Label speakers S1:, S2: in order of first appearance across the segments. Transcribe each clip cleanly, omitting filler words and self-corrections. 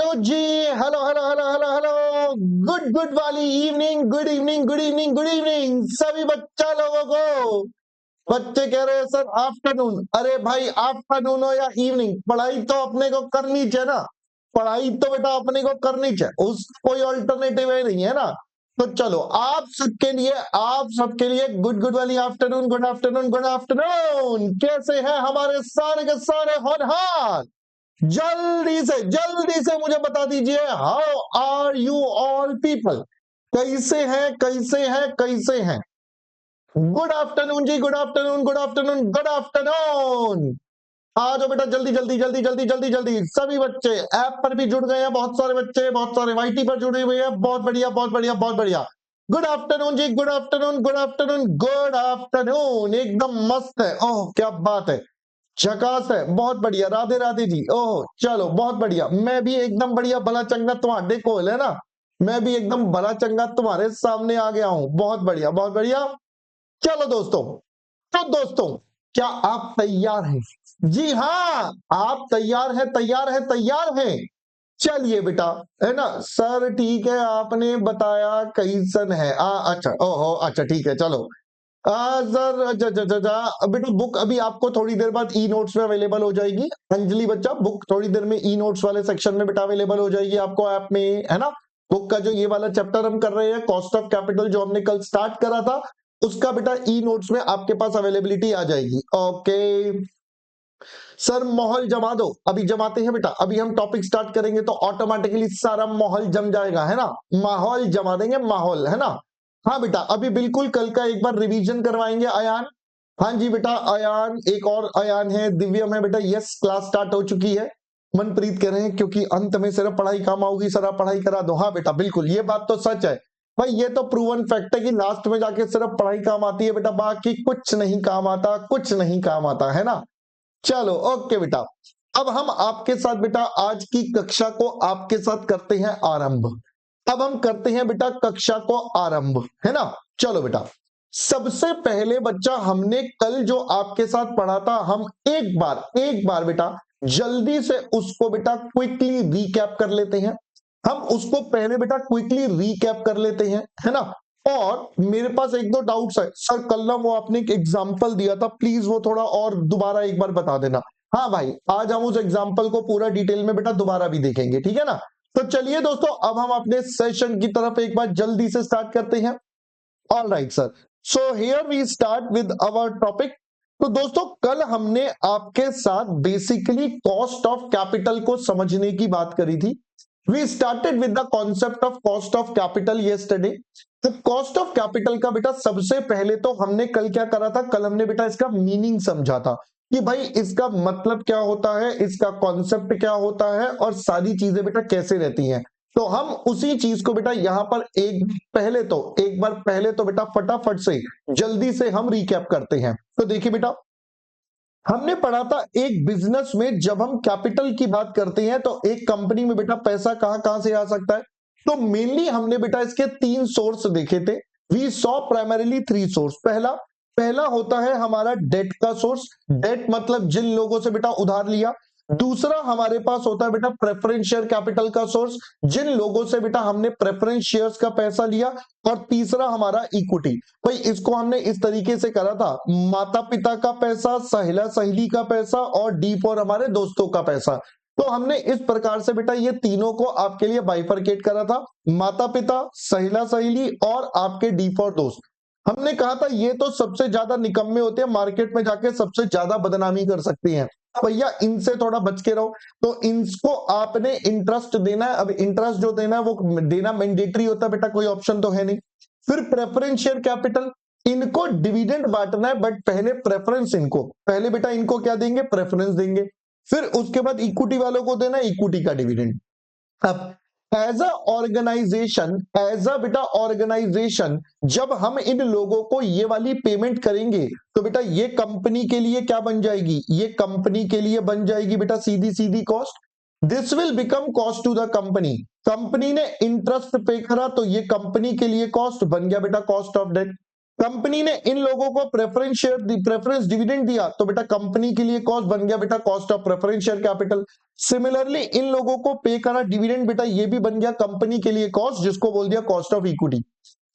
S1: Hello जी। Hello hello hello hello hello. Good good वाली evening, good evening, good evening, good evening सभी बच्चा लोगों को। बच्चे कह रहे हैं सर आफ्टरनून। अरे भाई आफ्टरनून हो या इवनिंग, पढ़ाई तो अपने को करनी चाहिए ना। पढ़ाई तो बेटा अपने को करनी चाहिए, उस कोई ऑल्टरनेटिव है नहीं है ना। तो चलो आप सबके लिए गुड गुड वाली afternoon, good afternoon, good afternoon. कैसे हैं हमारे सारे के सारे होनहार? जल्दी से मुझे बता दीजिए, how are you all people? कैसे हैं, कैसे हैं, कैसे हैं? गुड आफ्टरनून जी, good afternoon, good afternoon, good afternoon. आ जाओ बेटा, जल्दी जल्दी जल्दी जल्दी जल्दी जल्दी। सभी बच्चे ऐप पर भी जुड़ गए हैं, बहुत सारे बच्चे, बहुत सारे वाईटी पर जुड़े हुए हैं। बहुत बढ़िया, बहुत बढ़िया, बहुत बढ़िया। गुड आफ्टरनून जी, good afternoon, good afternoon, good afternoon. एकदम मस्त है। ओह क्या बात है, झकास है, बहुत बढ़िया। राधे राधे जी। ओह चलो बहुत बढ़िया। मैं भी एकदम बढ़िया भला चंगा तुम्हारे कोल है ना। मैं भी एकदम भला चंगा तुम्हारे सामने आ गया हूं। बहुत बढ़िया, बहुत बढ़िया। चलो दोस्तों, तो दोस्तों क्या आप तैयार हैं? जी हाँ, आप तैयार हैं, तैयार हैं, तैयार हैं। चलिए बेटा, है ना सर, ठीक है आपने बताया कैसन है। अच्छा, ओहो अच्छा, ठीक है चलो। सर बेटा बुक अभी आपको थोड़ी देर बाद ई नोट्स में अवेलेबल हो जाएगी। अंजलि बच्चा, बुक थोड़ी देर में ई नोट्स वाले सेक्शन में बेटा अवेलेबल हो जाएगी आपको ऐप में, है ना। बुक का जो ये वाला चैप्टर हम कर रहे हैं, कॉस्ट ऑफ कैपिटल, जो हमने कल स्टार्ट करा था, उसका बेटा ई नोट्स में आपके पास अवेलेबिलिटी आ जाएगी। ओके सर, माहौल जमा दो। अभी जमाते हैं बेटा, अभी हम टॉपिक स्टार्ट करेंगे तो ऑटोमेटिकली सारा माहौल जम जाएगा, है ना। माहौल जमा देंगे, माहौल, है ना। हाँ बेटा, अभी बिल्कुल कल का एक बार रिवीजन करवाएंगे अयान। हाँ जी बेटा, अयान, एक और अयान है, दिव्यम है बेटा। यस, क्लास स्टार्ट हो चुकी है। मनप्रीत कह रहे हैं क्योंकि अंत में सिर्फ पढ़ाई काम आऊगी, सर आप पढ़ाई करा दो। हाँ बेटा बिल्कुल, ये बात तो सच है भाई, ये तो प्रूवन फैक्ट है कि लास्ट में जाके सिर्फ पढ़ाई काम आती है बेटा, बाकी कुछ नहीं काम आता, कुछ नहीं काम आता, है ना। चलो ओके बेटा, अब हम आपके साथ बेटा आज की कक्षा को आपके साथ करते हैं आरंभ। अब हम करते हैं बेटा कक्षा को आरंभ, है ना। चलो बेटा, सबसे पहले बच्चा हमने कल जो आपके साथ पढ़ा था, हम एक बार बेटा जल्दी से उसको बेटा क्विकली रीकैप कर लेते हैं। हम उसको पहले बेटा क्विकली रीकैप कर लेते हैं, है ना। और मेरे पास एक दो डाउट्स है सर, कल ना वो आपने एक एग्जांपल दिया था, प्लीज वो थोड़ा और दोबारा एक बार बता देना। हाँ भाई, आज हम उस एग्जांपल को पूरा डिटेल में बेटा दोबारा भी देखेंगे, ठीक है ना। तो चलिए दोस्तों, अब हम अपने सेशन की तरफ एक बार जल्दी से स्टार्ट करते हैं। All right sir, so here we start with our topic. तो दोस्तों, कल हमने आपके साथ बेसिकली कॉस्ट ऑफ कैपिटल को समझने की बात करी थी। We started with the concept of cost of capital yesterday. तो कॉस्ट ऑफ कैपिटल का बेटा सबसे पहले तो हमने कल क्या करा था, कल हमने बेटा इसका मीनिंग समझा था कि भाई इसका मतलब क्या होता है, इसका कॉन्सेप्ट क्या होता है, और सारी चीजें बेटा कैसे रहती हैं। तो हम उसी चीज को बेटा यहां पर एक बार पहले तो बेटा फटाफट से जल्दी से हम रिकैप करते हैं। तो देखिए बेटा, हमने पढ़ा था एक बिजनेस में जब हम कैपिटल की बात करते हैं तो एक कंपनी में बेटा पैसा कहां कहां से आ सकता है। तो मेनली हमने बेटा इसके तीन सोर्स देखे थे। We saw primarily three source. पहला पहला होता है हमारा डेट का सोर्स। डेट मतलब जिन लोगों से बेटा उधार लिया। दूसरा हमारे पास होता है बेटा प्रेफरेंस शेयर कैपिटल का सोर्स, जिन लोगों से बेटा हमने प्रेफरेंस शेयर्स का पैसा लिया। और तीसरा हमारा इक्विटी। भाई इसको हमने इस तरीके से करा था, माता पिता का पैसा, सहेला सहेली का पैसा, और डी फॉर हमारे दोस्तों का पैसा। तो हमने इस प्रकार से बेटा ये तीनों को आपके लिए बाइफरकेट करा था, माता पिता, सहेला सहेली और आपके डी फॉर दोस्त। हमने कहा था ये तो सबसे ज्यादा निकम्मे होते हैं, मार्केट में जाके सबसे ज्यादा बदनामी कर सकती हैं, भैया इनसे थोड़ा बच के रहो। तो इनको आपने इंटरेस्ट देना है। अब इंटरेस्ट जो देना है वो देना मैंडेटरी होता है बेटा, कोई ऑप्शन तो है नहीं। फिर प्रेफरेंस शेयर कैपिटल, इनको डिविडेंड बांटना है, बट पहले प्रेफरेंस इनको, पहले बेटा इनको क्या देंगे, प्रेफरेंस देंगे। फिर उसके बाद इक्विटी वालों को देना है इक्विटी का डिविडेंड। अब एज अ बेटा ऑर्गेनाइजेशन, जब हम इन लोगों को ये वाली पेमेंट करेंगे तो बेटा ये कंपनी के लिए क्या बन जाएगी, ये कंपनी के लिए बन जाएगी बेटा सीधी सीधी cost. This will become cost to the company. Company ने इंटरेस्ट पे करा तो ये कंपनी के लिए कॉस्ट बन गया बेटा कॉस्ट ऑफ डेट। कंपनी ने इन लोगों को प्रेफरेंस डिविडेंड दिया, तो बेटा कंपनी के लिए कॉस्ट बन गया बेटा cost of preference share capital. Similarly in लोगों को पे करा डिविडेंड, बेटा ये भी बन गया कंपनी के लिए कॉस्ट, जिसको बोल दिया कॉस्ट ऑफ इक्विटी।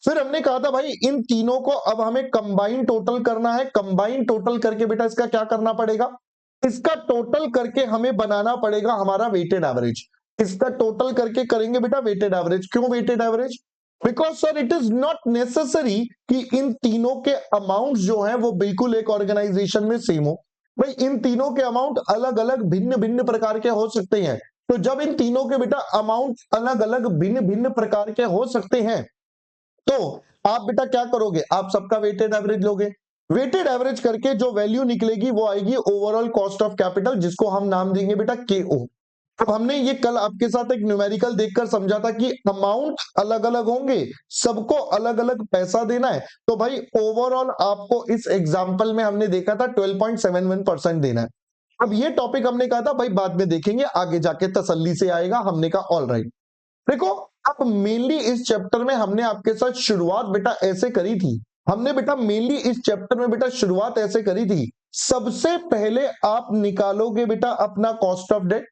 S1: फिर हमने कहा था भाई इन तीनों को अब हमें कंबाइन टोटल करना है। कंबाइन टोटल करके बेटा इसका क्या करना पड़ेगा, इसका टोटल करके हमें बनाना पड़ेगा हमारा वेटेड एवरेज। इसका टोटल करके करेंगे बेटा वेटेड एवरेज। क्यों weighted average? Because sir it is not necessary कि इन तीनों के अमाउंट जो है वो बिल्कुल एक ऑर्गेनाइजेशन में सेम हो। भाई इन तीनों के अमाउंट अलग अलग भिन्न भिन्न प्रकार के हो सकते हैं। तो जब इन तीनों के बेटा अमाउंट अलग अलग भिन्न भिन्न प्रकार के हो सकते हैं, तो आप बेटा क्या करोगे, आप सबका वेटेड एवरेज लोगे। वेटेड एवरेज करके जो वैल्यू निकलेगी वो आएगी ओवरऑल कॉस्ट ऑफ कैपिटल, जिसको हम नाम देंगे बेटा KO। अब हमने ये कल आपके साथ एक न्यूमेरिकल देखकर समझा था कि अमाउंट अलग अलग होंगे, सबको अलग अलग पैसा देना है। तो भाई ओवरऑल आपको इस एग्जांपल में हमने देखा था 12.71% देना है। अब ये टॉपिक हमने कहा था भाई बाद में देखेंगे, आगे जाके तसल्ली से आएगा। हमने कहा ऑल राइट। देखो अब मेनली इस चैप्टर में हमने आपके साथ शुरुआत बेटा ऐसे करी थी, हमने बेटा मेनली इस चैप्टर में बेटा शुरुआत ऐसे करी थी। सबसे पहले आप निकालोगे बेटा अपना कॉस्ट ऑफ डेट,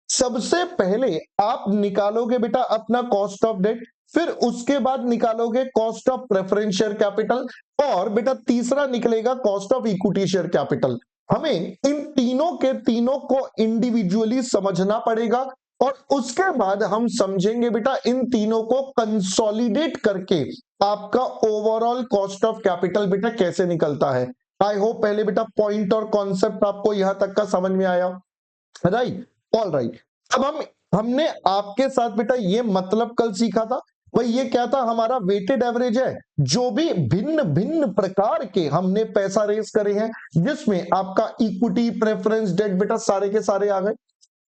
S1: सबसे पहले आप निकालोगे बेटा अपना कॉस्ट ऑफ डेट, फिर उसके बाद निकालोगे cost of preference share capital, और बेटा तीसरा निकलेगा cost of equity share capital. हमें इन तीनों के तीनों को इंडिविजुअली समझना पड़ेगा, और उसके बाद हम समझेंगे बेटा इन तीनों को कंसोलिडेट करके आपका ओवरऑल कॉस्ट ऑफ कैपिटल बेटा कैसे निकलता है। आई होप पहले बेटा पॉइंट और कॉन्सेप्ट आपको यहां तक का समझ में आया, राइट? All right. अब हमने आपके साथ बेटा ये मतलब कल सीखा था, भाई ये क्या था, हमारा वेटेड एवरेज है। जो भी भिन्न भिन्न प्रकार के हमने पैसा रेस करे हैं, जिसमें आपका इक्विटी प्रेफरेंस डेट बेटा सारे के सारे आ गए।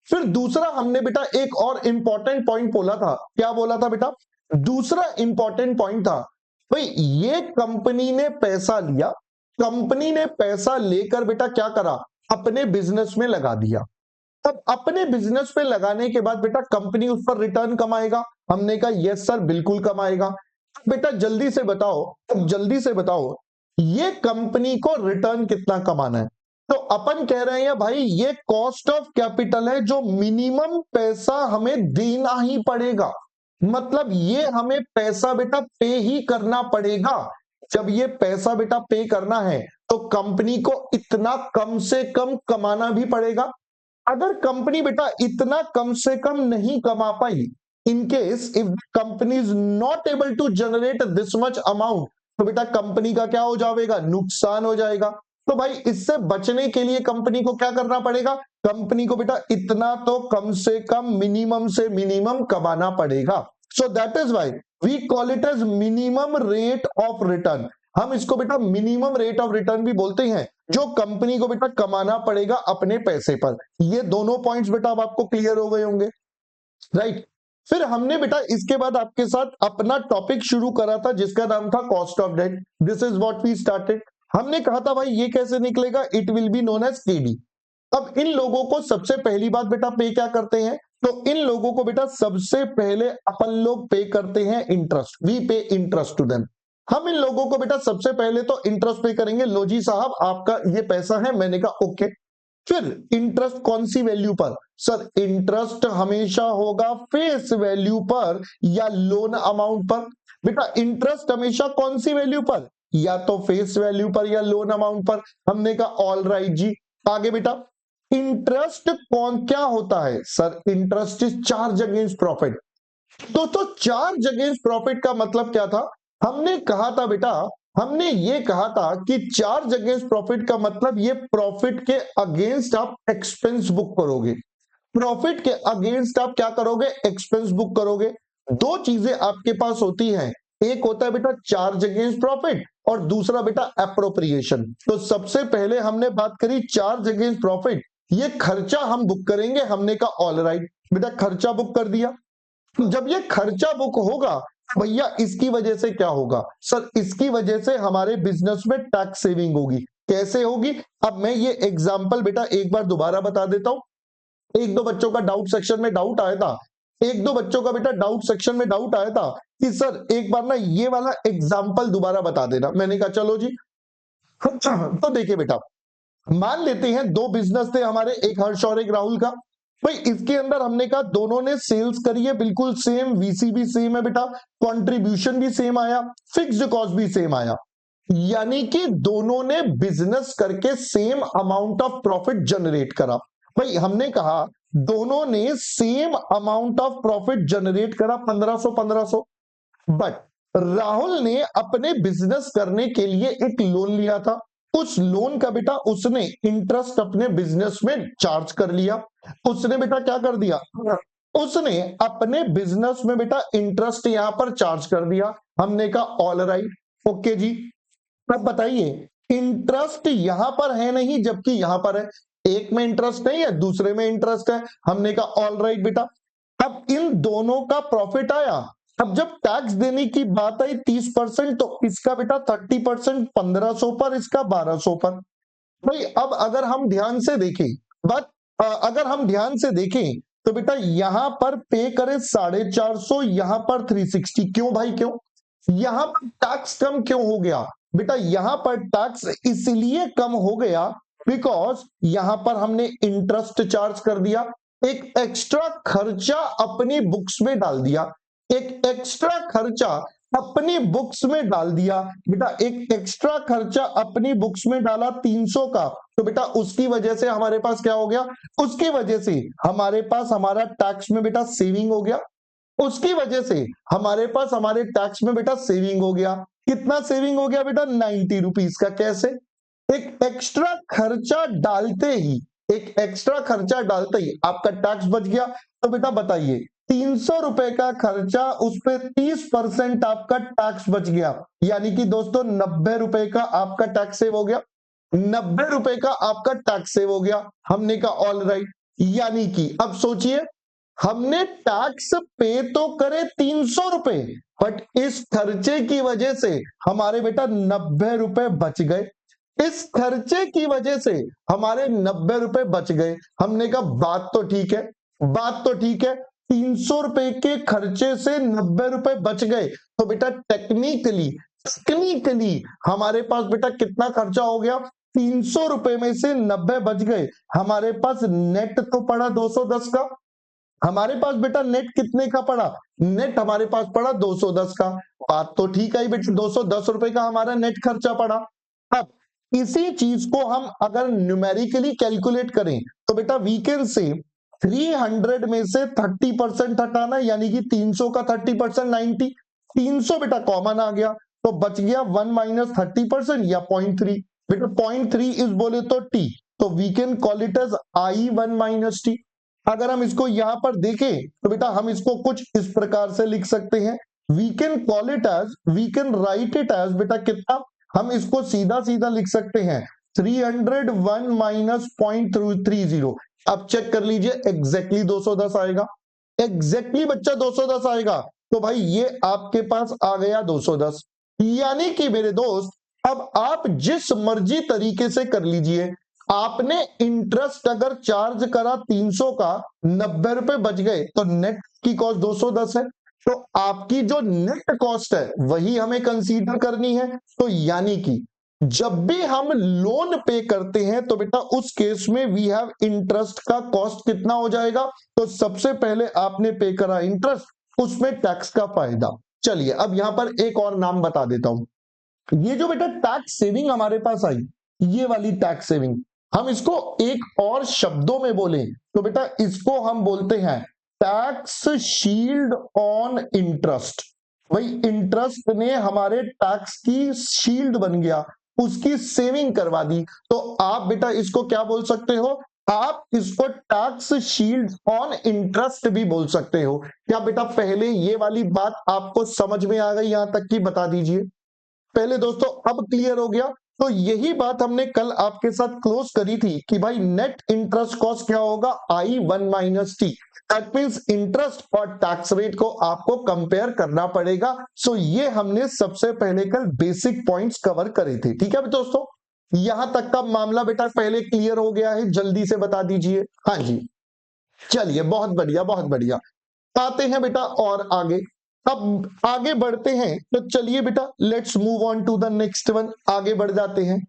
S1: फिर दूसरा हमने बेटा एक और इंपॉर्टेंट पॉइंट बोला था। क्या बोला था बेटा? दूसरा इंपॉर्टेंट पॉइंट था भाई ये कंपनी ने पैसा लिया, कंपनी ने पैसा लेकर बेटा क्या करा, अपने बिजनेस में लगा दिया। अब अपने बिजनेस में लगाने के बाद बेटा कंपनी उस पर रिटर्न कमाएगा। हमने कहा यस सर बिल्कुल कमाएगा। बेटा जल्दी से बताओ, जल्दी से बताओ ये कंपनी को रिटर्न कितना कमाना है। तो अपन कह रहे हैं भाई ये कॉस्ट ऑफ कैपिटल है, जो मिनिमम पैसा हमें देना ही पड़ेगा। मतलब ये हमें पैसा बेटा पे ही करना पड़ेगा। जब ये पैसा बेटा पे करना है तो कंपनी को इतना कम से कम कमाना भी पड़ेगा। अगर कंपनी बेटा इतना कम से कम नहीं कमा पाई, in case if company is not able to generate this much amount, तो बेटा कंपनी का क्या हो जाएगा, नुकसान हो जाएगा। तो भाई इससे बचने के लिए कंपनी को क्या करना पड़ेगा, कंपनी को बेटा इतना तो कम से कम मिनिमम से मिनिमम कमाना पड़ेगा। So that is why we call it as minimum rate of return. हम इसको बेटा मिनिमम रेट ऑफ रिटर्न भी बोलते हैं, जो कंपनी को बेटा कमाना पड़ेगा अपने पैसे पर। ये दोनों पॉइंट्स बेटा अब आपको क्लियर हो गए होंगे, राइट? फिर हमने बेटा इसके बाद आपके साथ अपना टॉपिक शुरू करा था जिसका नाम था cost of debt. This is what we started. हमने कहा था भाई ये कैसे निकलेगा, it will be known as KD। अब इन लोगों को सबसे पहली बात बेटा पे क्या करते हैं, तो इन लोगों को बेटा सबसे पहले अपन लोग पे करते हैं इंटरेस्ट। वी पे इंटरेस्ट टू देम। हम इन लोगों को बेटा सबसे पहले तो इंटरेस्ट पे करेंगे। लो जी साहब आपका ये पैसा है, मैंने कहा ओके। फिर इंटरेस्ट कौन सी वैल्यू पर, सर इंटरेस्ट हमेशा होगा फेस वैल्यू पर या लोन अमाउंट पर। बेटा इंटरेस्ट हमेशा कौन सी वैल्यू पर, या तो फेस वैल्यू पर या लोन अमाउंट पर। हमने कहा ऑल राइट जी। आगे बेटा इंटरेस्ट कौन क्या होता है, sir interest is charge against profit. तो चार्ज अगेंस्ट प्रॉफिट का मतलब क्या था, हमने कहा था बेटा, हमने ये कहा था कि चार्ज अगेंस्ट प्रॉफिट का मतलब ये प्रॉफिट के अगेंस्ट आप एक्सपेंस बुक करोगे। प्रॉफिट के अगेंस्ट आप क्या करोगे, एक्सपेंस बुक करोगे। दो चीजें आपके पास होती हैं, एक होता है बेटा चार्ज अगेंस्ट प्रॉफिट और दूसरा बेटा एप्रोप्रिएशन। तो सबसे पहले हमने बात करी चार्ज अगेंस्ट प्रॉफिट, ये खर्चा हम बुक करेंगे। हमने कहा ऑल राइट बेटा खर्चा बुक कर दिया। जब ये खर्चा बुक होगा भैया इसकी वजह से क्या होगा, सर इसकी वजह से हमारे बिजनेस में टैक्स सेविंग होगी। कैसे होगी, अब मैं ये एग्जांपल बेटा एक बार दोबारा बता देता हूं। एक दो बच्चों का डाउट सेक्शन में डाउट आया था, एक दो बच्चों का बेटा डाउट सेक्शन में डाउट आया था कि सर एक बार ना ये वाला एग्जाम्पल दोबारा बता देना। मैंने कहा चलो जी। तो देखिए बेटा, मान लेते हैं दो बिजनेस थे हमारे, एक हर्ष और एक राहुल का। भाई इसके अंदर हमने कहा दोनों ने सेल्स करी है बिल्कुल सेम, वीसी भी सेम है बेटा, कंट्रीब्यूशन भी सेम आया, फिक्स्ड कॉस्ट भी सेम आया, यानी कि दोनों ने बिजनेस करके same amount of profit generate करा। भाई हमने कहा दोनों ने same amount of profit generate करा 1500 1500, बट राहुल ने अपने बिजनेस करने के लिए एक लोन लिया था। उस लोन का बेटा उसने इंटरेस्ट अपने बिजनेस में चार्ज कर लिया। उसने बेटा क्या कर दिया, उसने अपने बिजनेस में बेटा इंटरेस्ट यहां पर चार्ज कर दिया। हमने कहा ऑल राइट, ओके जी। अब बताइए, इंटरेस्ट यहां पर है नहीं जबकि यहां पर है, एक में इंटरेस्ट नहीं है दूसरे में इंटरेस्ट है। हमने कहा ऑल राइट बेटा। अब इन दोनों का प्रॉफिट आया। अब जब टैक्स देने की बात आई 30%, तो इसका बेटा 30% 1500 पर, इसका 1200 पर। भाई अब अगर हम ध्यान से देखें, बट अगर हम ध्यान से देखें तो बेटा यहां पर पे करें 450, यहां पर 360। क्यों भाई क्यों? यहां पर टैक्स कम क्यों हो गया बेटा? यहां पर टैक्स इसलिए कम हो गया बिकॉज यहां पर हमने इंटरेस्ट चार्ज कर दिया, एक एक्स्ट्रा खर्चा अपनी बुक्स में डाल दिया, एक एक्स्ट्रा खर्चा अपनी बुक्स में डाल दिया बेटा, एक एक्स्ट्रा खर्चा अपनी बुक्स में डाला 300 का। तो बेटा उसकी वजह से हमारे पास क्या हो गया, उसकी वजह से हमारे पास हमारा टैक्स में बेटा सेविंग हो गया, उसकी वजह से हमारे पास हमारे टैक्स में बेटा सेविंग हो गया। कितना सेविंग हो गया बेटा? 90 रुपीज का। कैसे? एक एक्स्ट्रा खर्चा डालते ही, एक एक्स्ट्रा खर्चा डालते ही आपका टैक्स बच गया। तो बेटा बताइए, 300 रुपए का खर्चा, उस पर 30% आपका टैक्स बच गया, यानी कि दोस्तों 90 रुपए का आपका टैक्स सेव हो गया, 90 रुपए का आपका टैक्स सेव हो गया। हमने कहा ऑल राइट, यानी कि अब सोचिए, हमने टैक्स पे तो करे 300 रुपए, बट इस खर्चे की वजह से हमारे बेटा 90 रुपए बच गए। इस खर्चे की वजह से हमारे 90 रुपए बच गए। हमने कहा बात तो ठीक है, बात तो ठीक है, 300 रुपए के खर्चे से 90 रुपए बच गए, तो बेटा टेक्निकली टेक्निकली हमारे पास बेटा कितना खर्चा हो गया? 300 रुपए में से 90 बच गए, हमारे पास नेट तो पड़ा 210 का। हमारे पास बेटा नेट कितने का पड़ा? नेट हमारे पास पड़ा 210 का। बात तो ठीक है बेटा, 210 रुपए का हमारा नेट खर्चा पड़ा। अब इसी चीज को हम अगर न्यूमेरिकली कैलकुलेट करें तो बेटा वी कैन से 300 में से 30% हटाना, यानी कि 300 का 30% 90, 300 बेटा कॉमन आ गया, तो बच गया 1 माइनस 30% या 0.3। बेटा 0.3 इज बोले तो टी, तो we can call it as I1 minus T. अगर हम इसको यहां पर देखें तो बेटा हम इसको कुछ इस प्रकार से लिख सकते हैं, we can call it as, we can write it as बेटा कितना, हम इसको सीधा सीधा लिख सकते हैं 301 माइनस 0.30। अब चेक कर लीजिए, एग्जैक्टली 210 आएगा, एग्जैक्टली बच्चा 210 आएगा। तो भाई ये आपके पास आ गया 210, यानी कि मेरे दोस्त अब आप जिस मर्जी तरीके से कर लीजिए, आपने इंटरेस्ट अगर चार्ज करा 300 का, 90 रुपए बच गए, तो नेट की कॉस्ट 210 है, तो आपकी जो नेट कॉस्ट है वही हमें कंसीडर करनी है। तो यानी कि जब भी हम लोन पे करते हैं तो बेटा उस केस में वी हैव इंटरेस्ट का कॉस्ट कितना हो जाएगा? तो सबसे पहले आपने पे करा इंटरेस्ट, उसमें टैक्स का फायदा। चलिए अब यहां पर एक और नाम बता देता हूं, ये जो बेटा टैक्स सेविंग हमारे पास आई, ये वाली टैक्स सेविंग, हम इसको एक और शब्दों में बोले तो बेटा इसको हम बोलते हैं टैक्स शील्ड ऑन इंटरेस्ट। भाई इंटरेस्ट ने हमारे टैक्स की शील्ड बन गया, उसकी सेविंग करवा दी, तो आप बेटा इसको क्या बोल सकते हो? आप इसको टैक्स शील्ड ऑन इंटरेस्ट भी बोल सकते हो। क्या बेटा पहले ये वाली बात आपको समझ में आ गई? यहां तक की बता दीजिए पहले दोस्तों, अब क्लियर हो गया? तो यही बात हमने कल आपके साथ क्लोज करी थी कि भाई नेट इंटरेस्ट कॉस्ट क्या होगा? I1 minus T. That means interest और टैक्स रेट को आपको कंपेयर करना पड़ेगा। सो ये हमने सबसे पहले कल बेसिक पॉइंट्स कवर करे थे। ठीक है दोस्तों, यहां तक का मामला बेटा पहले क्लियर हो गया है? जल्दी से बता दीजिए। हाँ जी, चलिए बहुत बढ़िया बहुत बढ़िया। आते हैं बेटा और आगे। अब आगे बढ़ते हैं, तो चलिए बेटा let's move on to the next one, आगे बढ़ जाते हैं।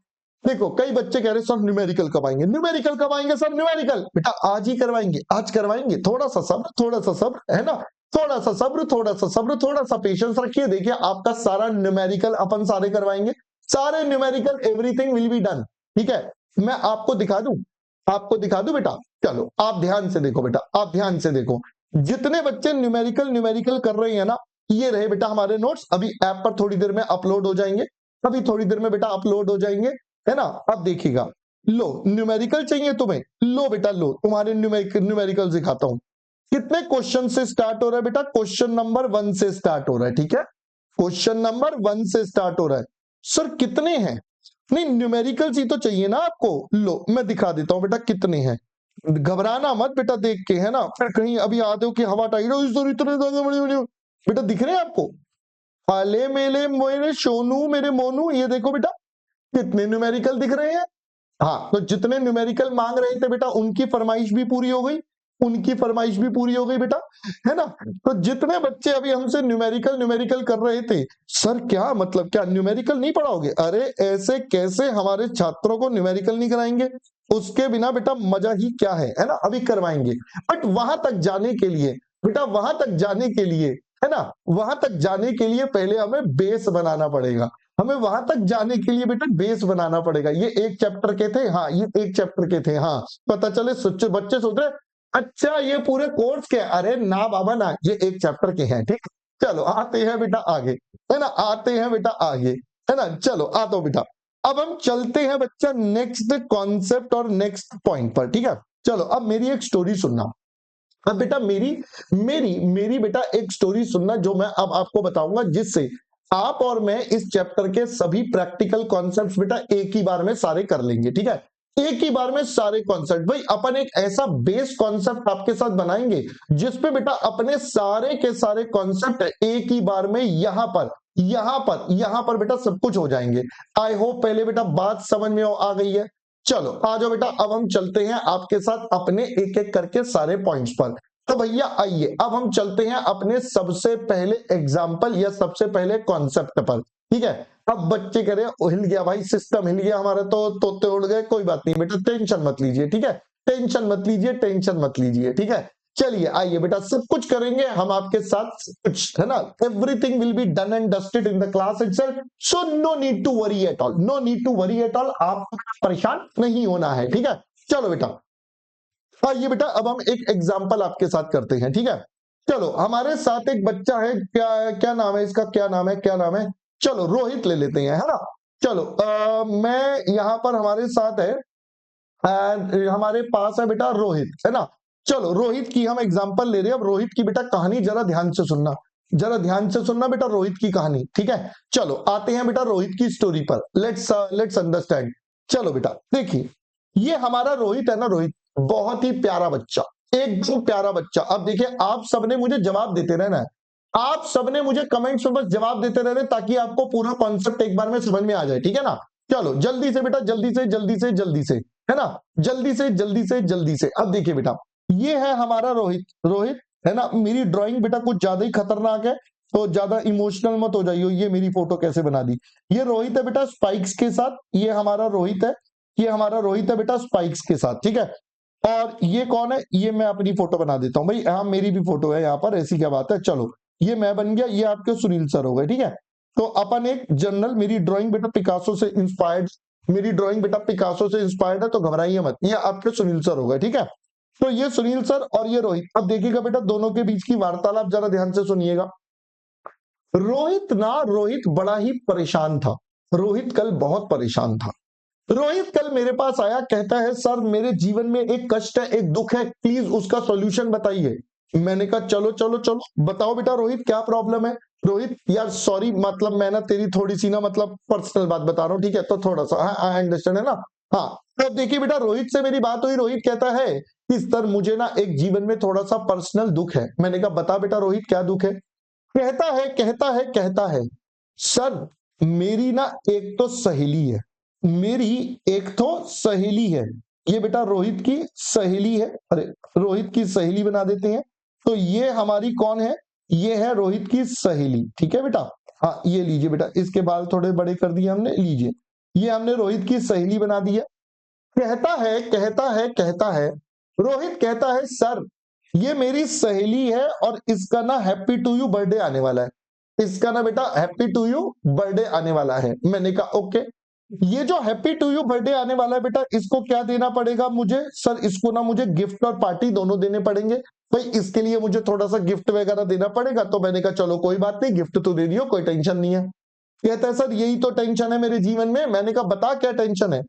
S1: देखो कई बच्चे कह रहे सर न्यूमेरिकल कब आएंगे, न्यूमेरिकल कब आएंगे सर, न्यूमेरिकल बेटा आज ही करवाएंगे, आज करवाएंगे, थोड़ा सा सब्र, थोड़ा सा सब्र, है ना, थोड़ा सा सब्र, थोड़ा सा सब्र, थोड़ा सा पेशेंस रखिए, देखिए आपका सारा न्यूमेरिकल अपन सारे करवाएंगे, सारे numerical, everything will be done. ठीक है, मैं आपको दिखा दूं, आपको दिखा दूं बेटा, चलो आप ध्यान से देखो बेटा, आप ध्यान से देखो, जितने बच्चे न्यूमेरिकल न्यूमेरिकल कर रहे हैं ना, ये रहे बेटा हमारे नोट्स, अभी ऐप पर थोड़ी देर में अपलोड हो जाएंगे, अभी थोड़ी देर में बेटा अपलोड हो जाएंगे, है ना। अब देखिएगा, लो न्यूमेरिकल चाहिए तुम्हें, लो बेटा लो, तुम्हारे न्यूमेरिकल सिखाता हूं। कितने क्वेश्चन से स्टार्ट हो रहा है बेटा, क्वेश्चन नंबर 1 से स्टार्ट हो रहा है, ठीक है, क्वेश्चन नंबर 1 से स्टार्ट हो रहा है। सर कितने हैं, नहीं न्यूमेरिकल्स ही तो चाहिए ना आपको, लो मैं दिखा देता हूं बेटा कितने हैं, घबराना मत बेटा देख के, है ना, फिर कहीं अभी आते हो कि हवा टाइट हो, इतने ज्यादा बड़े बेटा दिख रहे हैं आपको, हाले मेले मेरे सोनू मेरे मोनू, ये देखो बेटा कितने न्यूमेरिकल दिख रहे हैं। हाँ, तो जितने न्यूमेरिकल मांग रहे थे बेटा उनकी फरमाइश भी पूरी हो गई, उनकी फरमाइश भी पूरी हो गई बेटा, है ना। तो जितने बच्चे अभी हमसे न्यूमेरिकल न्यूमेरिकल कर रहे थे, सर क्या मतलब, क्या न्यूमेरिकल नहीं पढ़ाओगे, अरे ऐसे कैसे हमारे छात्रों को न्यूमेरिकल नहीं कराएंगे, उसके बिना बेटा मजा ही क्या है ना, अभी करवाएंगे। बट वहां तक जाने के लिए बेटा, वहां तक जाने के लिए, है ना, वहां तक जाने के लिए पहले हमें बेस बनाना पड़ेगा, हमें वहां तक जाने के लिए बेटा बेस बनाना पड़ेगा। ये एक चैप्टर के थे, हाँ ये एक चैप्टर के थे, हाँ पता चले बच्चे सोच रहे अच्छा ये पूरे कोर्स के, अरे ना बाबा ना, ये एक चैप्टर के हैं, ठीक। चलो आते हैं बेटा आगे, है ना, आते हैं बेटा आगे, है ना, चलो आता हूं बेटा। अब हम चलते हैं बच्चा नेक्स्ट कॉन्सेप्ट और नेक्स्ट पॉइंट पर, ठीक है। चलो अब मेरी एक स्टोरी सुनना, अब बेटा मेरी मेरी मेरी बेटा एक स्टोरी सुनना, जो मैं अब आपको बताऊंगा, जिससे आप और मैं इस चैप्टर के सभी प्रैक्टिकल कॉन्सेप्ट्स बेटा एक ही बार में सारे कर लेंगे, ठीक है, एक ही बार में सारे कॉन्सेप्ट। भाई अपन एक ऐसा बेस कॉन्सेप्ट आपके साथ बनाएंगे जिसपे बेटा अपने सारे के सारे कॉन्सेप्ट एक ही बार में यहां पर बेटा सब कुछ हो जाएंगे। आई होप पहले बेटा बात समझ में आ गई है। चलो आ जाओ बेटा, अब हम चलते हैं आपके साथ अपने एक एक करके सारे पॉइंट्स पर। तो भैया आइए अब हम चलते हैं अपने सबसे पहले एग्जाम्पल या सबसे पहले कॉन्सेप्ट पर, ठीक है। अब बच्चे कह रहे हैं हिल गया भाई, सिस्टम हिल गया हमारा, तो तोते उड़ गए, कोई बात नहीं बेटा, टेंशन मत लीजिए, ठीक है, टेंशन मत लीजिए, टेंशन मत लीजिए, ठीक है। चलिए आइए बेटा, सब कुछ करेंगे हम आपके साथ, कुछ है ना, everything will be done and dusted in the class itself, so no need to worry at all, no need to worry at all, आपको परेशान नहीं होना है, ठीक है। चलो बेटा आइए बेटा, अब हम एक एग्जाम्पल आपके साथ करते हैं, ठीक है। चलो हमारे साथ एक बच्चा है, क्या क्या नाम है इसका, क्या नाम है, क्या नाम है, चलो रोहित ले लेते हैं, है ना। चलो मैं यहाँ पर हमारे साथ है, हमारे पास है बेटा रोहित, है ना। चलो रोहित की हम एग्जांपल ले रहे हैं। अब रोहित की बेटा कहानी जरा ध्यान से सुनना, जरा ध्यान से सुनना बेटा रोहित की कहानी, ठीक है। चलो आते हैं बेटा रोहित की स्टोरी पर, लेट्स अंडरस्टैंड। चलो बेटा देखिए, ये हमारा रोहित है ना, रोहित बहुत ही प्यारा बच्चा, एकदम प्यारा बच्चा। अब देखिए आप सबने मुझे जवाब देते रहना है, आप सबने मुझे कमेंट्स में बस जवाब देते रहना है, ताकि आपको पूरा कॉन्सेप्ट एक बार में समझ में आ जाए, ठीक है ना। चलो जल्दी से बेटा, जल्दी से जल्दी से जल्दी से, है ना, जल्दी से जल्दी से जल्दी से। अब देखिए बेटा, ये है हमारा रोहित, रोहित है ना। मेरी ड्राइंग बेटा कुछ ज्यादा ही खतरनाक है, तो ज्यादा इमोशनल मत हो जाइए। ये मेरी फोटो कैसे बना दी, ये रोहित है बेटा स्पाइक्स के साथ, ये हमारा रोहित है, ये हमारा रोहित है बेटा स्पाइक्स के साथ, ठीक है। और ये कौन है, ये मैं अपनी फोटो बना देता हूँ भाई, हाँ मेरी भी फोटो है यहाँ पर, ऐसी क्या बात है। चलो ये मैं बन गया, ये आपके सुनील सर हो गए, ठीक है। तो अपन एक जनरल, मेरी ड्राइंग बेटा पिकासो से इंस्पायर्ड, मेरी ड्राइंग बेटा पिकासो से इंस्पायर्ड है, तो घबराइए मत, ये आपके सुनील सर हो गए, ठीक है। तो ये सुनील सर और ये रोहित। अब देखिएगा बेटा दोनों के बीच की वार्तालाप जरा ध्यान से सुनिएगा। रोहित बड़ा ही परेशान था, रोहित कल बहुत परेशान था। रोहित कल मेरे पास आया, कहता है सर मेरे जीवन में एक कष्ट है, एक दुख है, प्लीज उसका सॉल्यूशन बताइए। मैंने कहा चलो चलो चलो बताओ बेटा रोहित क्या प्रॉब्लम है। रोहित यार सॉरी, मतलब मैं ना तेरी थोड़ी सी ना मतलब पर्सनल बात बता रहा हूँ, ठीक है, तो थोड़ा सा आई अंडरस्टैंड, है ना। हाँ तो अब देखिए बेटा, रोहित से मेरी बात हुई, रोहित कहता है कि सर मुझे ना एक जीवन में थोड़ा सा पर्सनल दुख है। मैंने कहा बता बेटा रोहित क्या दुख है। कहता है सर मेरी ना एक तो सहेली है, मेरी एक तो सहेली है। ये बेटा रोहित की सहेली है, अरे रोहित की सहेली बना देते हैं। तो ये हमारी कौन है, ये है रोहित की सहेली, ठीक है बेटा। हाँ ये लीजिए बेटा, इसके बाल थोड़े बड़े कर दिए हमने, लीजिए ये हमने रोहित की सहेली बना दी है। कहता है रोहित कहता है सर ये मेरी सहेली है और इसका ना हैप्पी टू यू बर्थडे आने वाला है, इसका ना बेटा हैप्पी टू यू बर्थडे आने वाला है। मैंने कहा ओके, ये जो हैप्पी टू यू बर्थडे आने वाला है बेटा, इसको क्या देना पड़ेगा मुझे? सर इसको ना मुझे गिफ्ट और पार्टी दोनों देने पड़ेंगे भाई, इसके लिए मुझे थोड़ा सा गिफ्ट वगैरह देना पड़ेगा। तो मैंने कहा चलो कोई बात नहीं, गिफ्ट तो दे दियो, कोई टेंशन नहीं है। कहता है सर यही तो टेंशन है मेरे जीवन में। मैंने कहा बता क्या टेंशन है?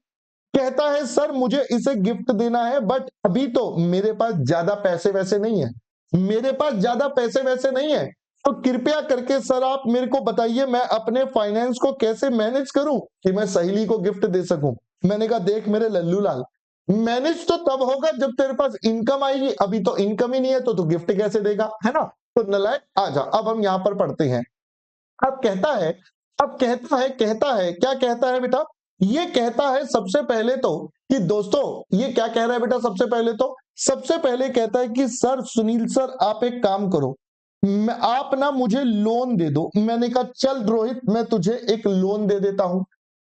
S1: कहता है सर मुझे इसे गिफ्ट देना है बट अभी तो मेरे पास ज्यादा पैसे वैसे नहीं है, मेरे पास ज्यादा पैसे वैसे नहीं है, तो कृपया करके सर आप मेरे को बताइए मैं अपने फाइनेंस को कैसे मैनेज करूं कि मैं सहेली को गिफ्ट दे सकूं। मैंने कहा देख मेरे लल्लू लाल, मैनेज तो तब होगा जब तेरे पास इनकम आएगी, अभी तो इनकम ही नहीं है तो तू गिफ्ट कैसे देगा, है ना? तो नलायक आजा, अब हम यहां पर पढ़ते हैं। अब कहता है क्या कहता है बेटा? ये कहता है सबसे पहले तो कि दोस्तों, ये क्या कह रहा है बेटा? सबसे पहले कहता है कि सर सुनील सर आप एक काम करो, आप ना मुझे लोन दे दो। मैंने कहा चल रोहित मैं तुझे एक लोन दे देता हूं।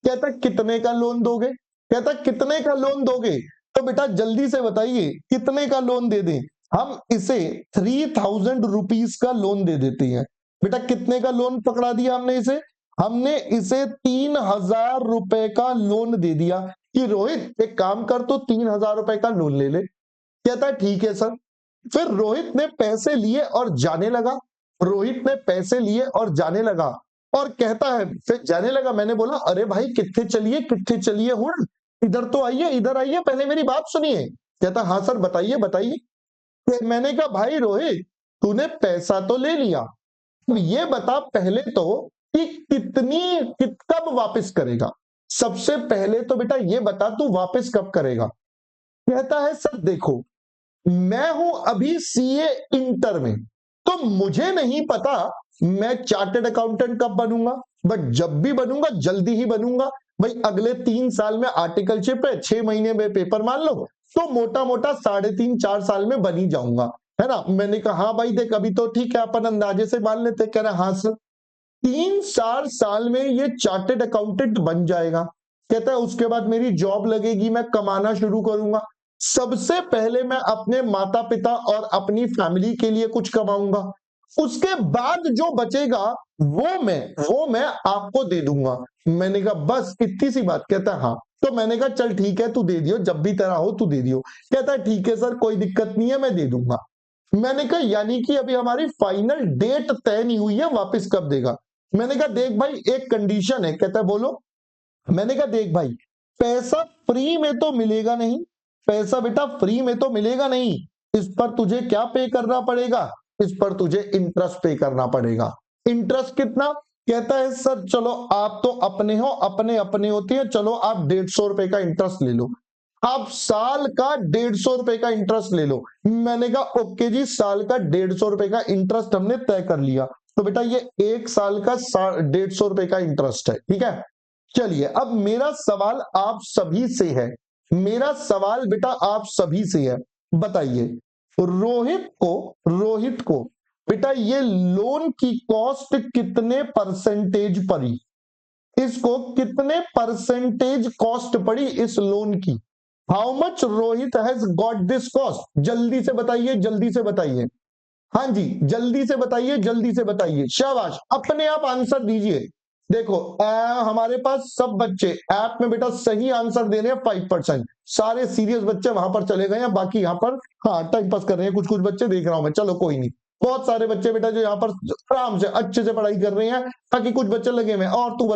S1: कहता कितने का लोन दोगे? कहता कितने का लोन दोगे? तो बेटा जल्दी से बताइए कितने का लोन दे दें? हम इसे 3000 रुपीज का लोन दे देते हैं। बेटा कितने का लोन पकड़ा दिया हमने इसे 3000 रुपए का लोन दे दिया कि रोहित एक काम कर तो 3000 रुपए का लोन ले ले। कहता है ठीक है सर। फिर रोहित ने पैसे लिए और जाने लगा, और कहता है फिर जाने लगा। मैंने बोला अरे भाई कित्थे चलिए हुण, इधर तो आइए, इधर आइए, पहले मेरी बात सुनिए। कहता हाँ सर बताइए बताइए। मैंने कहा भाई रोहित तूने पैसा तो ले लिया, ये बता पहले तो कि कब वापस करेगा? सबसे पहले तो बेटा ये बता तू वापस कब करेगा? कहता है सर देखो मैं हूं अभी सीए इंटर में, तो मुझे नहीं पता मैं चार्टर्ड अकाउंटेंट कब बनूंगा, बट जब भी बनूंगा जल्दी ही बनूंगा। भाई अगले 3 साल में आर्टिकलशिप है, 6 महीने में पेपर मान लो, तो मोटा मोटा 3.5-4 साल में बन ही जाऊंगा, है ना? मैंने कहा हाँ भाई देख अभी तो ठीक है अपन अंदाजे से मान लेते। कह रहा हाँ सर 3-4 साल में ये चार्टर्ड अकाउंटेंट बन जाएगा। कहता है उसके बाद मेरी जॉब लगेगी, मैं कमाना शुरू करूंगा, सबसे पहले मैं अपने माता पिता और अपनी फैमिली के लिए कुछ कमाऊंगा, उसके बाद जो बचेगा वो मैं आपको दे दूंगा। मैंने कहा बस इतनी सी बात? कहता है हाँ। तो मैंने कहा चल ठीक है तू दे दियो, जब भी तेरा हो तू दे दियो। कहता है ठीक है सर कोई दिक्कत नहीं है मैं दे दूंगा। मैंने कहा यानी कि अभी हमारी फाइनल डेट तय नहीं हुई है, वापस कब देगा? मैंने कहा देख भाई एक कंडीशन है। कहता है बोलो। मैंने कहा देख भाई पैसा फ्री में तो मिलेगा नहीं, पैसा बेटा फ्री में तो मिलेगा नहीं, इस पर तुझे क्या पे करना पड़ेगा? इस पर तुझे इंटरेस्ट पे करना पड़ेगा। इंटरेस्ट कितना? कहता है सर चलो आप तो अपने हो, अपने अपने होते हैं, चलो आप 150 रुपए का इंटरेस्ट ले लो, आप साल का 150 रुपए का इंटरेस्ट ले लो। मैंने कहा ओके जी, साल का 150 रुपए का इंटरेस्ट हमने तय कर लिया। तो बेटा ये 1 साल का 150 रुपए का इंटरेस्ट है, ठीक है। चलिए अब मेरा सवाल आप सभी से है, मेरा सवाल बेटा आप सभी से है, बताइए रोहित को बेटा ये लोन की कॉस्ट कितने परसेंटेज पड़ी? इसको कितने परसेंटेज कॉस्ट पड़ी इस लोन की? How much Rohit has got this cost? जल्दी से बताइए, जल्दी से बताइए। हाँ जी जल्दी से बताइए, जल्दी से बताइए, शाबाश, अपने आप आंसर दीजिए। देखो हमारे पास सब बच्चे ऐप में बेटा सही आंसर दे रहे हैं 5%, सारे सीरियस बच्चे वहां पर चले गए हैं, बाकी यहाँ पर हाँ टाइम पास कर रहे हैं, कुछ कुछ बच्चे देख रहा हूं मैं, चलो कोई नहीं। बहुत सारे बच्चे बेटा जो यहाँ पर आराम से अच्छे से पढ़ाई कर रहे हैं, ताकि कुछ बच्चे लगे हुए और तू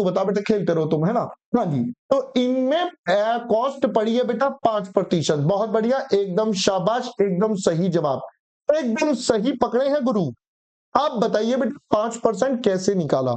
S1: बता बेटा, खेलते रहो तुम, है ना? हाँ जी, तो इनमें कॉस्ट पड़ी है बेटा 5%। बहुत बढ़िया, एकदम शाबाश, एकदम सही जवाब, एकदम सही पकड़े हैं गुरु। आप बताइए बेटा 5% कैसे निकाला?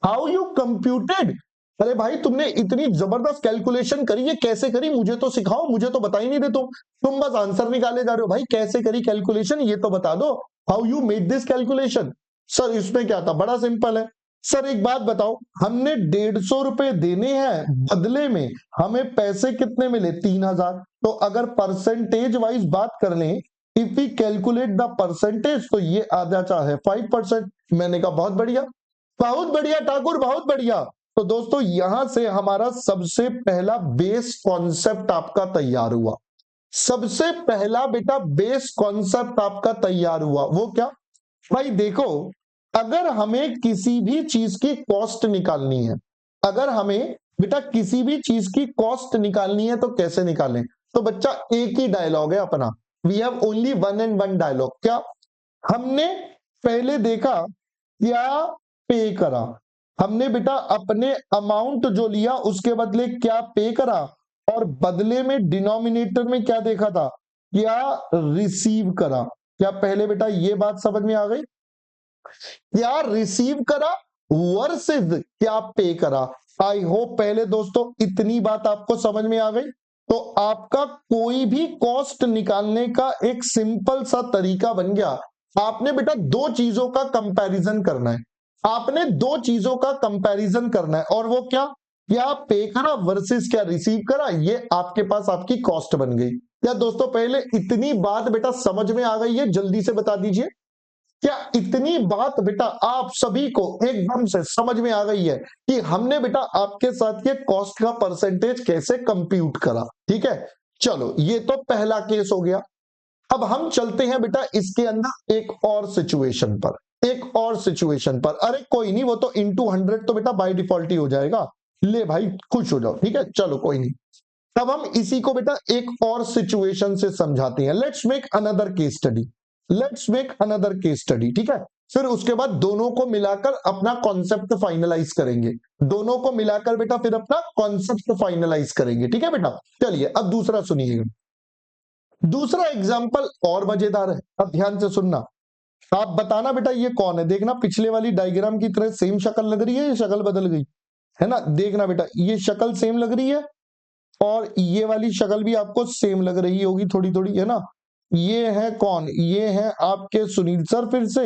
S1: How you computed? अरे भाई तुमने इतनी जबरदस्त कैलकुलेशन करी, ये कैसे करी? मुझे तो सिखाओ, मुझे तो बता ही नहीं दे तुम बस आंसर निकाले जा रहे हो। भाई कैसे करी कैलकुलेशन ये तो बता दो, how you made this calculation? Sir इसमें क्या था, बड़ा सिंपल है। सर एक बात बताओ, हमने 150 रुपए देने हैं, बदले में हमें पैसे कितने मिले? 3000। तो अगर परसेंटेज वाइज बात कर लें, if we calculate the percentage तो ये आ जाता है 5%। मैंने कहा बहुत बढ़िया, बहुत बढ़िया ठाकुर, बहुत बढ़िया। तो दोस्तों यहां से हमारा सबसे पहला बेस कॉन्सेप्ट आपका तैयार हुआ। सबसे पहला बेटा बेस कॉन्सेप्ट आपका तैयार हुआ, वो क्या भाई? देखो, अगर हमें किसी भी चीज की कॉस्ट निकालनी है, अगर हमें बेटा किसी भी चीज की कॉस्ट निकालनी है तो कैसे निकालें? तो बच्चा एक ही डायलॉग है अपना, we have only one and one dialogue. क्या हमने पहले देखा? क्या पे करा हमने बेटा? अपने अमाउंट जो लिया उसके बदले क्या पे करा, और बदले में डिनोमिनेटर में क्या देखा था? क्या रिसीव करा। क्या पहले बेटा ये बात समझ में आ गई? क्या रिसीव करा वर्सेस क्या पे करा। आई होप पहले दोस्तों इतनी बात आपको समझ में आ गई। तो आपका कोई भी कॉस्ट निकालने का एक सिंपल सा तरीका बन गया। आपने बेटा दो चीजों का कंपैरिजन करना है, आपने दो चीजों का कंपैरिजन करना है, और वो क्या? क्या पे करा वर्सेस क्या रिसीव करा। ये आपके पास आपकी कॉस्ट बन गई। क्या दोस्तों पहले इतनी बात बेटा समझ में आ गई है? जल्दी से बता दीजिए, क्या इतनी बात बेटा आप सभी को एकदम से समझ में आ गई है कि हमने बेटा आपके साथ ये कॉस्ट का परसेंटेज कैसे कंप्यूट करा? ठीक है, चलो ये तो पहला केस हो गया। अब हम चलते हैं बेटा इसके अंदर एक और सिचुएशन पर, एक और सिचुएशन पर। अरे कोई नहीं, वो तो इंटू 100 तो बेटा बाय डिफॉल्ट ही हो जाएगा। ले भाई खुश हो जाओ, ठीक है, चलो कोई नहीं। तब हम इसी को बेटा एक और सिचुएशन से समझाते हैं। Let's make another case study, let's make another case study, ठीक है। फिर उसके बाद दोनों को मिलाकर अपना कॉन्सेप्ट फाइनलाइज करेंगे, दोनों को मिलाकर बेटा फिर अपना कॉन्सेप्ट फाइनलाइज करेंगे, ठीक है बेटा। चलिए अब दूसरा सुनिएगा। दूसरा एग्जाम्पल और मजेदार है, अब ध्यान से सुनना। आप बताना बेटा ये कौन है। देखना पिछले वाली डायग्राम की तरह सेम शक्ल लग रही है या शक्ल बदल गई है ना? देखना बेटा ये शक्ल सेम लग रही है, और ये वाली शक्ल भी आपको सेम लग रही होगी थोड़ी थोड़ी, है ना? ये है कौन? ये है आपके सुनील सर फिर से,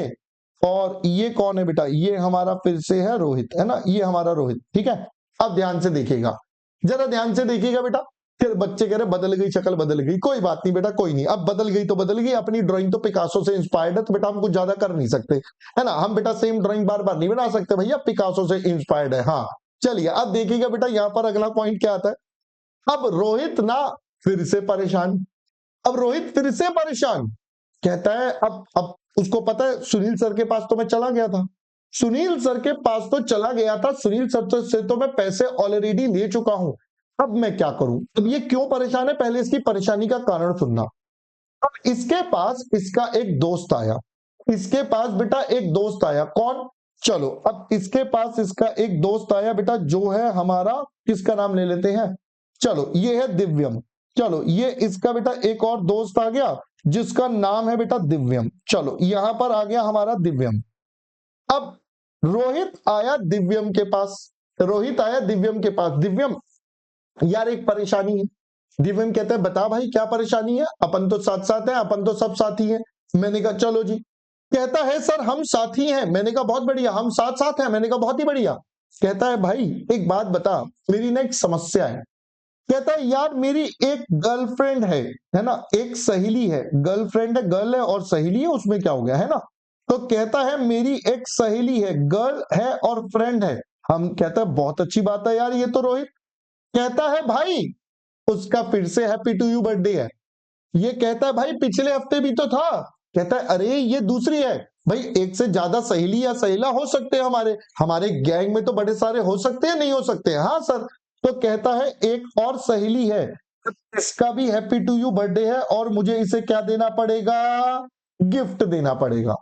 S1: और ये कौन है बेटा? ये हमारा फिर से है रोहित, है ना? ये हमारा रोहित, ठीक है। अब ध्यान से देखिएगा, जरा ध्यान से देखिएगा बेटा। फिर बच्चे कह रहे बदल गई शक्ल, बदल गई। कोई बात नहीं बेटा, कोई नहीं, अब बदल गई तो बदल गई। अपनी ड्राइंग तो पिकासो से इंस्पायर्ड है, तो बेटा हम कुछ ज्यादा कर नहीं सकते, है ना? हम बेटा सेम ड्राइंग बार बार नहीं बना सकते भैया, पिकासो से इंस्पायर्ड है। हाँ चलिए अब देखिएगा बेटा, यहाँ पर अगला पॉइंट क्या आता है। अब रोहित ना फिर से परेशान, अब रोहित फिर से परेशान, कहता है अब उसको पता है सुनील सर के पास तो मैं चला गया था, सुनील सर के पास तो चला गया था, सुनील सर से तो मैं पैसे ऑलरेडी ले चुका हूं, अब मैं क्या करूं? अब ये क्यों परेशान है, पहले इसकी परेशानी का कारण सुनना। अब इसके पास इसका एक दोस्त आया, इसके पास बेटा एक दोस्त आया, कौन? चलो अब इसके पास इसका एक दोस्त आया बेटा, जो है हमारा, किसका नाम ले लेते हैं, चलो ये है दिव्यम। चलो ये इसका बेटा एक और दोस्त आ गया जिसका नाम है बेटा दिव्यम। चलो यहां पर आ गया हमारा दिव्यम। अब रोहित आया दिव्यम के पास, रोहित आया दिव्यम के पास, दिव्यम यार एक परेशानी है। दिव्यम कहता है बता भाई क्या परेशानी है, अपन तो साथ साथ हैं, अपन तो सब साथी हैं। मैंने कहा चलो जी। कहता है सर हम साथी हैं। मैंने कहा बहुत बढ़िया, हम साथ साथ हैं। मैंने कहा बहुत ही बढ़िया। कहता है भाई एक बात बता, मेरी ना एक समस्या है। कहता है यार मेरी एक गर्लफ्रेंड है ना, एक सहेली है, गर्लफ्रेंड है, गर्ल है और सहेली है, उसमें क्या हो गया, है ना? तो कहता है मेरी एक सहेली है, गर्ल है और फ्रेंड है। हम कहता है बहुत अच्छी बात है यार ये तो रोहित। कहता है भाई उसका फिर से हैप्पी टू यू बर्थडे है। ये कहता है भाई पिछले हफ्ते भी तो था। कहता है अरे ये दूसरी है। भाई एक से ज्यादा सहेली या सहेला हो सकते हैं, हमारे हमारे गैंग में तो बड़े सारे हो सकते हैं, नहीं हो सकते हैं? हाँ सर। तो कहता है एक और सहेली है, इसका भी हैप्पी टू यू बर्थडे है और मुझे इसे क्या देना पड़ेगा, गिफ्ट देना पड़ेगा।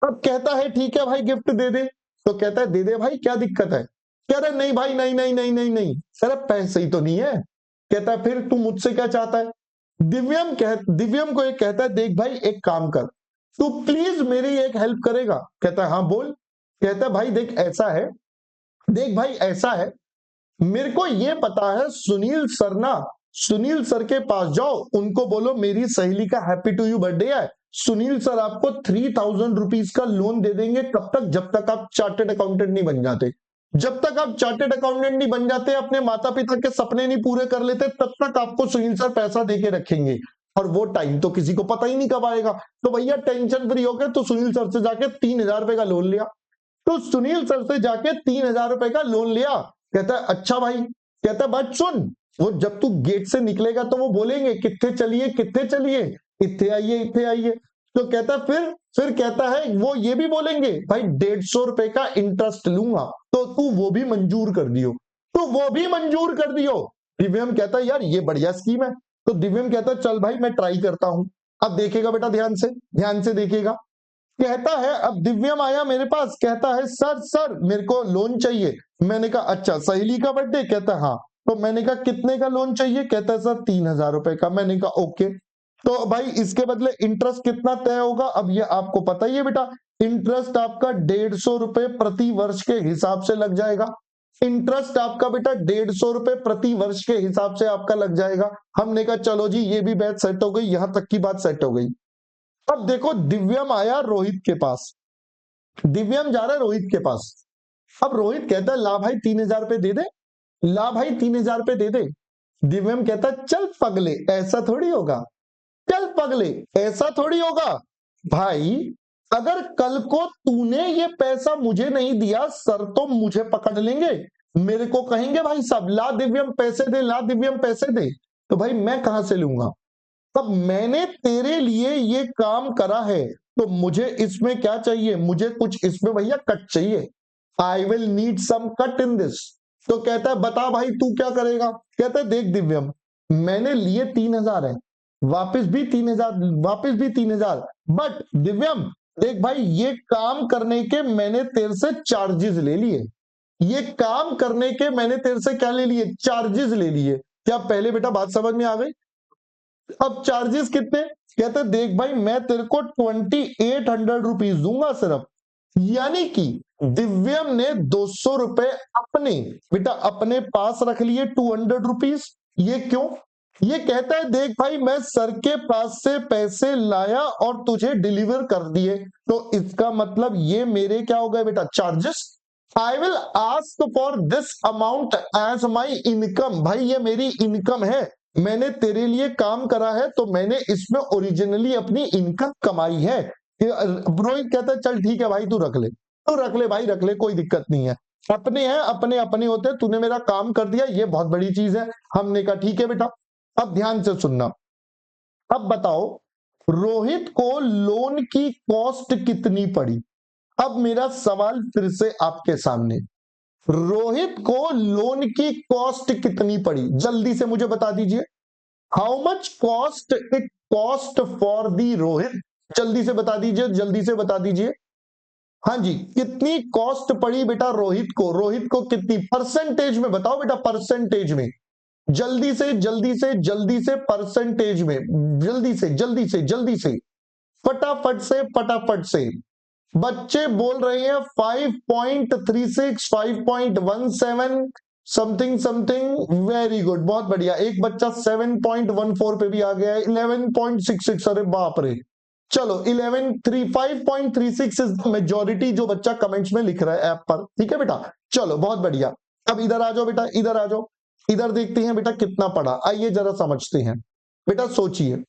S1: अब कहता है ठीक है भाई गिफ्ट दे दे। तो कहता है दे दे भाई क्या दिक्कत है। कह रहे नहीं भाई नहीं नहीं नहीं नहीं नहीं, सर पैसे ही तो नहीं है। कहता है फिर तू मुझसे क्या चाहता है। दिव्यम को एक कहता है देख भाई एक काम कर, तू प्लीज मेरी एक हेल्प करेगा। कहता है हाँ बोल। कहता है भाई देख ऐसा है, देख भाई ऐसा है, मेरे को ये पता है सुनील सर ना, सुनील सर के पास जाओ, उनको बोलो मेरी सहेली का हैप्पी टू यू बर्थडे है, सुनील सर आपको 3000 रुपीज का लोन दे देंगे। कब तक? जब तक आप चार्टेड अकाउंटेंट नहीं बन जाते। जब तक आप चार्टेड अकाउंटेंट नहीं बन जाते, अपने माता पिता के सपने नहीं पूरे कर लेते, तब तक आपको सुनील सर पैसा देके रखेंगे। और वो टाइम तो किसी को पता ही नहीं कब आएगा। तो भैया टेंशन फ्री होकर तो सुनील सर से जाके 3,000 रुपए का लोन लिया। तो सुनील सर से जाके 3,000 रुपए का लोन लिया। कहता है अच्छा भाई, कहता है बट सुन, वो जब तू गेट से निकलेगा तो वो बोलेंगे कितने चलिए कितने चलिए, इतने आइए इतने आइए। तो कहता है फिर कहता है वो ये भी बोलेंगे भाई 150 रुपए का इंटरेस्ट लूंगा, तो तू वो भी मंजूर कर दियो, तो वो भी मंजूर कर दियो। दिव्यम कहता है यार ये बढ़िया स्कीम है। तो दिव्यम कहता है चल भाई मैं ट्राई करता हूं। अब देखेगा बेटा, ध्यान से देखिएगा। कहता है अब दिव्यम आया मेरे पास, कहता है सर मेरे को लोन चाहिए। मैंने कहा अच्छा सहेली का बर्थडे, कहता है हाँ। तो मैंने कहा कितने का लोन चाहिए, कहता है सर 3,000 रुपए का। मैंने कहा ओके, तो भाई इसके बदले इंटरेस्ट कितना तय होगा, अब ये आपको पता ही है बेटा। इंटरेस्ट आपका 150 रुपए प्रति वर्ष के हिसाब से लग जाएगा। इंटरेस्ट आपका बेटा 150 रुपए प्रति वर्ष के हिसाब से आपका लग जाएगा। हमने कहा चलो जी ये भी बात सेट हो गई, यहां तक की बात सेट हो गई। अब देखो दिव्यम आया रोहित के पास, दिव्यम जा रहा है रोहित के पास। अब रोहित कहता है ला भाई 3,000 रुपए दे दे, ला भाई 3,000 रुपए दे दे। दिव्यम कहता है चल पगले ऐसा थोड़ी होगा, चल पगले ऐसा थोड़ी होगा। भाई अगर कल को तूने ये पैसा मुझे नहीं दिया, सर तो मुझे पकड़ लेंगे, मेरे को कहेंगे भाई सब ला दिव्यम पैसे दे, ला दिव्यम पैसे दे। तो भाई मैं कहां से लूंगा। अब मैंने तेरे लिए ये काम करा है तो मुझे इसमें क्या चाहिए, मुझे कुछ इसमें भैया कट चाहिए। I will need some cut in this. तो कहता है बता भाई तू क्या करेगा। कहता है देख दिव्यम, मैंने लिए 3,000 है, वापस भी 3,000, वापस भी 3,000, बट दिव्यम देख भाई ये काम करने के मैंने तेरे से चार्जेस ले लिए, ये काम करने के मैंने तेरे से क्या ले लिए, चार्जेस ले लिए। क्या पहले बेटा बात समझ में आ गई। अब चार्जेस कितने, कहते देख भाई मैं तेरे को 2,800 रुपीज दूंगा सिर्फ। यानी कि दिव्यम ने 200 रुपए अपने बेटा अपने पास रख लिए, 200 रुपीज। ये क्यों, ये कहता है देख भाई मैं सर के पास से पैसे लाया और तुझे डिलीवर कर दिए, तो इसका मतलब ये मेरे क्या हो गए बेटा charges. I will ask for this amount as my income. भाई ये मेरी इनकम है, मैंने तेरे लिए काम करा है तो मैंने इसमें ओरिजिनली अपनी इनकम कमाई है। रोहित कहता है चल ठीक है भाई तू रख ले, तू रख ले भाई रख ले, कोई दिक्कत नहीं है, अपने हैं अपने अपने होते, तूने मेरा काम कर दिया ये बहुत बड़ी चीज है। हमने कहा ठीक है बेटा। अब ध्यान से सुनना, अब बताओ रोहित को लोन की कॉस्ट कितनी पड़ी। अब मेरा सवाल फिर से आपके सामने, रोहित को लोन की कॉस्ट कितनी पड़ी, जल्दी से मुझे बता दीजिए। How much cost it cost for the Rohit, जल्दी से बता दीजिए, जल्दी से बता दीजिए। हाँ जी कितनी कॉस्ट पड़ी बेटा रोहित को, रोहित को कितनी परसेंटेज में बताओ बेटा, परसेंटेज में, जल्दी से जल्दी से जल्दी से परसेंटेज में, जल्दी से जल्दी से जल्दी से, फटाफट से फटाफट से। बच्चे बोल रहे हैं 5.36, 5.17 समथिंग समथिंग, वेरी गुड बहुत बढ़िया। एक बच्चा 7.14 पे भी आ गया है, 11.66, अरे बाप रे। चलो 5.36 इज मेजोरिटी जो बच्चा कमेंट्स में लिख रहा है ऐप पर, ठीक है बेटा चलो बहुत बढ़िया। अब इधर आ जाओ बेटा, इधर आ जाओ, इधर देखते हैं बेटा कितना पड़ा, आइए जरा समझते हैं। बेटा सोचिए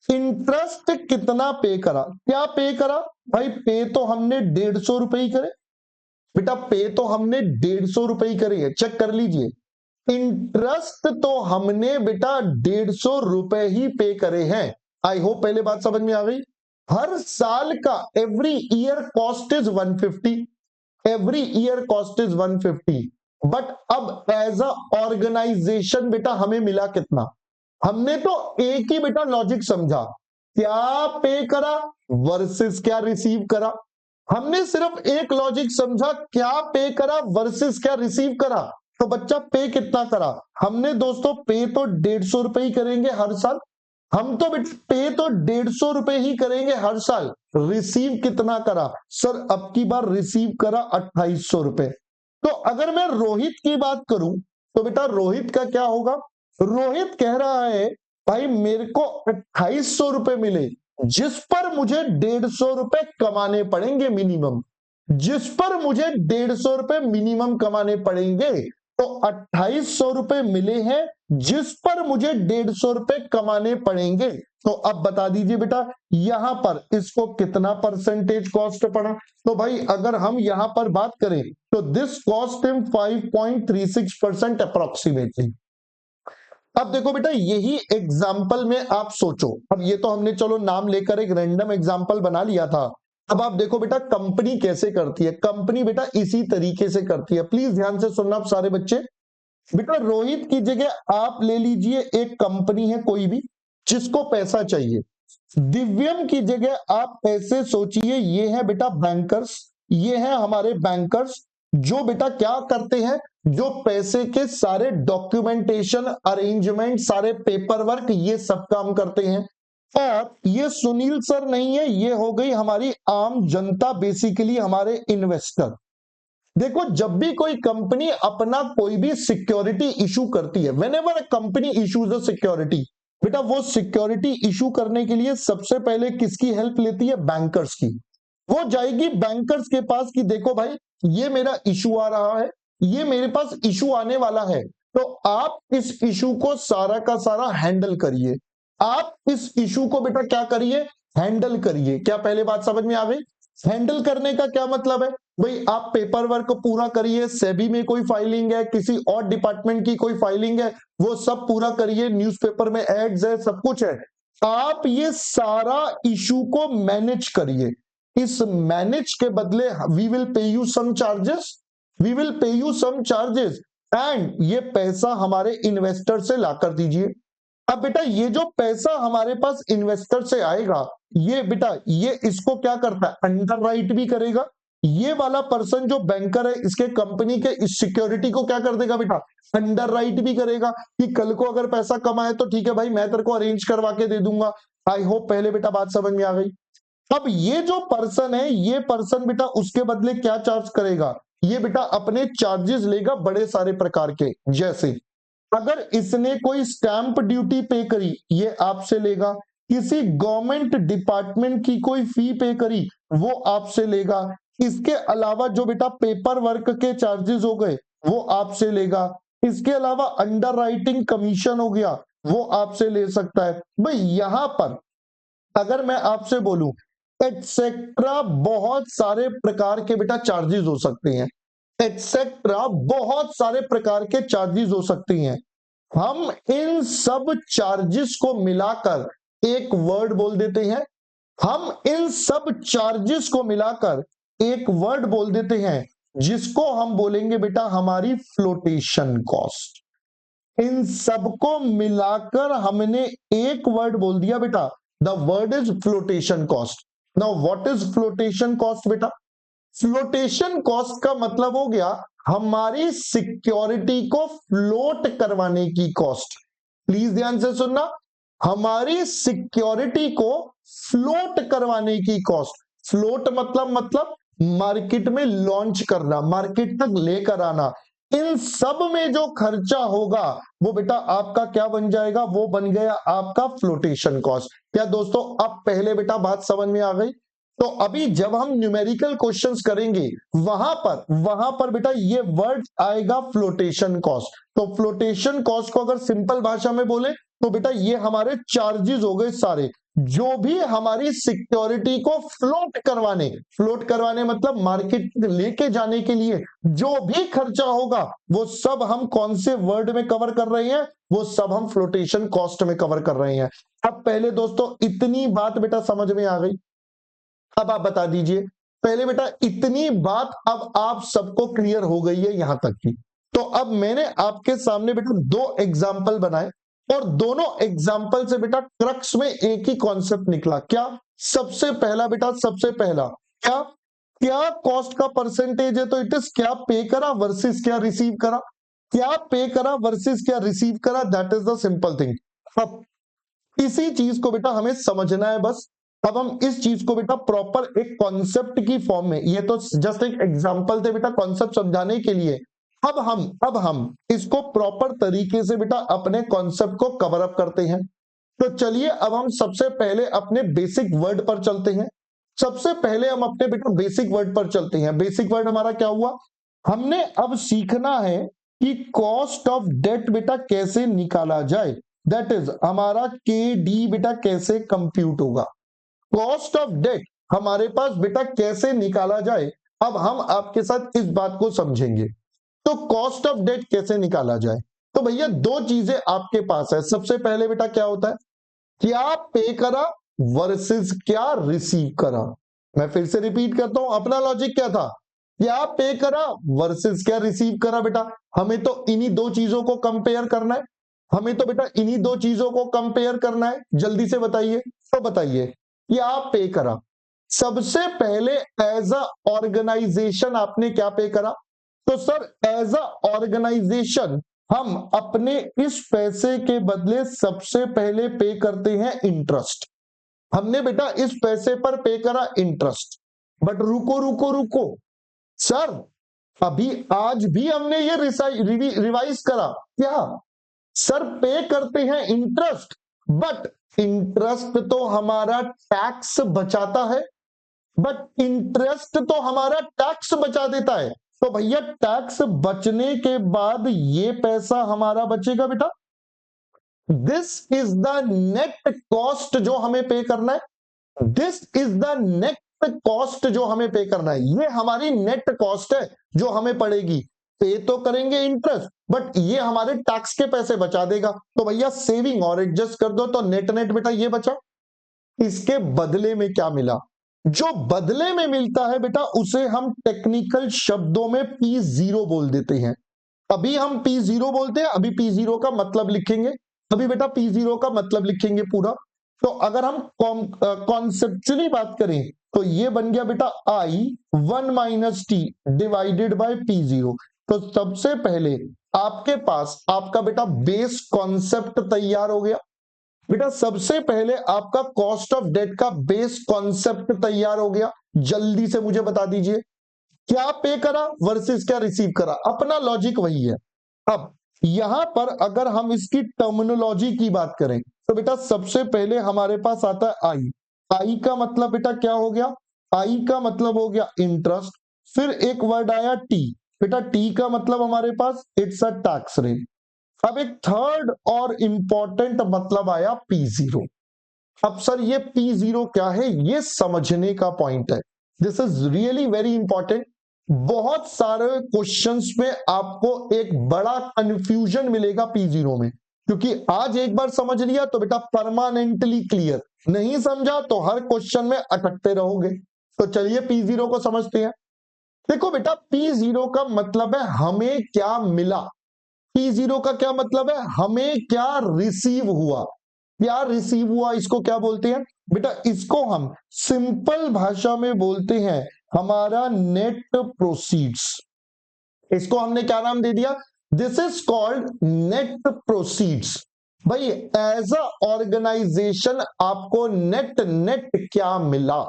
S1: इंटरेस्ट कितना पे करा, क्या पे करा भाई, पे तो हमने 150 रुपए ही करे बेटा, पे तो हमने 150 रुपए ही करे है, चेक कर लीजिए। इंटरेस्ट तो हमने बेटा 150 रुपए ही पे करे हैं। आई होप पहले बात समझ में आ गई। हर साल का every year cost is 150, every year cost is 150, but अब एज अ ऑर्गेनाइजेशन बेटा हमें मिला कितना। हमने तो एक ही बेटा लॉजिक समझा, क्या पे करा वर्सेस क्या रिसीव करा। हमने सिर्फ एक लॉजिक समझा, क्या पे करा वर्सेस क्या रिसीव करा। तो बच्चा पे कितना करा, हमने दोस्तों पे तो 150 रुपए ही करेंगे हर साल, हम तो पे तो 150 रुपए ही करेंगे हर साल। रिसीव कितना करा सर, अब की बार रिसीव करा 2800 रुपए। तो अगर मैं रोहित की बात करूं तो बेटा रोहित का क्या होगा, रोहित कह रहा है भाई मेरे को 2800 रुपए मिले, जिस पर मुझे 150 रुपए कमाने पड़ेंगे मिनिमम, जिस पर मुझे 150 रुपए मिनिमम कमाने पड़ेंगे। तो 2800 रुपए मिले हैं, जिस पर मुझे 150 रुपए कमाने पड़ेंगे। तो अब बता दीजिए बेटा, यहां पर इसको कितना परसेंटेज कॉस्ट पड़ा। तो भाई अगर हम यहां पर बात करें तो दिस कॉस्ट हिम 5.36% अप्रोक्सीमेटली। अब देखो बेटा, यही एग्जाम्पल में आप सोचो, अब ये तो हमने चलो नाम लेकर एक रैंडम एग्जाम्पल बना लिया था। अब आप देखो बेटा कंपनी कैसे करती है। कंपनी बेटा इसी तरीके से करती है, प्लीज ध्यान से सुनना आप सारे बच्चे। बेटा रोहित की जगह आप ले लीजिए एक कंपनी है कोई भी जिसको पैसा चाहिए। दिव्यम की जगह आप ऐसे सोचिए, ये है बेटा बैंकर्स, ये है हमारे बैंकर्स जो बेटा क्या करते हैं, जो पैसे के सारे डॉक्यूमेंटेशन अरेंजमेंट सारे पेपर वर्क ये सब काम करते हैं। और ये सुनील सर नहीं है, ये हो गई हमारी आम जनता, बेसिकली हमारे इन्वेस्टर। देखो जब भी कोई कंपनी अपना कोई भी सिक्योरिटी इशू करती है, when ever a company issues a security, बेटा वो सिक्योरिटी इशू करने के लिए सबसे पहले किसकी हेल्प लेती है? बैंकर्स की। वो जाएगी बैंकर्स के पास कि देखो भाई ये मेरा इशू आ रहा है, ये मेरे पास इशू आने वाला है, तो आप इस इशू को सारा का सारा हैंडल करिए। आप इस इशू को बेटा क्या करिए? हैंडल करिए। क्या पहले बात समझ में आ गई? हैंडल करने का क्या मतलब है? भाई आप पेपर वर्क पूरा करिए, सेबी में कोई फाइलिंग है, किसी और डिपार्टमेंट की कोई फाइलिंग है, वो सब पूरा करिए, न्यूज़पेपर में एड्स है, सब कुछ है। आप ये सारा इशू को मैनेज करिए। इस मैनेज के बदले we will pay you some charges, we will pay you some charges, and ये पैसा हमारे इन्वेस्टर से लाकर दीजिए। अब बेटा ये जो पैसा हमारे पास इन्वेस्टर से आएगा, ये बेटा ये इसको क्या करता है? अंडर राइट भी करेगा। ये वाला पर्सन जो बैंकर है, इसके कंपनी के इस सिक्योरिटी को क्या कर देगा बेटा? अंडर राइट भी करेगा कि कल को अगर पैसा कमा है तो ठीक है भाई, मैं तेरे को अरेंज करवा के दे दूंगा। आई होप पहले बेटा बात समझ में आ गई। अब ये जो पर्सन है, ये पर्सन बेटा उसके बदले क्या चार्ज करेगा? ये बेटा अपने चार्जेस लेगा बड़े सारे प्रकार के, जैसे अगर इसने कोई स्टैंप ड्यूटी पे करी, ये आपसे लेगा। किसी गवर्नमेंट डिपार्टमेंट की कोई फी पे करी, वो आपसे लेगा। इसके अलावा जो बेटा पेपर वर्क के चार्जेस हो गए, वो आपसे लेगा। इसके अलावा अंडर राइटिंग कमीशन हो गया, वो आपसे ले सकता है। भाई यहां पर अगर मैं आपसे बोलूं एटसेट्रा, बहुत सारे प्रकार के बेटा चार्जेस हो सकते हैं, एटसेट्रा बहुत सारे प्रकार के चार्जेस हो सकती हैं। हम इन सब चार्जेस को मिलाकर एक वर्ड बोल देते हैं, हम इन सब चार्जेस को मिलाकर एक वर्ड बोल देते हैं जिसको हम बोलेंगे बेटा हमारी फ्लोटेशन कॉस्ट। इन सबको मिलाकर हमने एक वर्ड बोल दिया बेटा, the word is flotation cost. Now what is flotation cost बेटा? फ्लोटेशन कॉस्ट का मतलब हो गया हमारी सिक्योरिटी को फ्लोट करवाने की कॉस्ट। प्लीज ध्यान से सुनना, हमारी सिक्योरिटी को फ्लोट करवाने की कॉस्ट। फ्लोट मतलब मार्केट में लॉन्च करना, मार्केट तक लेकर आना। इन सब में जो खर्चा होगा वो बेटा आपका क्या बन जाएगा? वो बन गया आपका फ्लोटेशन कॉस्ट। क्या दोस्तों अब पहले बेटा बात समझ में आ गई? तो अभी जब हम न्यूमेरिकल क्वेश्चंस करेंगे वहां पर बेटा ये वर्ड आएगा फ्लोटेशन कॉस्ट। तो फ्लोटेशन कॉस्ट को अगर सिंपल भाषा में बोले तो बेटा ये हमारे चार्जेस हो गए सारे, जो भी हमारी सिक्योरिटी को फ्लोट करवाने मतलब मार्केट लेके जाने के लिए जो भी खर्चा होगा, वो सब हम कौन से वर्ड में कवर कर रहे हैं? वो सब हम फ्लोटेशन कॉस्ट में कवर कर रहे हैं। अब पहले दोस्तों इतनी बात बेटा समझ में आ गई? अब आप बता दीजिए, पहले बेटा इतनी बात अब आप सबको क्लियर हो गई है यहां तक की। तो अब मैंने आपके सामने बेटा दो एग्जाम्पल बनाए और दोनों एग्जाम्पल से बेटा क्रक्स में एक ही कॉन्सेप्ट निकला। क्या? सबसे पहला बेटा, सबसे पहला क्या क्या कॉस्ट का परसेंटेज है? तो इट इज क्या पे करा वर्सेस क्या रिसीव करा। क्या पे करा वर्सेस क्या रिसीव करा, that is the simple thing. अब इसी चीज को बेटा हमें समझना है बस। अब हम इस चीज को बेटा प्रॉपर एक कॉन्सेप्ट की फॉर्म में, ये तो जस्ट एक एग्जांपल थे बेटा कॉन्सेप्ट समझाने के लिए। अब हम इसको प्रॉपर तरीके से बेटा अपने कॉन्सेप्ट को कवर अप करते हैं। तो चलिए अब हम सबसे पहले अपने बेसिक वर्ड पर चलते हैं। सबसे पहले हम अपने बेटा बेसिक वर्ड पर चलते हैं। बेसिक वर्ड हमारा क्या हुआ? हमने अब सीखना है कि कॉस्ट ऑफ डेट बेटा कैसे निकाला जाए, दैट इज हमारा के डी बेटा कैसे कंप्यूट होगा। कॉस्ट ऑफ डेट हमारे पास बेटा कैसे निकाला जाए, अब हम आपके साथ इस बात को समझेंगे। तो कॉस्ट ऑफ डेट कैसे निकाला जाए, तो भैया दो चीजें आपके पास है। सबसे पहले बेटा क्या होता है, क्या पे करा वर्सेस क्या रिसीव करा। मैं फिर से रिपीट करता हूं, अपना लॉजिक क्या था, क्या पे करा वर्सेस क्या रिसीव करा। बेटा हमें तो इन्हीं दो चीजों को कंपेयर करना है, हमें तो बेटा इन्हीं दो चीजों को कंपेयर करना है। जल्दी से बताइए, तो बताइए क्या पे करा। सबसे पहले एज अ ऑर्गेनाइजेशन आपने क्या पे करा, तो सर एज अ ऑर्गेनाइजेशन हम अपने इस पैसे के बदले सबसे पहले पे करते हैं इंटरेस्ट। हमने बेटा इस पैसे पर पे करा इंटरेस्ट। बट रुको रुको रुको सर, अभी आज भी हमने ये रिवाइज करा क्या, सर पे करते हैं इंटरेस्ट, बट इंटरेस्ट तो हमारा टैक्स बचाता है, बट इंटरेस्ट तो हमारा टैक्स बचा देता है। तो भैया टैक्स बचने के बाद ये पैसा हमारा बचेगा बेटा, this is the net cost जो हमें पे करना है, this is the net cost जो हमें पे करना है, ये हमारी नेट कॉस्ट है जो हमें पड़ेगी। पे तो करेंगे इंटरेस्ट, बट ये हमारे टैक्स के पैसे बचा देगा। तो भैया सेविंग और एडजस्ट कर दो, तो नेट नेट बेटा ये बचा। इसके बदले में क्या मिला, जो बदले में मिलता है बेटा उसे हम टेक्निकल शब्दों में P0 बोल देते हैं। अभी हम P0 बोलते हैं, अभी P0 का मतलब लिखेंगे, अभी बेटा P0 का मतलब लिखेंगे पूरा। तो अगर हम कॉन्सेप्चुअली बात करें तो ये बन गया बेटा I1 - T divided by P0। तो सबसे पहले आपके पास आपका बेटा बेस कॉन्सेप्ट तैयार हो गया। बेटा सबसे पहले आपका कॉस्ट ऑफ डेट का बेस कॉन्सेप्ट तैयार हो गया। जल्दी से मुझे बता दीजिए क्या पे करा वर्सेस क्या रिसीव करा, अपना लॉजिक वही है। अब यहां पर अगर हम इसकी टर्मिनोलॉजी की बात करें तो बेटा सबसे पहले हमारे पास आता है आई। आई का मतलब बेटा क्या हो गया, आई का मतलब हो गया इंटरेस्ट। फिर एक वर्ड आया टी, बेटा टी का मतलब हमारे पास इट्स अ टैक्स रेट। अब एक थर्ड और इंपॉर्टेंट मतलब आया P0। अब सर ये P0 क्या है, ये समझने का पॉइंट है, this is really very important. बहुत सारे क्वेश्चंस में आपको एक बड़ा कंफ्यूजन मिलेगा P0 में, क्योंकि आज एक बार समझ लिया तो बेटा परमानेंटली क्लियर, नहीं समझा तो हर क्वेश्चन में अटकते रहोगे। तो चलिए P0 को समझते हैं। देखो बेटा P0 का मतलब है हमें क्या मिला, P0 का क्या मतलब है, हमें क्या रिसीव हुआ। क्या रिसीव हुआ इसको क्या बोलते हैं बेटा, इसको हम सिंपल भाषा में बोलते हैं हमारा नेट प्रोसीड्स। इसको हमने क्या नाम दे दिया, this is called net proceeds. भाई एज अ ऑर्गेनाइजेशन आपको नेट नेट क्या मिला।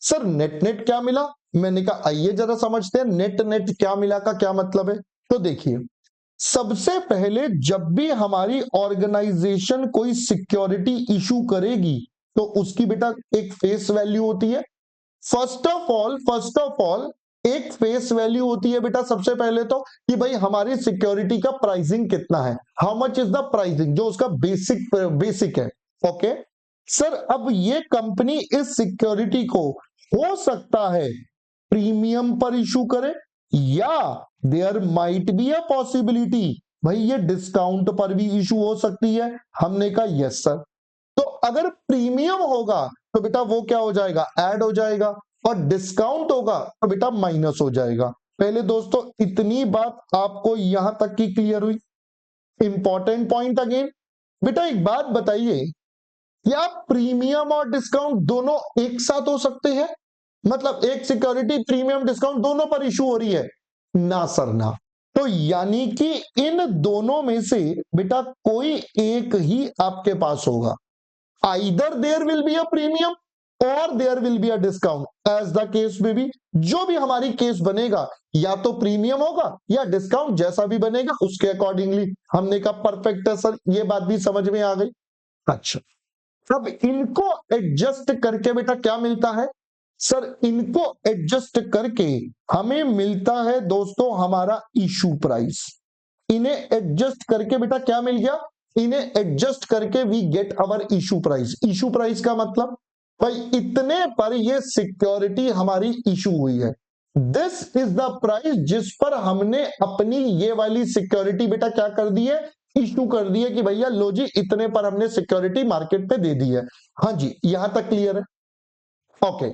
S1: सर नेट नेट क्या मिला, मैंने कहा आइए जरा समझते हैं नेट नेट क्या मिला का क्या मतलब है। तो देखिए सबसे पहले जब भी हमारी ऑर्गेनाइजेशन कोई सिक्योरिटी इशू करेगी तो उसकी बेटा एक फेस वैल्यू होती है। फर्स्ट ऑफ ऑल एक फेस वैल्यू होती है बेटा सबसे पहले तो कि भाई हमारी सिक्योरिटी का प्राइसिंग कितना है, how much is the pricing, जो उसका बेसिक है। ओके सर, अब ये कंपनी इस सिक्योरिटी को हो सकता है प्रीमियम पर इशू करे, या there might be a possibility भाई ये डिस्काउंट पर भी इशू हो सकती है। हमने कहा यस सर। तो अगर प्रीमियम होगा तो बेटा वो क्या हो जाएगा, ऐड हो जाएगा, और डिस्काउंट होगा तो बेटा माइनस हो जाएगा। पहले दोस्तों इतनी बात आपको यहां तक की क्लियर हुई। इंपॉर्टेंट पॉइंट अगेन, बेटा एक बात बताइए, क्या प्रीमियम और डिस्काउंट दोनों एक साथ हो सकते हैं, मतलब एक सिक्योरिटी प्रीमियम डिस्काउंट दोनों पर इशू हो रही है, ना सर ना। तो यानी कि इन दोनों में से बेटा कोई एक ही आपके पास होगा, either there will be a premium और there will be a discount as the case में भी। जो भी हमारी केस बनेगा या तो प्रीमियम होगा या डिस्काउंट, जैसा भी बनेगा उसके अकॉर्डिंगली। हमने कहा परफेक्ट है सर, ये बात भी समझ में आ गई। अच्छा अब इनको एडजस्ट करके बेटा क्या मिलता है, सर इनको एडजस्ट करके हमें मिलता है दोस्तों हमारा इशू प्राइस। इन्हें एडजस्ट करके बेटा क्या मिल गया, इन्हें एडजस्ट करके we get our issue price. Issue price का मतलब भाई इतने पर ये सिक्योरिटी हमारी इशू हुई है, दिस इज द प्राइस जिस पर हमने अपनी ये वाली सिक्योरिटी बेटा क्या कर दी है, इशू कर दी है कि भैया लो जी इतने पर हमने सिक्योरिटी मार्केट पे दे दी है। हाँ जी यहां तक क्लियर है। ओके,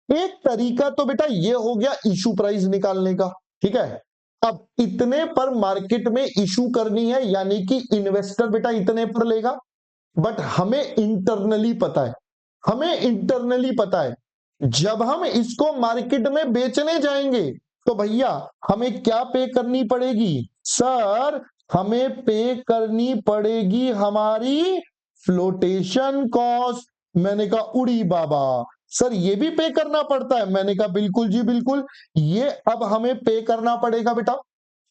S1: एक तरीका तो बेटा ये हो गया इशू प्राइस निकालने का, ठीक है। अब इतने पर मार्केट में इशू करनी है यानी कि इन्वेस्टर बेटा इतने पर लेगा, बट हमें इंटरनली पता है, हमें इंटरनली पता है जब हम इसको मार्केट में बेचने जाएंगे तो भैया हमें क्या पे करनी पड़ेगी सर, हमें पे करनी पड़ेगी हमारी फ्लोटेशन कॉस्ट। मैंने कहा उड़ी बाबा, सर ये भी पे करना पड़ता है? मैंने कहा बिल्कुल जी बिल्कुल, ये अब हमें पे करना पड़ेगा बेटा,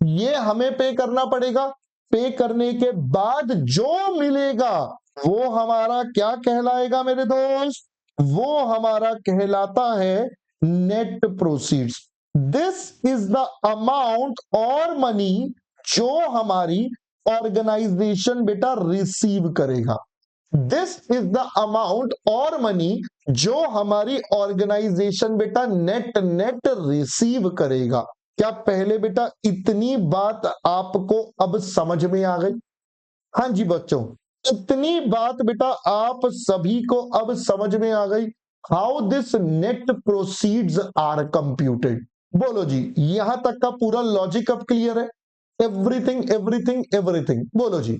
S1: ये हमें पे करना पड़ेगा। पे करने के बाद जो मिलेगा वो हमारा क्या कहलाएगा मेरे दोस्त, वो हमारा कहलाता है net proceeds. This is the amount और मनी जो हमारी ऑर्गेनाइजेशन बेटा रिसीव करेगा। दिस इज द अमाउंट और मनी जो हमारी ऑर्गेनाइजेशन बेटा नेट नेट रिसीव करेगा। क्या पहले बेटा इतनी बात आपको अब समझ में आ गई? हाँ जी बच्चों, इतनी बात बेटा आप सभी को अब समझ में आ गई, how this net proceeds are computed. बोलो जी यहां तक का पूरा लॉजिक अब क्लियर है? एवरीथिंग एवरीथिंग एवरीथिंग, बोलो जी।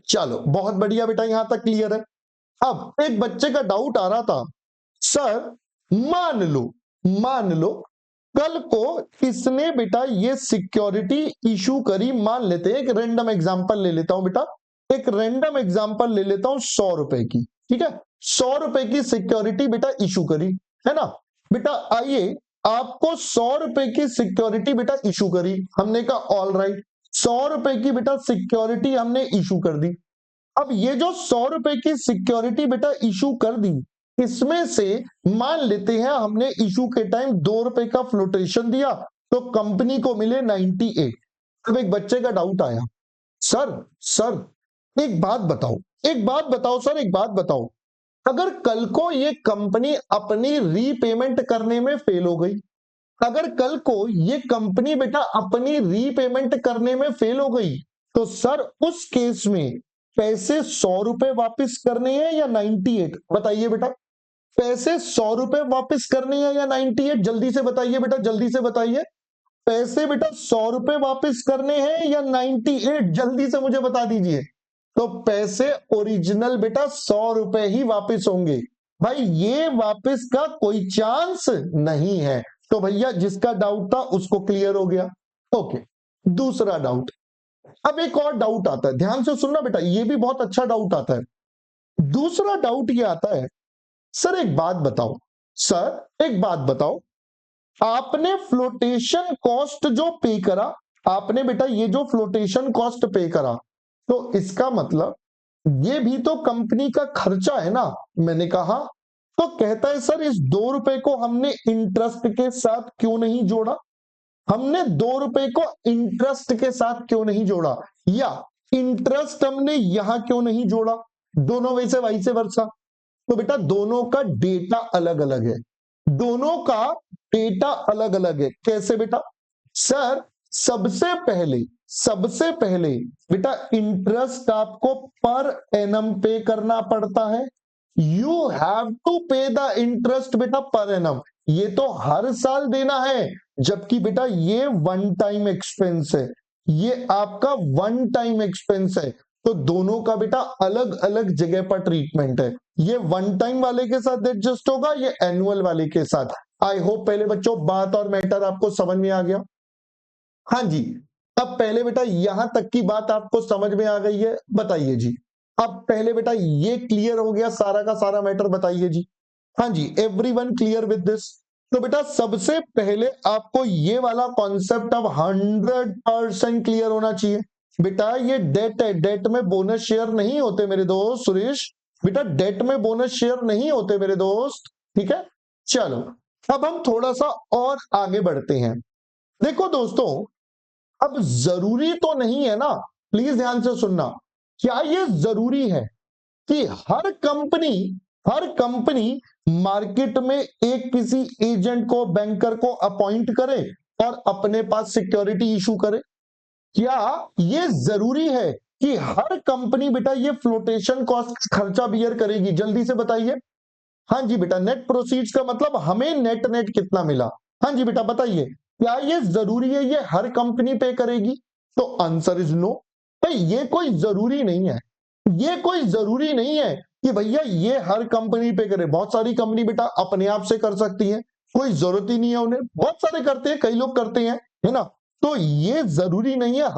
S1: चलो बहुत बढ़िया बेटा, यहां तक क्लियर है। अब एक बच्चे का डाउट आ रहा था, सर मान लो कल को इसने बेटा ये सिक्योरिटी इशू करी, मान लेते हैं एक रैंडम एग्जांपल ले लेता हूं बेटा, एक रैंडम एग्जांपल ले लेता हूं 100 रुपए की, ठीक है। 100 रुपए की सिक्योरिटी बेटा इशू करी है ना बेटा, आइए आपको 100 रुपए की सिक्योरिटी बेटा इशू करी, हमने कहा ऑल राइट, 100 रुपए की बेटा सिक्योरिटी हमने इशू कर दी। अब ये जो 100 रुपए की सिक्योरिटी बेटा इशू कर दी, इसमें से मान लेते हैं हमने इशू के टाइम 2 रुपए का फ्लोटेशन दिया तो कंपनी को मिले 98। अब एक बच्चे का डाउट आया, सर एक बात बताओ, एक बात बताओ सर, एक बात बताओ, अगर कल को ये कंपनी अपनी रीपेमेंट करने में फेल हो गई, अगर कल को ये कंपनी बेटा अपनी रीपेमेंट करने में फेल हो गई तो सर उस केस में पैसे 100 रुपए वापिस करने हैं या 98? बताइए बेटा, पैसे 100 रुपए वापिस करने हैं या 98? जल्दी से बताइए बेटा, जल्दी से बताइए, पैसे बेटा 100 रुपए वापिस करने हैं या 98? जल्दी से मुझे बता दीजिए। तो पैसे ओरिजिनल बेटा 100 रुपए ही वापिस होंगे भाई, ये वापिस का कोई चांस नहीं है। तो भैया जिसका डाउट था उसको क्लियर हो गया। ओके, दूसरा डाउट, अब एक और डाउट आता है, ध्यान से सुनना बेटा, ये भी बहुत अच्छा डाउट आता है। दूसरा डाउट ये आता है, सर एक बात बताओ, सर एक बात बताओ, आपने फ्लोटेशन कॉस्ट जो पे करा, आपने बेटा ये जो फ्लोटेशन कॉस्ट पे करा, तो इसका मतलब ये भी तो कंपनी का खर्चा है ना। मैंने कहा, तो कहता है सर इस 2 रुपए को हमने इंटरेस्ट के साथ क्यों नहीं जोड़ा, हमने 2 रुपए को इंटरेस्ट के साथ क्यों नहीं जोड़ा, या इंटरेस्ट हमने यहां क्यों नहीं जोड़ा, दोनों वैसे वाइसे वर्सा। तो बेटा दोनों का डेटा अलग अलग है, दोनों का डेटा अलग अलग है। कैसे बेटा? सर सबसे पहले बेटा इंटरेस्ट आपको पर एनम पे करना पड़ता है, यू हैव टू पे द इंटरेस्ट बेटा पर एनम, ये तो हर साल देना है, जबकि बेटा ये वन टाइम एक्सपेंस है, ये आपका वन टाइम एक्सपेंस है। तो दोनों का बेटा अलग अलग जगह पर ट्रीटमेंट है, ये वन टाइम वाले के साथ एडजस्ट होगा, ये एनुअल वाले के साथ। आई होप पहले बच्चों बात और मैटर आपको समझ में आ गया। हाँ जी, अब पहले बेटा यहां तक की बात आपको समझ में आ गई है, बताइए जी। अब पहले बेटा ये क्लियर हो गया सारा का सारा मैटर, बताइए जी। हाँ जी, एवरीवन क्लियर विद दिस? तो बेटा सबसे पहले आपको ये वाला कॉन्सेप्ट अब 100% क्लियर होना चाहिए। बेटा ये डेट है, डेट में बोनस शेयर नहीं होते मेरे दोस्त सुरेश, बेटा डेट में बोनस शेयर नहीं होते मेरे दोस्त, ठीक है। चलो अब हम थोड़ा सा और आगे बढ़ते हैं। देखो दोस्तों, अब जरूरी तो नहीं है ना, प्लीज ध्यान से सुनना, क्या ये जरूरी है कि हर कंपनी मार्केट में एक किसी एजेंट को, बैंकर को अपॉइंट करे और अपने पास सिक्योरिटी इशू करे? क्या ये जरूरी है कि हर कंपनी बेटा ये फ्लोटेशन कॉस्ट खर्चा बियर करेगी? जल्दी से बताइए। हाँ जी बेटा, नेट प्रोसीड्स का मतलब हमें नेट नेट कितना मिला। हाँ जी बेटा बताइए, क्या ये जरूरी है ये हर कंपनी पे करेगी? तो आंसर इज नो। भाई ये कोई जरूरी नहीं है, ये कोई जरूरी नहीं है कि भैया ये हर कंपनी पे करे। बहुत सारी कंपनी बेटा अपने आप से कर सकती है, कोई जरूरत ही नहीं है उन्हें। बहुत सारे करते हैं, कई लोग करते हैं, है ना। तो ये जरूरी नहीं है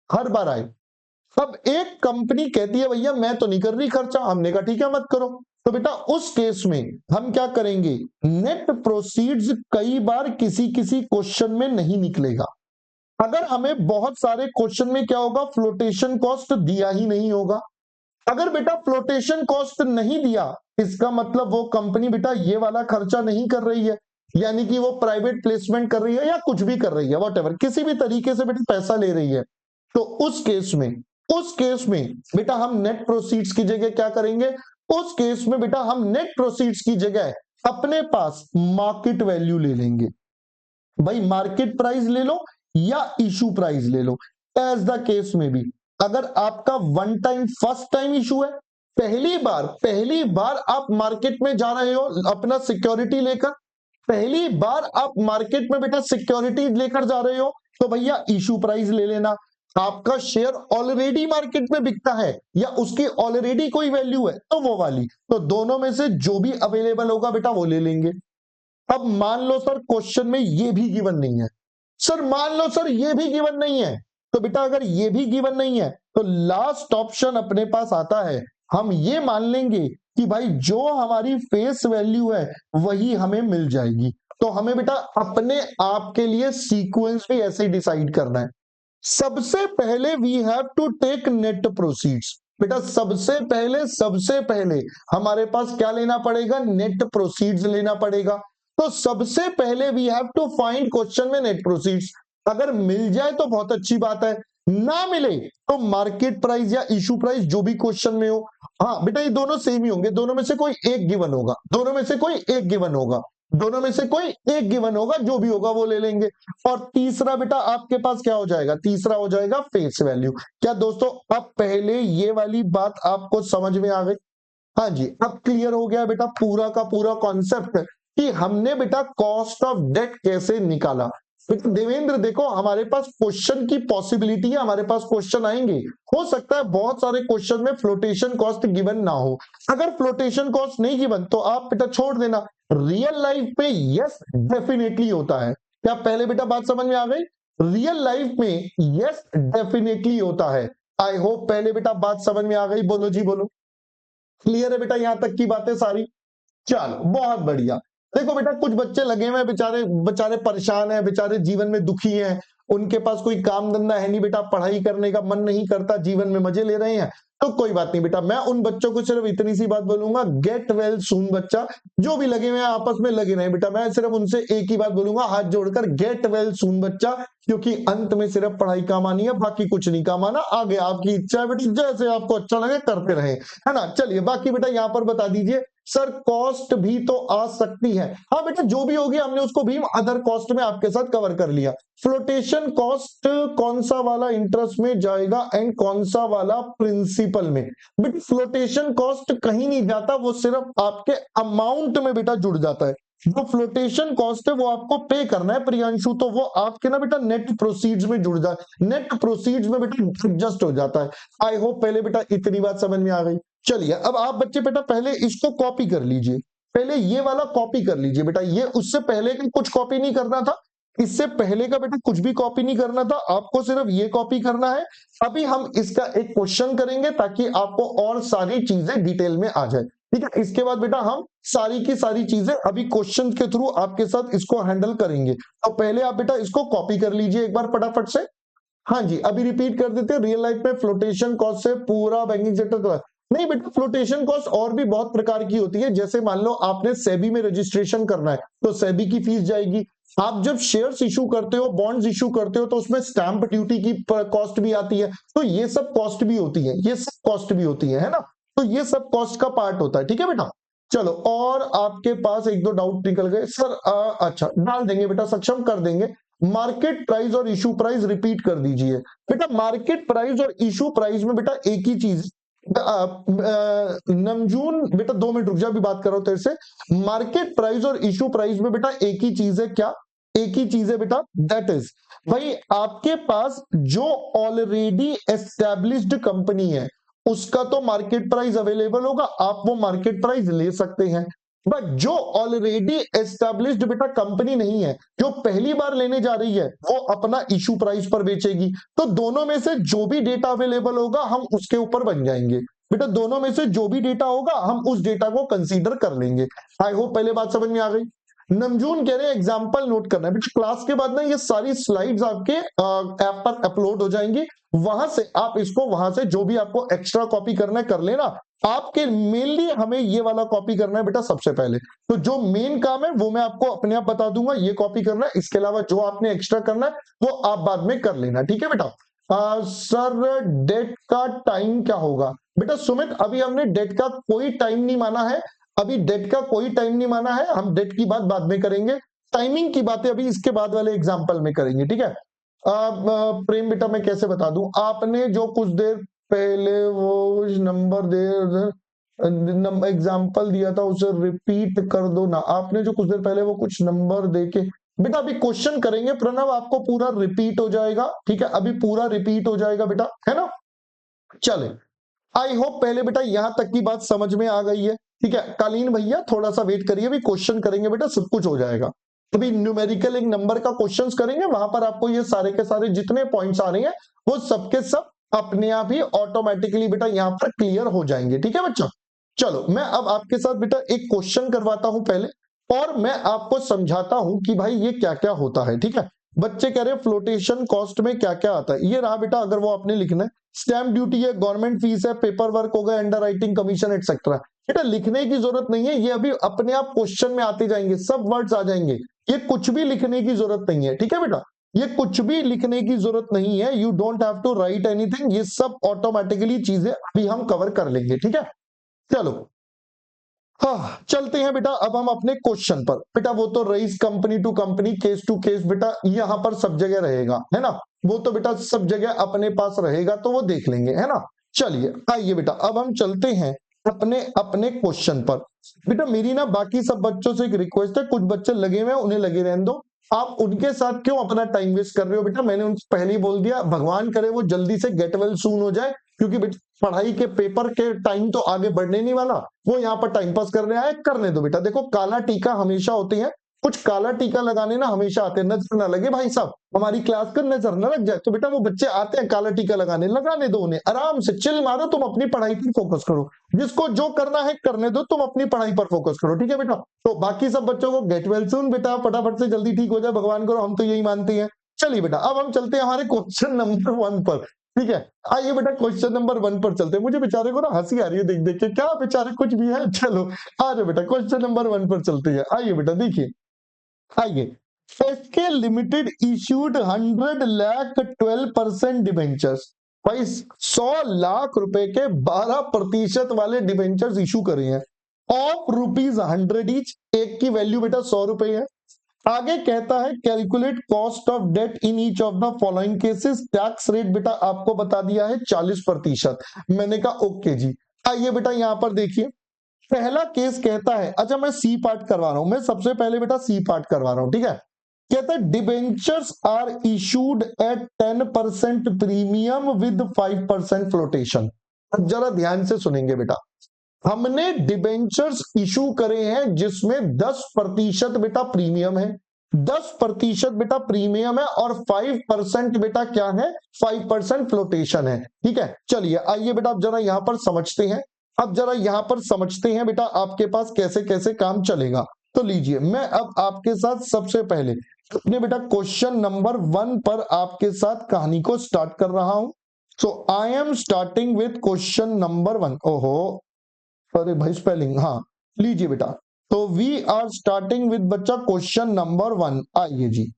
S1: हर बार आए। अब एक कंपनी कहती है भैया मैं तो नहीं कर रही खर्चा, हमने कहा ठीक है मत करो। तो बेटा उस केस में हम क्या करेंगे, नेट प्रोसीड्स कई बार किसी किसी क्वेश्चन में नहीं निकलेगा। अगर हमें बहुत सारे क्वेश्चन में क्या होगा, फ्लोटेशन कॉस्ट दिया ही नहीं होगा। अगर बेटा फ्लोटेशन कॉस्ट नहीं दिया, इसका मतलब वो कंपनी बेटा ये वाला खर्चा नहीं कर रही है, यानी कि वो प्राइवेट प्लेसमेंट कर रही है या कुछ भी कर रही है, वॉटेवर, किसी भी तरीके से बेटा पैसा ले रही है। तो उस केस में बेटा हम नेट प्रोसीड्स की जगह क्या करेंगे, उस केस में बेटा हम नेट प्रोसीड्स की जगह अपने पास मार्केट वैल्यू ले लेंगे। भाई मार्केट प्राइस ले लो या इशू प्राइस ले लो, एज द केस में भी। अगर आपका one time first time issue है, पहली बार आप मार्केट में जा रहे हो अपना सिक्योरिटी लेकर, पहली बार आप मार्केट में बेटा सिक्योरिटी लेकर जा रहे हो, तो भैया इशू प्राइस ले लेना। आपका शेयर ऑलरेडी मार्केट में बिकता है या उसकी ऑलरेडी कोई वैल्यू है तो वो वाली, तो दोनों में से जो भी अवेलेबल होगा बेटा वो ले लेंगे। अब मान लो सर क्वेश्चन में ये भी गिवन नहीं है, सर मान लो सर ये भी गिवन नहीं है, तो बेटा अगर ये भी गिवन नहीं है तो लास्ट ऑप्शन अपने पास आता है, हम ये मान लेंगे कि भाई जो हमारी फेस वैल्यू है वही हमें मिल जाएगी। तो हमें बेटा अपने आप के लिए सीक्वेंस भी ऐसे ही डिसाइड करना है। सबसे पहले we have to take net proceeds. बेटा सबसे पहले हमारे पास क्या लेना पड़ेगा, नेट प्रोसीड्स लेना पड़ेगा। तो सबसे पहले we have to find question में नेट प्रोसीड्स। अगर मिल जाए तो बहुत अच्छी बात है, ना मिले तो मार्केट प्राइस या इशू प्राइस जो भी क्वेश्चन में हो। हाँ बेटा ये दोनों सेम ही होंगे, दोनों में से कोई एक गिवन होगा, दोनों में से कोई एक गिवन होगा, दोनों में से कोई एक गिवन होगा, जो भी होगा वो ले लेंगे। और तीसरा बेटा आपके पास क्या हो जाएगा, तीसरा हो जाएगा फेस वैल्यू। क्या दोस्तों अब पहले ये वाली बात आपको समझ में आ गई? हाँ जी, अब क्लियर हो गया बेटा पूरा का पूरा कॉन्सेप्ट कि हमने बेटा कॉस्ट ऑफ डेट कैसे निकाला। बेटा देवेंद्र देखो हमारे पास क्वेश्चन की पॉसिबिलिटी है, हमारे पास क्वेश्चन आएंगे, हो सकता है बहुत सारे क्वेश्चन में फ्लोटेशन कॉस्ट गिवन ना हो। अगर फ्लोटेशन कॉस्ट नहीं गिवन तो आप बेटा छोड़ देना। रियल लाइफ में यस डेफिनेटली होता है। क्या पहले बेटा बात समझ में आ गई? रियल लाइफ में यस डेफिनेटली होता है। आई होप पहले बेटा बात समझ में आ गई, बोलो जी बोलो। क्लियर है बेटा यहां तक की बातें सारी? चलो बहुत बढ़िया। देखो बेटा कुछ बच्चे लगे हुए हैं बेचारे, बेचारे परेशान हैं, बेचारे जीवन में दुखी हैं, उनके पास कोई काम धंधा है नहीं बेटा, पढ़ाई करने का मन नहीं करता, जीवन में मजे ले रहे हैं। तो कोई बात नहीं बेटा, मैं उन बच्चों को सिर्फ इतनी सी बात बोलूंगा, गेट वेल सून बच्चा। जो भी लगे हुए हैं आपस में लगे रहे बेटा, मैं सिर्फ उनसे एक ही बात बोलूंगा, हाथ जोड़कर गेट वेल सून बच्चा, क्योंकि अंत में सिर्फ पढ़ाई काम आनी है, बाकी कुछ नहीं काम आना। आगे आपकी इच्छा है बेटा, जैसे आपको अच्छा लगे करते रहे, है ना। चलिए बाकी बेटा यहाँ पर बता दीजिए सर, कॉस्ट भी तो आ सकती है। हाँ बेटा जो भी होगी हमने उसको भी अदर कॉस्ट में आपके साथ कवर कर लिया। फ्लोटेशन कॉस्ट कौन सा वाला इंटरेस्ट में जाएगा एंड कौन सा वाला प्रिंसिपल में? बेटा फ्लोटेशन कॉस्ट कहीं नहीं जाता, वो सिर्फ आपके अमाउंट में बेटा जुड़ जाता है। जो फ्लोटेशन कॉस्ट है वो आपको पे करना है प्रियांशु, तो वो आपके ना बेटा नेट प्रोसीड्स में जुड़ जाए, नेट प्रोसीड्स में बेटा एडजस्ट हो जाता है। आई होप पहले बेटा इतनी बात समझ में आ गई। चलिए अब आप बच्चे बेटा पहले इसको कॉपी कर लीजिए, पहले ये वाला कॉपी कर लीजिए बेटा, ये उससे पहले का कुछ कॉपी नहीं करना था, इससे पहले का बेटा कुछ भी कॉपी नहीं करना था, आपको सिर्फ ये कॉपी करना है। अभी हम इसका एक क्वेश्चन करेंगे ताकि आपको और सारी चीजें डिटेल में आ जाए, ठीक है। इसके बाद बेटा हम सारी की सारी चीजें अभी क्वेश्चन के थ्रू आपके साथ इसको हैंडल करेंगे। तो पहले आप बेटा इसको कॉपी कर लीजिए एक बार फटाफट से। हाँ जी अभी रिपीट कर देते हैं, रियल लाइफ में फ्लोटेशन कॉस्ट से पूरा बैंकिंग सेक्टर नहीं बेटा, फ्लोटेशन कॉस्ट और भी बहुत प्रकार की होती है। जैसे मान लो आपने सेबी में रजिस्ट्रेशन करना है तो सेबी की फीस जाएगी, आप जब शेयर्स इशू करते हो, बॉन्ड्स इशू करते हो, तो उसमें स्टैंप ड्यूटी की कॉस्ट भी आती है, तो ये सब कॉस्ट भी होती है, ये सब कॉस्ट भी होती है ना, तो ये सब कॉस्ट का पार्ट होता है। ठीक है बेटा, चलो और आपके पास एक दो डाउट निकल गए सर। अच्छा डाल देंगे बेटा, सक्षम कर देंगे। मार्केट प्राइस और इशू प्राइस रिपीट कर दीजिए बेटा। मार्केट प्राइस और इशू प्राइस में बेटा एक ही चीज, नमजून बेटा 2 मिनट रुक जा, अभी बात कर रहा हूं तेरे से। मार्केट प्राइस और इशू प्राइस में बेटा एक ही चीज है, क्या? एक ही चीज है बेटा, दैट इज भाई आपके पास जो ऑलरेडी एस्टेब्लिश्ड कंपनी है उसका तो मार्केट प्राइस अवेलेबल होगा, आप वो मार्केट प्राइस ले सकते हैं। बट जो ऑलरेडी एस्टेब्लिश्ड बेटा कंपनी नहीं है, जो पहली बार लेने जा रही है, वो अपना इशू प्राइस पर बेचेगी। तो दोनों में से जो भी डेटा अवेलेबल होगा हम उसके ऊपर बन जाएंगे बेटा। दोनों में से जो भी डेटा होगा हम उस डेटा को कंसीडर कर लेंगे। आई होप पहले बात समझ में आ गई। नमजून कह रहे हैं एग्जाम्पल नोट करना है बेटा। क्लास के बाद ना ये सारी स्लाइड्स आपके ऐप पर अपलोड हो जाएंगी, वहां से आप इसको, वहां से जो भी आपको एक्स्ट्रा कॉपी करना है कर लेना। आपके मेनली हमें ये वाला कॉपी करना है बेटा सबसे पहले। तो जो मेन काम है वो मैं आपको अपने आप बता दूंगा, ये कॉपी करना है। इसके अलावा जो आपने एक्स्ट्रा करना है वो आप बाद में कर लेना। ठीक है बेटा। सर डेट का टाइम क्या होगा? बेटा सुमित अभी हमने डेट का कोई टाइम नहीं माना है, अभी डेट का कोई टाइम नहीं माना है, हम डेट की बात बाद में करेंगे। टाइमिंग की बातें अभी इसके बाद वाले एग्जाम्पल में करेंगे। ठीक है। प्रेम बेटा मैं कैसे बता दूं, आपने जो कुछ देर पहले वो नंबर दे एग्जाम्पल दिया था उसे रिपीट कर दो ना। आपने जो कुछ देर पहले वो कुछ नंबर दे के, बेटा अभी क्वेश्चन करेंगे प्रणव, आपको पूरा रिपीट हो जाएगा। ठीक है, अभी पूरा रिपीट हो जाएगा बेटा, है ना। चले, आई होप पहले बेटा यहां तक की बात समझ में आ गई है। ठीक है, कालीन भैया थोड़ा सा वेट करिए, अभी क्वेश्चन करेंगे बेटा, सब कुछ हो जाएगा। अभी न्यूमेरिकल एक नंबर का क्वेश्चंस करेंगे, वहां पर आपको ये सारे के सारे जितने पॉइंट्स आ रहे हैं वो सबके सब अपने आप ही ऑटोमेटिकली बेटा यहाँ पर क्लियर हो जाएंगे। ठीक है बच्चों, चलो मैं अब आपके साथ बेटा एक क्वेश्चन करवाता हूं पहले, और मैं आपको समझाता हूं कि भाई ये क्या क्या होता है। ठीक है, बच्चे कह रहे हैं फ्लोटेशन कॉस्ट में क्या क्या आता है। ये रहा बेटा, अगर वो आपने लिखना है, स्टैंप ड्यूटी है, गवर्नमेंट फीस है, पेपर वर्क होगा, अंडर राइटिंग कमीशन एक्सेट्रा। बेटा लिखने की जरूरत नहीं है, ये अभी अपने आप क्वेश्चन में आते जाएंगे, सब वर्ड्स आ जाएंगे, ये कुछ भी लिखने की जरूरत नहीं है। ठीक है बेटा, ये कुछ भी लिखने की जरूरत नहीं है, you don't have to write anything, ये सब ऑटोमेटिकली चीजें अभी हम कवर कर लेंगे। ठीक है, चलो हाँ चलते हैं बेटा अब हम अपने क्वेश्चन पर। बेटा वो तो रईस company to company, case to case बेटा यहां पर सब जगह रहेगा, है ना, वो तो बेटा सब जगह अपने पास रहेगा, तो वो देख लेंगे, है ना। चलिए आइए बेटा अब हम चलते हैं अपने अपने क्वेश्चन पर। बेटा मेरी ना बाकी सब बच्चों से एक रिक्वेस्ट है, कुछ बच्चे लगे हुए हैं उन्हें लगे रहने दो, आप उनके साथ क्यों अपना टाइम वेस्ट कर रहे हो? बेटा मैंने उनसे पहले ही बोल दिया, भगवान करे वो जल्दी से गेट वेल सून हो जाए, क्योंकि बेटा पढ़ाई के पेपर के टाइम तो आगे बढ़ने नहीं वाला, वो यहाँ पर टाइम पास करने आए, करने दो बेटा। देखो काला टीका हमेशा होते हैं, कुछ काला टीका लगाने ना हमेशा आते हैं, नजर ना लगे भाई साहब, हमारी क्लास का नजर ना लग जाए, तो बेटा वो बच्चे आते हैं काला टीका लगाने, लगाने दो उन्हें, आराम से चिल मारो, तुम अपनी पढ़ाई पर फोकस करो, जिसको जो करना है करने दो, तुम अपनी पढ़ाई पर फोकस करो। ठीक है बेटा, तो बाकी सब बच्चों को गेट वेल सून बेटा, फटाफट से जल्दी ठीक हो जाए, भगवान करो, हम तो यही मानते हैं। चलिए बेटा अब हम चलते हैं हमारे क्वेश्चन नंबर 1 पर। ठीक है, आइए बेटा क्वेश्चन नंबर 1 पर चलते हैं। मुझे बेचारे को ना हंसी आ रही है देख देख के, क्या बेचारे कुछ भी है। चलो आ जाओ बेटा क्वेश्चन नंबर 1 पर चलते हैं। आइए बेटा देखिए, आइए, S K limited issued 100 lakh 12% debentures, भाई 100 लाख रुपए के 12% वाले डिबेंचर्स इशू करे हैं, ऑफ ₹100 ईच, एक की वैल्यू बेटा 100 रुपए है। आगे कहता है calculate cost of debt in each of the following cases, tax rate बेटा आपको बता दिया है 40%। मैंने कहा ओके जी। आइए बेटा यहां पर देखिए, पहला केस कहता है, अच्छा मैं सी पार्ट करवा रहा हूं, मैं सबसे पहले बेटा सी पार्ट करवा रहा हूं। ठीक है, कहता है debentures are issued at 10% premium with 5% flotation. अब जरा ध्यान से सुनेंगे बेटा, हमने डिबेंचर्स इशू करे हैं जिसमें 10% बेटा प्रीमियम है, 10% बेटा प्रीमियम है, और 5% बेटा क्या है, 5% फ्लोटेशन है। ठीक है, चलिए आइए बेटा अब जरा यहां पर समझते हैं, अब जरा यहां पर समझते हैं बेटा आपके पास कैसे कैसे काम चलेगा। तो लीजिए मैं अब आपके साथ सबसे पहले अपने बेटा क्वेश्चन नंबर 1 पर आपके साथ कहानी को स्टार्ट कर रहा हूं। So I am starting with question number 1। ओहो अरे भाई स्पेलिंग, हाँ लीजिए बेटा, तो वी आर स्टार्टिंग विद बच्चा क्वेश्चन नंबर 1। आइए जी,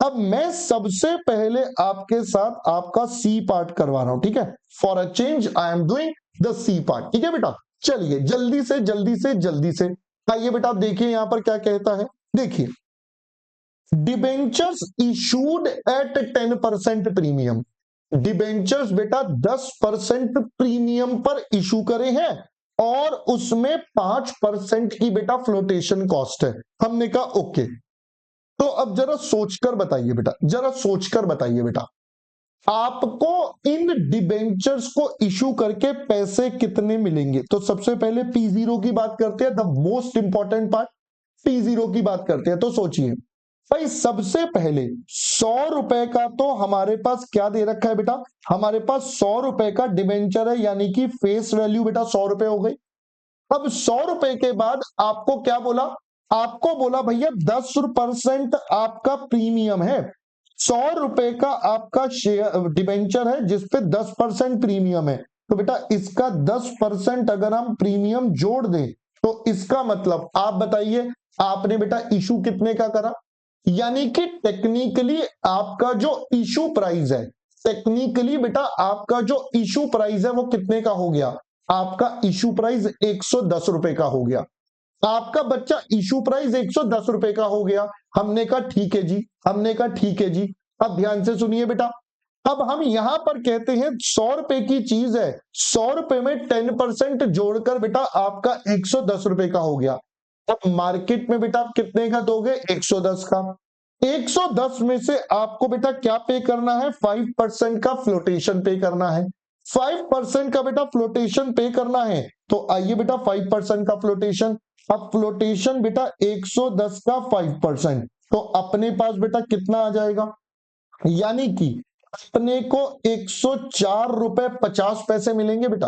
S1: अब मैं सबसे पहले आपके साथ आपका सी पार्ट करवा रहा हूं, ठीक है। For a change I am doing the C part, ठीक है बेटा। चलिए जल्दी से जल्दी से जल्दी से आइए बेटा, आप देखिए यहां पर क्या कहता है। देखिए, debentures issued at 10% premium. Debentures बेटा 10% प्रीमियम पर इशू करे हैं और उसमें 5% की बेटा फ्लोटेशन कॉस्ट है। हमने कहा ओके। तो अब जरा सोचकर बताइए बेटा, जरा सोचकर बताइए बेटा, आपको इन डिबेंचर्स को इशू करके पैसे कितने मिलेंगे। तो सबसे पहले P0 की बात करते हैं, the most important part, P0 की बात करते हैं। तो सोचिए भाई, सबसे पहले 100 रुपए का तो हमारे पास क्या दे रखा है बेटा, हमारे पास 100 रुपए का डिबेंचर है, यानी कि फेस वैल्यू बेटा 100 रुपए हो गई। अब 100 रुपए के बाद आपको क्या बोला, आपको बोला भैया 10% आपका प्रीमियम है। 100 रुपए का आपका शेयर डिबेंचर है जिसपे 10% प्रीमियम है। तो बेटा इसका 10% अगर हम प्रीमियम जोड़ दें तो इसका मतलब आप बताइए, आपने बेटा इशू कितने का करा। यानी कि टेक्निकली आपका जो इशू प्राइस है, टेक्निकली बेटा आपका जो इशू प्राइस है वो कितने का हो गया, आपका इशू प्राइस 110 रुपए का हो गया। आपका बच्चा इशू प्राइस 110 रुपए का हो गया। हमने कहा ठीक है जी, हमने कहा ठीक है जी। अब ध्यान से सुनिए बेटा, अब हम यहां पर कहते हैं 100 रुपए की चीज है, 100 रुपए में 10% जोड़कर बेटा आपका 110 रुपए का हो गया। अब मार्केट में बेटा आप कितने का दोगे, 110 का। 110 में से आपको बेटा क्या पे करना है, 5% का फ्लोटेशन पे करना है। 5% का बेटा फ्लोटेशन पे करना है। तो आइए बेटा 5% का फ्लोटेशन, अब फ्लोटेशन बेटा 110 का 5%, तो अपने पास बेटा कितना आ जाएगा, यानी कि अपने को 104 रुपए 50 पैसे मिलेंगे बेटा।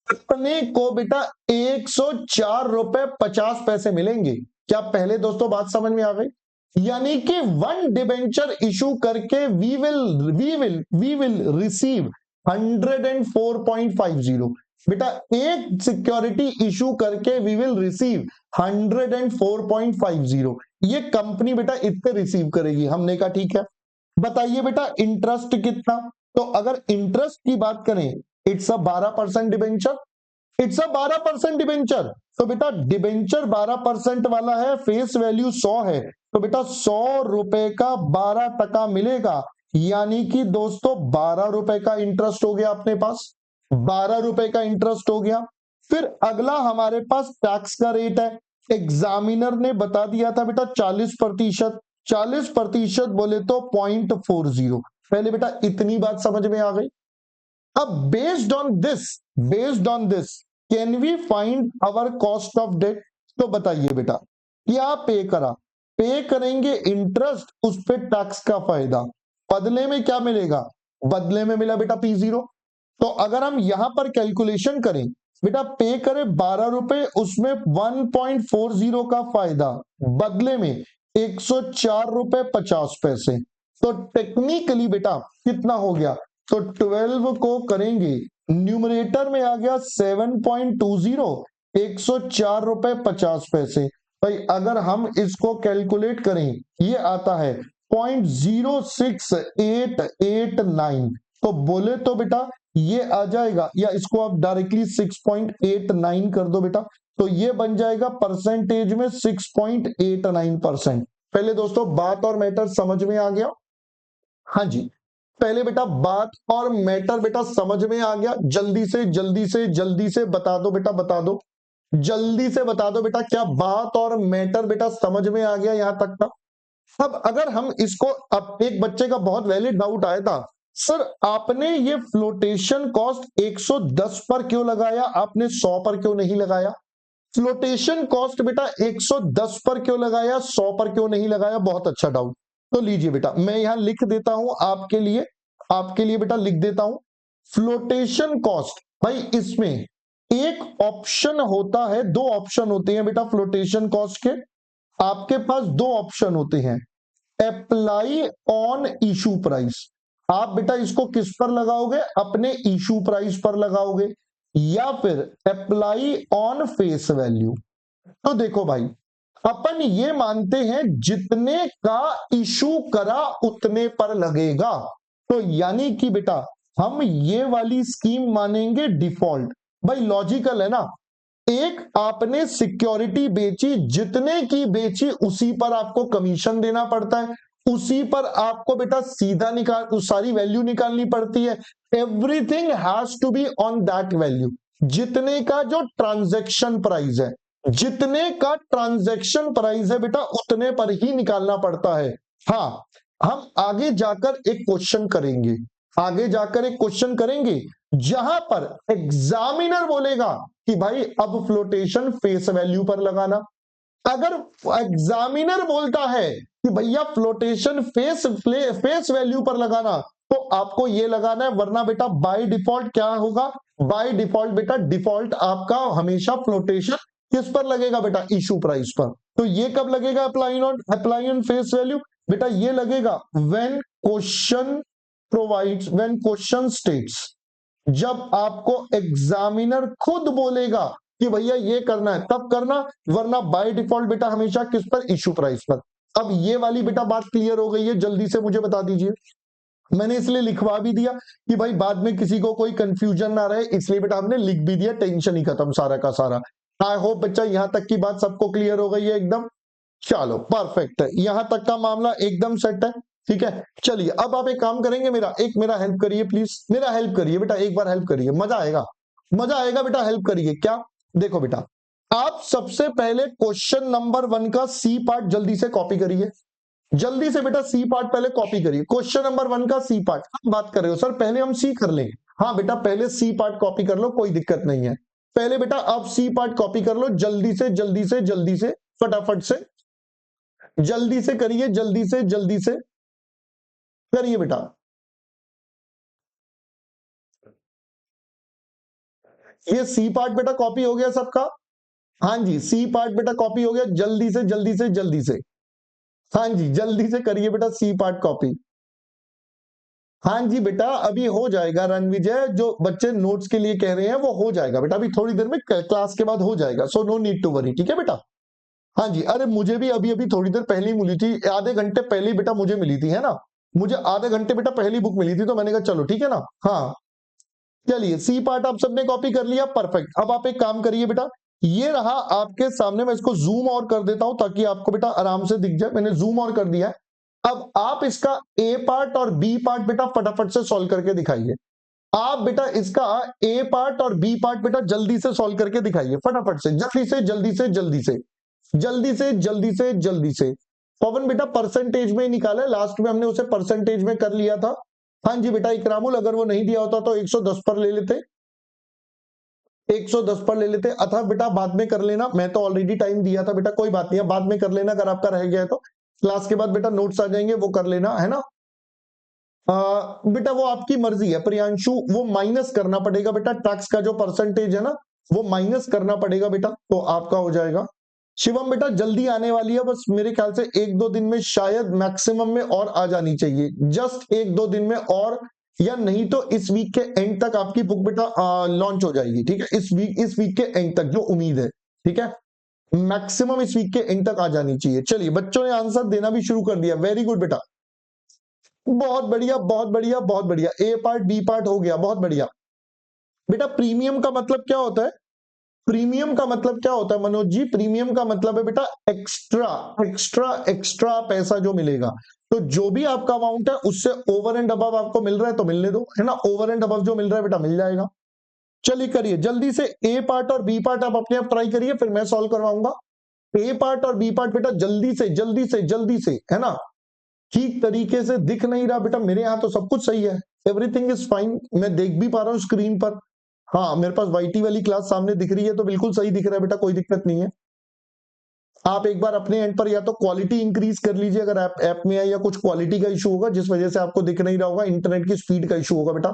S1: अपने को बेटा 104 रुपए 50 पैसे मिलेंगे। क्या पहले दोस्तों बात समझ में आ गई। यानी कि वन डिबेंचर इशू करके वी विल रिसीव 104.50। बेटा एक सिक्योरिटी इशू करके वी विल रिसीव 104.50। ये कंपनी बेटा इतने रिसीव करेगी। हमने कहा ठीक है। बताइए बेटा इंटरेस्ट कितना। तो अगर इंटरेस्ट की बात करें, it's a 12% debenture, it's a 12% debenture. तो बेटा डिबेंचर 12% वाला है, फेस वैल्यू 100 है, तो बेटा 100 रुपए का 12% मिलेगा। यानी कि दोस्तों 12 रुपए का इंटरेस्ट हो गया अपने पास, 12 रुपए का इंटरेस्ट हो गया। फिर अगला हमारे पास टैक्स का रेट है। एग्जामिनर ने बता दिया था बेटा 40%। 40% बोले तो 0.40। पहले बेटा इतनी बात समझ में आ गई। अब based on this can we find our cost of debt. तो बताइए बेटा क्या पे करा, पे करेंगे इंटरेस्ट, उस पे टैक्स का फायदा, बदले में क्या मिलेगा, बदले में मिला बेटा P0। तो अगर हम यहां पर कैलकुलेशन करें, बेटा पे करे 12 रुपए, उसमें 1.40 का फायदा, बदले में 104 रुपए 50 पैसे। तो टेक्निकली बेटा कितना हो गया, तो 12 को करेंगे, न्यूमरेटर में आ गया 7.20, 104 रुपए 50 पैसे। भाई अगर हम इसको कैलकुलेट करें, ये आता है 0.06889। तो बोले तो बेटा ये आ जाएगा, या इसको आप डायरेक्टली 6.89 कर दो बेटा, तो ये बन जाएगा परसेंटेज में 6.89%। पहले दोस्तों बात और मैटर समझ में आ गया। हाँ जी, पहले बेटा बात और मैटर बेटा समझ में आ गया। जल्दी से जल्दी से जल्दी से बता दो बेटा, बता दो, जल्दी से बता दो बेटा, क्या बात और मैटर बेटा समझ में आ गया यहां तक का। अब अगर हम इसको, अब एक बच्चे का बहुत वैलिड डाउट आया था, सर आपने ये फ्लोटेशन कॉस्ट 110 पर क्यों लगाया, आपने 100 पर क्यों नहीं लगाया। फ्लोटेशन कॉस्ट बेटा 110 पर क्यों लगाया, 100 पर क्यों नहीं लगाया। बहुत अच्छा डाउट। तो लीजिए बेटा मैं यहां लिख देता हूं आपके लिए, आपके लिए बेटा लिख देता हूं फ्लोटेशन कॉस्ट। भाई इसमें एक ऑप्शन होता है, दो ऑप्शन होते हैं बेटा फ्लोटेशन कॉस्ट के। आपके पास दो ऑप्शन होते हैं, अप्लाई ऑन इशू प्राइस। आप बेटा इसको किस पर लगाओगे, अपने इशू प्राइस पर लगाओगे, या फिर अप्लाई ऑन फेस वैल्यू। तो देखो भाई अपन ये मानते हैं जितने का इशू करा उतने पर लगेगा। तो यानी कि बेटा हम ये वाली स्कीम मानेंगे डिफॉल्ट। भाई लॉजिकल है ना, एक आपने सिक्योरिटी बेची, जितने की बेची उसी पर आपको कमीशन देना पड़ता है, उसी पर आपको बेटा सीधा निकाल सारी वैल्यू निकालनी पड़ती है। Everything has to be on that value. जितने का जो ट्रांजैक्शन प्राइस है, जितने का ट्रांजैक्शन प्राइस है बेटा उतने पर ही निकालना पड़ता है। हाँ, हम आगे जाकर एक क्वेश्चन करेंगे, आगे जाकर एक क्वेश्चन करेंगे जहां पर एग्जामिनर बोलेगा कि भाई अब फ्लोटेशन फेस वैल्यू पर लगाना। अगर एग्जामिनर बोलता है कि भैया फ्लोटेशन फेस वैल्यू पर लगाना, तो आपको ये लगाना है, वरना बेटा बाय डिफॉल्ट क्या होगा, बाय डिफॉल्ट बेटा डिफॉल्ट आपका हमेशा फ्लोटेशन किस पर लगेगा बेटा, इशू प्राइस पर। तो ये कब लगेगा अप्लाई ऑन फेस वैल्यू, बेटा ये लगेगा when question provides, when question states, जब आपको एग्जामिनर खुद बोलेगा कि भैया ये करना है तब करना, वरना बाय डिफॉल्ट बेटा हमेशा किस पर, इशू प्राइस पर। अब ये वाली बेटा बात क्लियर हो गई है, जल्दी से मुझे बता दीजिए। मैंने इसलिए लिखवा भी दिया कि भाई बाद में किसी को कोई कंफ्यूजन ना रहे, इसलिए बेटा हमने लिख भी दिया, टेंशन ही खत्म सारा का सारा। आई होप बच्चा यहां तक की बात सबको क्लियर हो गई है एकदम। चलो परफेक्ट है, यहां तक का मामला एकदम सेट है। ठीक है, चलिए अब आप एक काम करेंगे, मेरा हेल्प करिए प्लीज, मेरा हेल्प करिए बेटा, एक बार हेल्प करिए, मजा आएगा, मजा आएगा बेटा, हेल्प करिए। क्या, देखो बेटा, आप सबसे पहले क्वेश्चन नंबर 1 का सी पार्ट जल्दी से कॉपी करिए, जल्दी से बेटा सी पार्ट पहले कॉपी करिए, क्वेश्चन नंबर 1 का सी पार्ट। बात कर रहे हो सर, पहले हम सी कर लें। हाँ बेटा पहले सी पार्ट कॉपी कर लो, कोई दिक्कत नहीं है। पहले बेटा आप सी पार्ट कॉपी कर लो, जल्दी से जल्दी से जल्दी से, फटाफट से, जल्दी से करिए, जल्दी से जल्दी से करिए बेटा। ये सी पार्ट बेटा कॉपी हो गया सबका? हाँ जी, सी पार्ट बेटा कॉपी हो गया, जल्दी से जल्दी से जल्दी से, हाँ जी जल्दी से करिए बेटा सी पार्ट कॉपी। हाँ जी बेटा अभी हो जाएगा रणविजय, जो बच्चे नोट्स के लिए कह रहे हैं वो हो जाएगा बेटा, अभी थोड़ी देर में क्लास के बाद हो जाएगा, so no need to worry, ठीक है बेटा। हाँ जी, अरे मुझे भी अभी अभी थोड़ी देर पहले ही मिली थी, आधे घंटे पहले ही बेटा मुझे मिली थी, है ना, मुझे आधे घंटे बेटा पहली बुक मिली थी, तो मैंने कहा चलो ठीक है ना। हाँ चलिए, सी पार्ट आप सबने कॉपी कर लिया, परफेक्ट। अब आप एक काम करिए बेटा, ये रहा आपके सामने, मैं इसको जूम और कर देता हूं ताकि आपको बेटा आराम से दिख जाए, मैंने जूम और कर दिया है। अब आप इसका ए पार्ट और बी पार्ट बेटा फटाफट से सॉल्व करके दिखाइए। आप बेटा इसका ए पार्ट और बी पार्ट बेटा जल्दी से सॉल्व करके दिखाइए, फटाफट से, जल्दी से जल्दी से जल्दी से जल्दी से जल्दी से जल्दी से। पवन बेटा परसेंटेज में ही निकाला है, लास्ट में हमने उसे परसेंटेज में कर लिया था। हाँ जी बेटा इकरामुल, अगर वो नहीं दिया होता तो 110 पर ले लेते, 110 पर ले लेते, अथा बेटा बाद में कर लेना, मैं तो ऑलरेडी टाइम दिया था बेटा, कोई बात नहीं है, बाद में कर लेना, अगर आपका रह गया है तो क्लास के बाद बेटा नोट्स आ जाएंगे, वो कर लेना, है ना। बेटा वो आपकी मर्जी है प्रियांशु, वो माइनस करना पड़ेगा बेटा, टैक्स का जो परसेंटेज है ना वो माइनस करना पड़ेगा बेटा, तो आपका हो जाएगा। शिवम बेटा जल्दी आने वाली है, बस मेरे ख्याल से 1-2 दिन में, शायद मैक्सिमम में और आ जानी चाहिए, जस्ट 1-2 दिन में और, या नहीं तो इस वीक के एंड तक आपकी बुक बेटा लॉन्च हो जाएगी, ठीक है, इस वीक के एंड तक जो उम्मीद है, ठीक है, मैक्सिमम इस वीक के एंड तक आ जानी चाहिए। चलिए बच्चों ने आंसर देना भी शुरू कर दिया, वेरी गुड बेटा, बहुत बढ़िया बहुत बढ़िया बहुत बढ़िया, ए पार्ट बी पार्ट हो गया, बहुत बढ़िया। बेटा प्रीमियम का मतलब क्या होता है, प्रीमियम का मतलब क्या होता है मनोज जी, प्रीमियम का मतलब है बेटा एक्स्ट्रा एक्स्ट्रा एक्स्ट्रा पैसा जो मिलेगा, तो जो भी आपका अमाउंट है उससे ओवर एंड अबव आपको मिल रहा है तो मिलने दो, है ना, ओवर एंड अबव जो मिल रहा है बेटा मिल जाएगा। चलिए करिए जल्दी से, ए पार्ट और बी पार्ट आप अपने आप ट्राई करिए, फिर मैं सॉल्व करवाऊंगा। ए पार्ट और बी पार्ट बेटा जल्दी से जल्दी से जल्दी से, है ना, ठीक तरीके से दिख नहीं रहा बेटा, मेरे यहाँ तो सब कुछ सही है, एवरीथिंग इज फाइन, मैं देख भी पा रहा हूँ स्क्रीन पर। हाँ मेरे पास वाईटी वाली क्लास सामने दिख रही है, तो बिल्कुल सही दिख रहा है बेटा, कोई दिक्कत नहीं है। आप एक बार अपने एंड पर या तो क्वालिटी इंक्रीज कर लीजिए, अगर ऐप में है, या कुछ क्वालिटी का इशू होगा जिस वजह से आपको दिख नहीं रहा होगा, इंटरनेट की स्पीड का इशू होगा बेटा।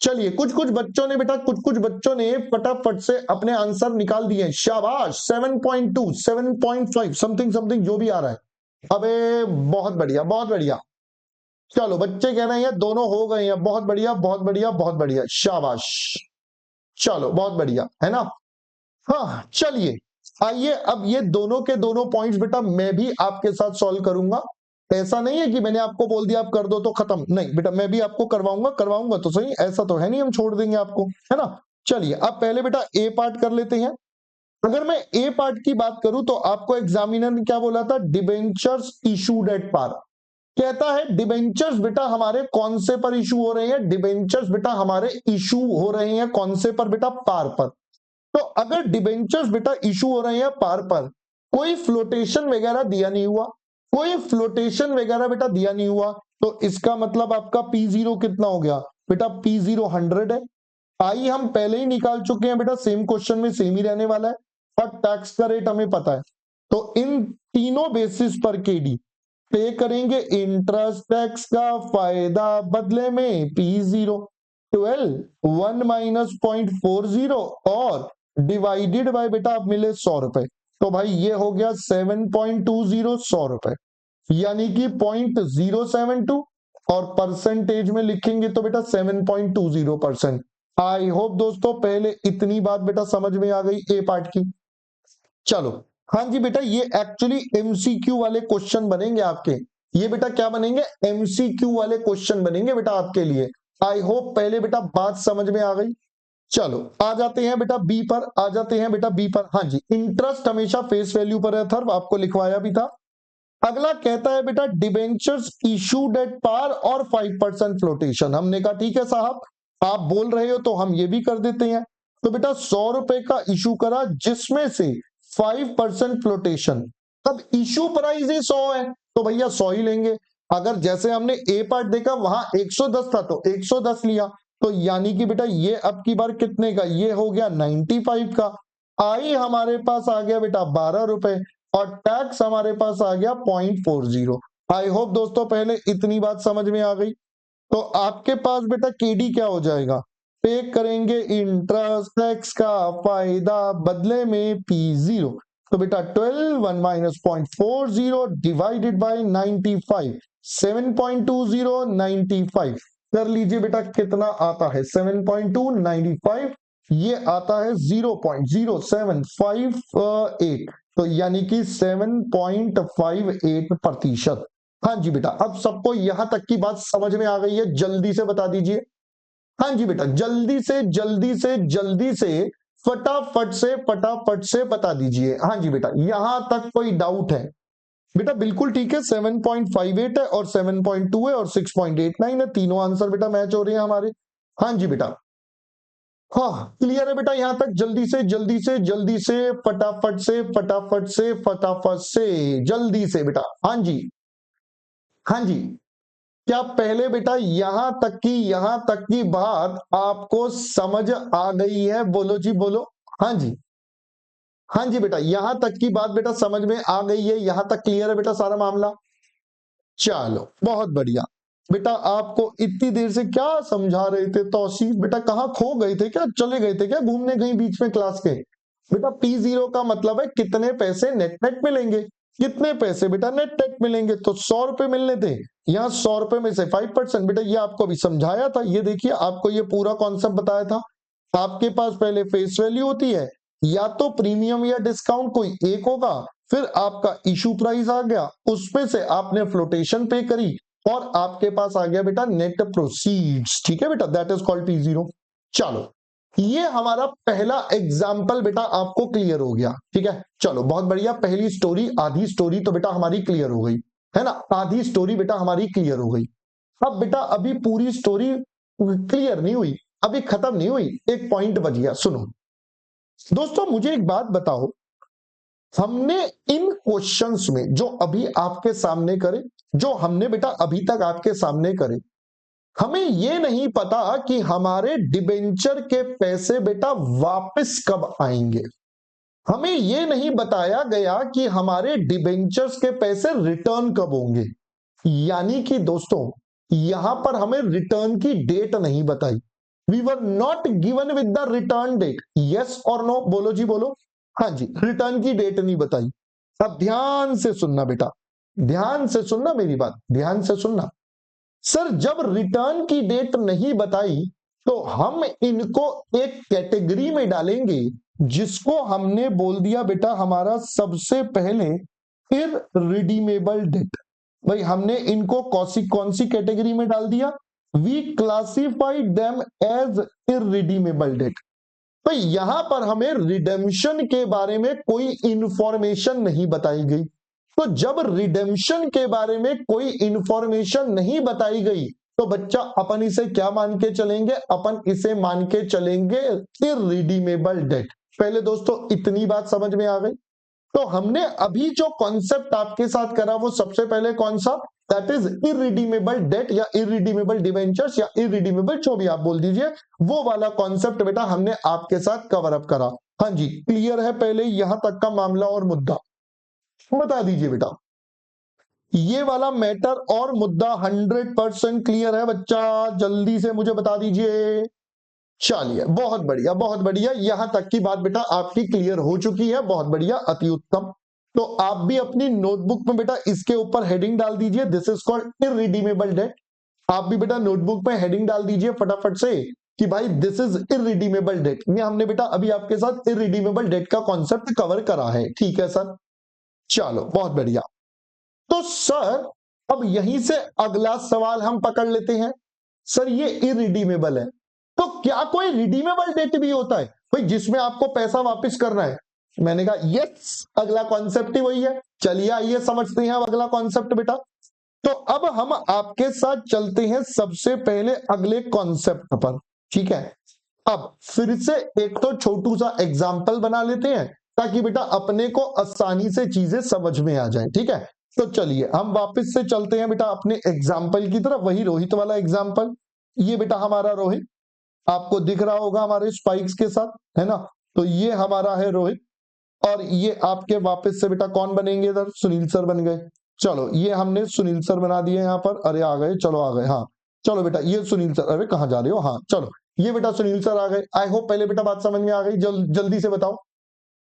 S1: चलिए कुछ कुछ बच्चों ने बेटा, कुछ कुछ बच्चों ने फटाफट से अपने आंसर निकाल दिए, शाबाश, 7.2 7.5 समथिंग समथिंग जो भी आ रहा है, अबे बहुत बढ़िया बहुत बढ़िया। चलो बच्चे कह रहे हैं दोनों हो गए हैं, बहुत बढ़िया बहुत बढ़िया बहुत बढ़िया, शाबाश, चलो बहुत बढ़िया, है ना। हाँ चलिए आइए अब ये दोनों के दोनों पॉइंट्स बेटा मैं भी आपके साथ सॉल्व करूंगा। ऐसा नहीं है कि मैंने आपको बोल दिया आप कर दो तो खत्म, नहीं बेटा मैं भी आपको करवाऊंगा तो सही, ऐसा तो है नहीं हम छोड़ देंगे आपको, है ना। चलिए अब पहले बेटा ए पार्ट कर लेते हैं। अगर मैं ए पार्ट की बात करूं तो आपको एग्जामिनर ने क्या बोला था, डिबेंचर्स इशूड एट पार। कहता है डिबेंचर्स बेटा हमारे कौन से पर इशू हो रहे हैं, डिबेंचर्स बेटा हमारे इशू हो रहे हैं कौन से पर बेटा, पार पर। तो अगर डिबेंचर्स बेटा इशू हो रहे हैं पार पर, कोई फ्लोटेशन वगैरह दिया नहीं हुआ, कोई फ्लोटेशन वगैरह बेटा दिया नहीं हुआ, तो इसका मतलब आपका P0 कितना हो गया बेटा, P0 100 है। आई हम पहले ही निकाल चुके हैं बेटा, सेम क्वेश्चन में सेम ही रहने वाला है, और टैक्स का रेट हमें पता है। तो इन तीनों बेसिस पर केडी पे करेंगे इंटरेस्ट टैक्स का फायदा बदले में P0 12 1 माइनस 0.40 और डिवाइडेड बाय बेटा आप मिले 100 रुपए। तो भाई ये हो गया 7.20 100 रुपए, यानी कि 0.072 और परसेंटेज में लिखेंगे तो बेटा 7.20%। आई होप दोस्तों पहले इतनी बात बेटा समझ में आ गई ए पार्ट की। चलो हाँ जी बेटा ये एक्चुअली एमसीक्यू वाले क्वेश्चन बनेंगे आपके, ये बेटा क्या बनेंगे, एमसीक्यू वाले क्वेश्चन बनेंगे बेटा आपके लिए। आई होप पहले बेटा बात समझ में आ गई। चलो आ जाते हैं बेटा बी पर, आ जाते हैं बेटा बी पर। हाँ जी इंटरेस्ट हमेशा फेस वैल्यू पर रहता है, आपको लिखवाया भी था। अगला कहता है बेटा डिबेंचर्स इशूड एट पार और 5% फ्लोटेशन। हमने कहा ठीक है साहब आप बोल रहे हो तो हम ये भी कर देते हैं। तो बेटा 100 रुपए का इशू करा जिसमें से 5% फ्लोटेशन। अब इशू प्राइस ही 100 है तो भैया 100 ही लेंगे। अगर जैसे हमने ए पार्ट देखा वहां 110 था तो 110 लिया, तो यानी कि बेटा ये अब की बार कितने का, ये हो गया 95 का। आई हमारे पास आ गया बेटा 12 रुपए और टैक्स हमारे पास आ गया 0.40। आई होप दोस्तों पहले इतनी बात समझ में आ गई। तो आपके पास बेटा केडी क्या हो जाएगा, पे करेंगे इंटरेस्ट टैक्स का फायदा बदले में P0। तो बेटा 12 1 माइनस 0.40 डिवाइडेड बाय 95 7.20 95 कर लीजिए बेटा कितना आता है 7.295, ये आता है 0.0758, तो यानी कि 7.58%। हाँ जी बेटा अब सबको यहां तक की बात समझ में आ गई है, जल्दी से बता दीजिए। हाँ जी बेटा जल्दी से जल्दी से जल्दी से फटाफट से बता दीजिए। हाँ जी बेटा यहां तक कोई डाउट है बेटा, बिल्कुल ठीक है 7.58 है और 7.2 है और 6.89 है, तीनों आंसर बेटा मैच हो रहे हैं हमारे। हाँ जी बेटा हाँ क्लियर है बेटा यहां तक, जल्दी से जल्दी से जल्दी से फटाफट से फटाफट से फटाफट से जल्दी से बेटा। हाँ जी हाँ जी क्या पहले बेटा यहां तक की बात आपको समझ आ गई है, बोलो जी बोलो। हाँ जी हाँ जी बेटा यहां तक की बात बेटा समझ में आ गई है, यहां तक क्लियर है बेटा सारा मामला। चलो बहुत बढ़िया बेटा, आपको इतनी देर से क्या समझा रहे थे तौसीफ बेटा, कहाँ खो गए थे क्या, चले गए थे क्या घूमने कहीं बीच में क्लास के। बेटा P0 का मतलब है कितने पैसे नेट नेट मिलेंगे, कितने पैसे बेटा नेट नेट मिलेंगे, तो 100 रुपए मिलने थे, यहाँ 100 रुपए में से 5% बेटा, ये आपको अभी समझाया था। ये देखिए आपको ये पूरा कॉन्सेप्ट बताया था। आपके पास पहले फेस वैल्यू होती है, या तो प्रीमियम या डिस्काउंट कोई एक होगा, फिर आपका इशू प्राइस आ गया, उसमें से आपने फ्लोटेशन पे करी और आपके पास आ गया बेटा नेट प्रोसीड्स। ठीक है बेटा दैट इज कॉल्ड P0। चलो ये हमारा पहला एग्जाम्पल बेटा आपको क्लियर हो गया। ठीक है चलो बहुत बढ़िया, पहली स्टोरी आधी स्टोरी तो बेटा हमारी क्लियर हो गई है ना, आधी स्टोरी बेटा हमारी क्लियर हो गई। अब बेटा अभी पूरी स्टोरी क्लियर नहीं हुई, अभी खत्म नहीं हुई, एक पॉइंट बच गया। सुनो दोस्तों मुझे एक बात बताओ, हमने इन क्वेश्चंस में जो अभी आपके सामने करे, जो हमने बेटा अभी तक आपके सामने करे, हमें यह नहीं पता कि हमारे डिबेंचर के पैसे बेटा वापस कब आएंगे। हमें यह नहीं बताया गया कि हमारे डिबेंचर्स के पैसे रिटर्न कब होंगे। यानी कि दोस्तों यहां पर हमें रिटर्न की डेट नहीं बताई। We were not given with the return date, yes और नो, बोलो जी बोलो। हाँ जी रिटर्न की डेट नहीं बताई। अब ध्यान से सुनना बेटा, ध्यान से सुनना मेरी बात, ध्यान से सुनना। सर जब रिटर्न की डेट नहीं बताई तो हम इनको एक कैटेगरी में डालेंगे जिसको हमने बोल दिया बेटा हमारा सबसे पहले इररिडीमेबल डेट। भाई हमने इनको कौन सी कैटेगरी में डाल दिया, we classified them as irredeemable debt. तो यहां पर हमें रिडेम्पशन के बारे में कोई इंफॉर्मेशन नहीं बताई गई। तो जब रिडेम्पशन के बारे में कोई इंफॉर्मेशन नहीं बताई गई तो बच्चा अपन इसे क्या मान के चलेंगे, अपन इसे मान के चलेंगे इररिडीमेबल डेट। पहले दोस्तों इतनी बात समझ में आ गई। तो हमने अभी जो कॉन्सेप्ट आपके साथ करा वो सबसे पहले कौन सा, दैट इज इररिडीमेबल डेट या इररिडीमेबल डिबेंचर्स या इररिडीमेबल जो भी आप बोल दीजिए, वो वाला कॉन्सेप्ट बेटा हमने आपके साथ कवर अप करा। हाँ जी, क्लियर है पहले यहां तक का मामला और मुद्दा? बता दीजिए बेटा, ये वाला मैटर और मुद्दा 100% क्लियर है बच्चा? जल्दी से मुझे बता दीजिए। चलिए बहुत बढ़िया बहुत बढ़िया, यहां तक की बात बेटा आपकी क्लियर हो चुकी है, बहुत बढ़िया अति उत्तम। तो आप भी अपनी नोटबुक में बेटा इसके ऊपर हेडिंग डाल दीजिए, this is called irredeemable debt. आप भी बेटा नोटबुक में हेडिंग डाल दीजिए फटाफट से कि भाई दिस इज इररिडीमेबल डेट। ये हमने बेटा अभी आपके साथ इररिडीमेबल डेट का कॉन्सेप्ट कवर करा है, ठीक है सर? चलो बहुत बढ़िया। तो सर अब यहीं से अगला सवाल हम पकड़ लेते हैं। सर ये इररिडीमेबल है, तो क्या कोई रिडीमेबल डेट भी होता है भाई जिसमें आपको पैसा वापस करना है? मैंने कहा यस, अगला कॉन्सेप्ट ही वही है। चलिए आइए समझते हैं अब अगला कॉन्सेप्ट बेटा। तो अब हम आपके साथ चलते हैं सबसे पहले अगले कॉन्सेप्ट पर, ठीक है? अब फिर से एक तो छोटू सा एग्जाम्पल बना लेते हैं ताकि बेटा अपने को आसानी से चीजें समझ में आ जाए, ठीक है? तो चलिए हम वापस से चलते हैं बेटा अपने एग्जाम्पल की तरफ, वही रोहित वाला एग्जाम्पल। ये बेटा हमारा रोहित आपको दिख रहा होगा हमारे स्पाइक्स के साथ, है ना? तो ये हमारा है रोहित, और ये आपके वापस से बेटा कौन बनेंगे इधर? सुनील सर बन गए। चलो ये हमने सुनील सर बना दिए यहाँ पर, अरे आ गए, चलो आ गए, हाँ चलो बेटा ये सुनील सर, अरे कहाँ जा रहे हो, हाँ चलो ये बेटा सुनील सर आ गए। आई होप पहले बेटा बात समझ में आ गई, जल्दी से बताओ,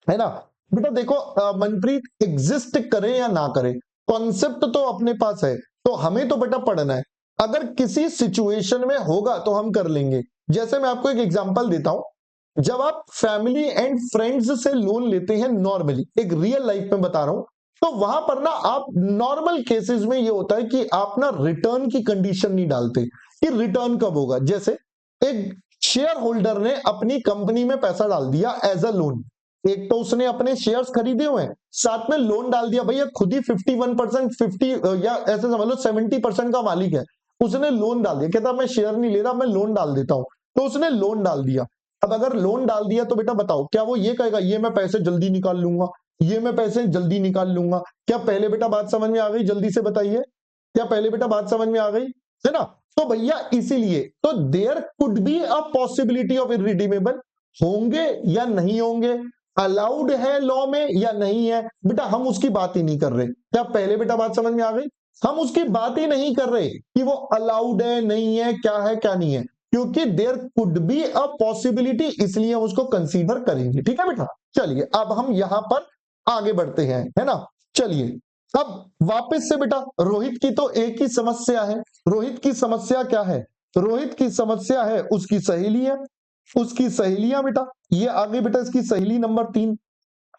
S1: है ना? बेटा देखो मनप्रीत एग्जिस्ट करे या ना करे, कॉन्सेप्ट तो अपने पास है, तो हमें तो बेटा पढ़ना है। अगर किसी सिचुएशन में होगा तो हम कर लेंगे। जैसे मैं आपको एक एग्जांपल देता हूं, जब आप फैमिली एंड फ्रेंड्स से लोन लेते हैं नॉर्मली, एक रियल लाइफ में बता रहा हूं, तो वहां पर ना आप नॉर्मल केसेस में ये होता है कि आप ना रिटर्न की कंडीशन नहीं डालते कि रिटर्न कब होगा। जैसे एक शेयर होल्डर ने अपनी कंपनी में पैसा डाल दिया एज अ लोन, एक तो उसने अपने शेयर्स खरीदे हुए हैं, साथ में लोन डाल दिया, भैया खुद ही 51% 50 या ऐसे समझ लो 70% का मालिक है, उसने लोन डाल दिया, कहता मैं शेयर नहीं ले रहा मैं लोन डाल देता हूं, तो उसने लोन डाल दिया। अब अगर लोन डाल दिया तो बेटा बताओ क्या वो ये कहेगा ये मैं पैसे जल्दी निकाल लूंगा, ये मैं पैसे जल्दी निकाल लूंगा? क्या पहले बेटा बात समझ में आ गई? जल्दी से बताइए, क्या पहले बेटा बात समझ में आ गई, है ना? तो भैया इसीलिए तो there could be a possibility of irredeemable, होंगे या नहीं होंगे, अलाउड है लॉ में या नहीं है, बेटा हम उसकी बात ही नहीं कर रहे। क्या पहले बेटा बात समझ में आ गई? हम उसकी बात ही नहीं कर रहे कि वो अलाउड है नहीं है क्या नहीं है, क्योंकि there could be a possibility, इसलिए हम उसको कंसीडर करेंगे, ठीक है बेटा? चलिए अब हम यहां पर आगे बढ़ते हैं, है ना? चलिए अब वापस से बेटा रोहित की तो एक ही समस्या है। रोहित की समस्या क्या है? रोहित की समस्या है उसकी सहेलियां, उसकी सहेलियां बेटा, ये आगे बेटा इसकी सहेली नंबर 3।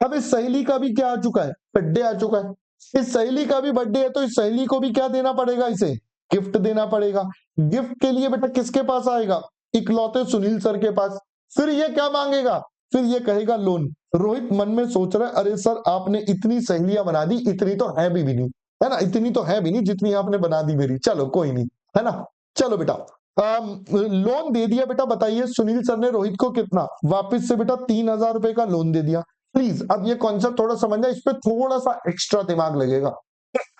S1: अब इस सहेली का भी क्या आ चुका है? बर्थडे आ चुका है। इस सहेली का भी बर्थडे है, तो इस सहेली को भी क्या देना पड़ेगा? इसे गिफ्ट देना पड़ेगा। गिफ्ट के लिए बेटा किसके पास आएगा? इकलौते सुनील सर के पास। फिर ये क्या मांगेगा? फिर ये कहेगा लोन। रोहित मन में सोच रहा है अरे सर आपने इतनी सहेलियां बना दी, इतनी तो है भी नहीं, है ना? इतनी तो है भी नहीं जितनी आपने बना दी मेरी, चलो कोई नहीं, है ना? चलो बेटा लोन दे दिया बेटा, बताइए सुनील सर ने रोहित को कितना? वापिस से बेटा 3,000 रुपए का लोन दे दिया। प्लीज अब ये कॉन्सेप्ट थोड़ा समझना, इस पे थोड़ा सा एक्स्ट्रा दिमाग लगेगा,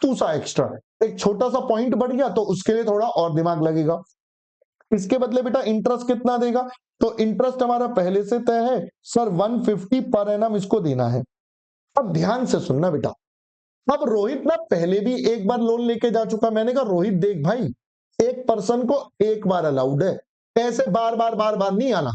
S1: तू सा एक्स्ट्रा, एक छोटा सा पॉइंट बढ़ गया तो उसके लिए थोड़ा और दिमाग लगेगा। इसके बदले बेटा इंटरेस्ट कितना देगा? तो इंटरेस्ट हमारा पहले से तय है सर, 150 पर एनम इसको देना है। अब ध्यान से सुनना बेटा, अब रोहित ना पहले भी एक बार लोन लेके जा चुका। मैंने कहा रोहित देख भाई, एक पर्सन को एक बार अलाउड है, ऐसे बार बार नहीं आना,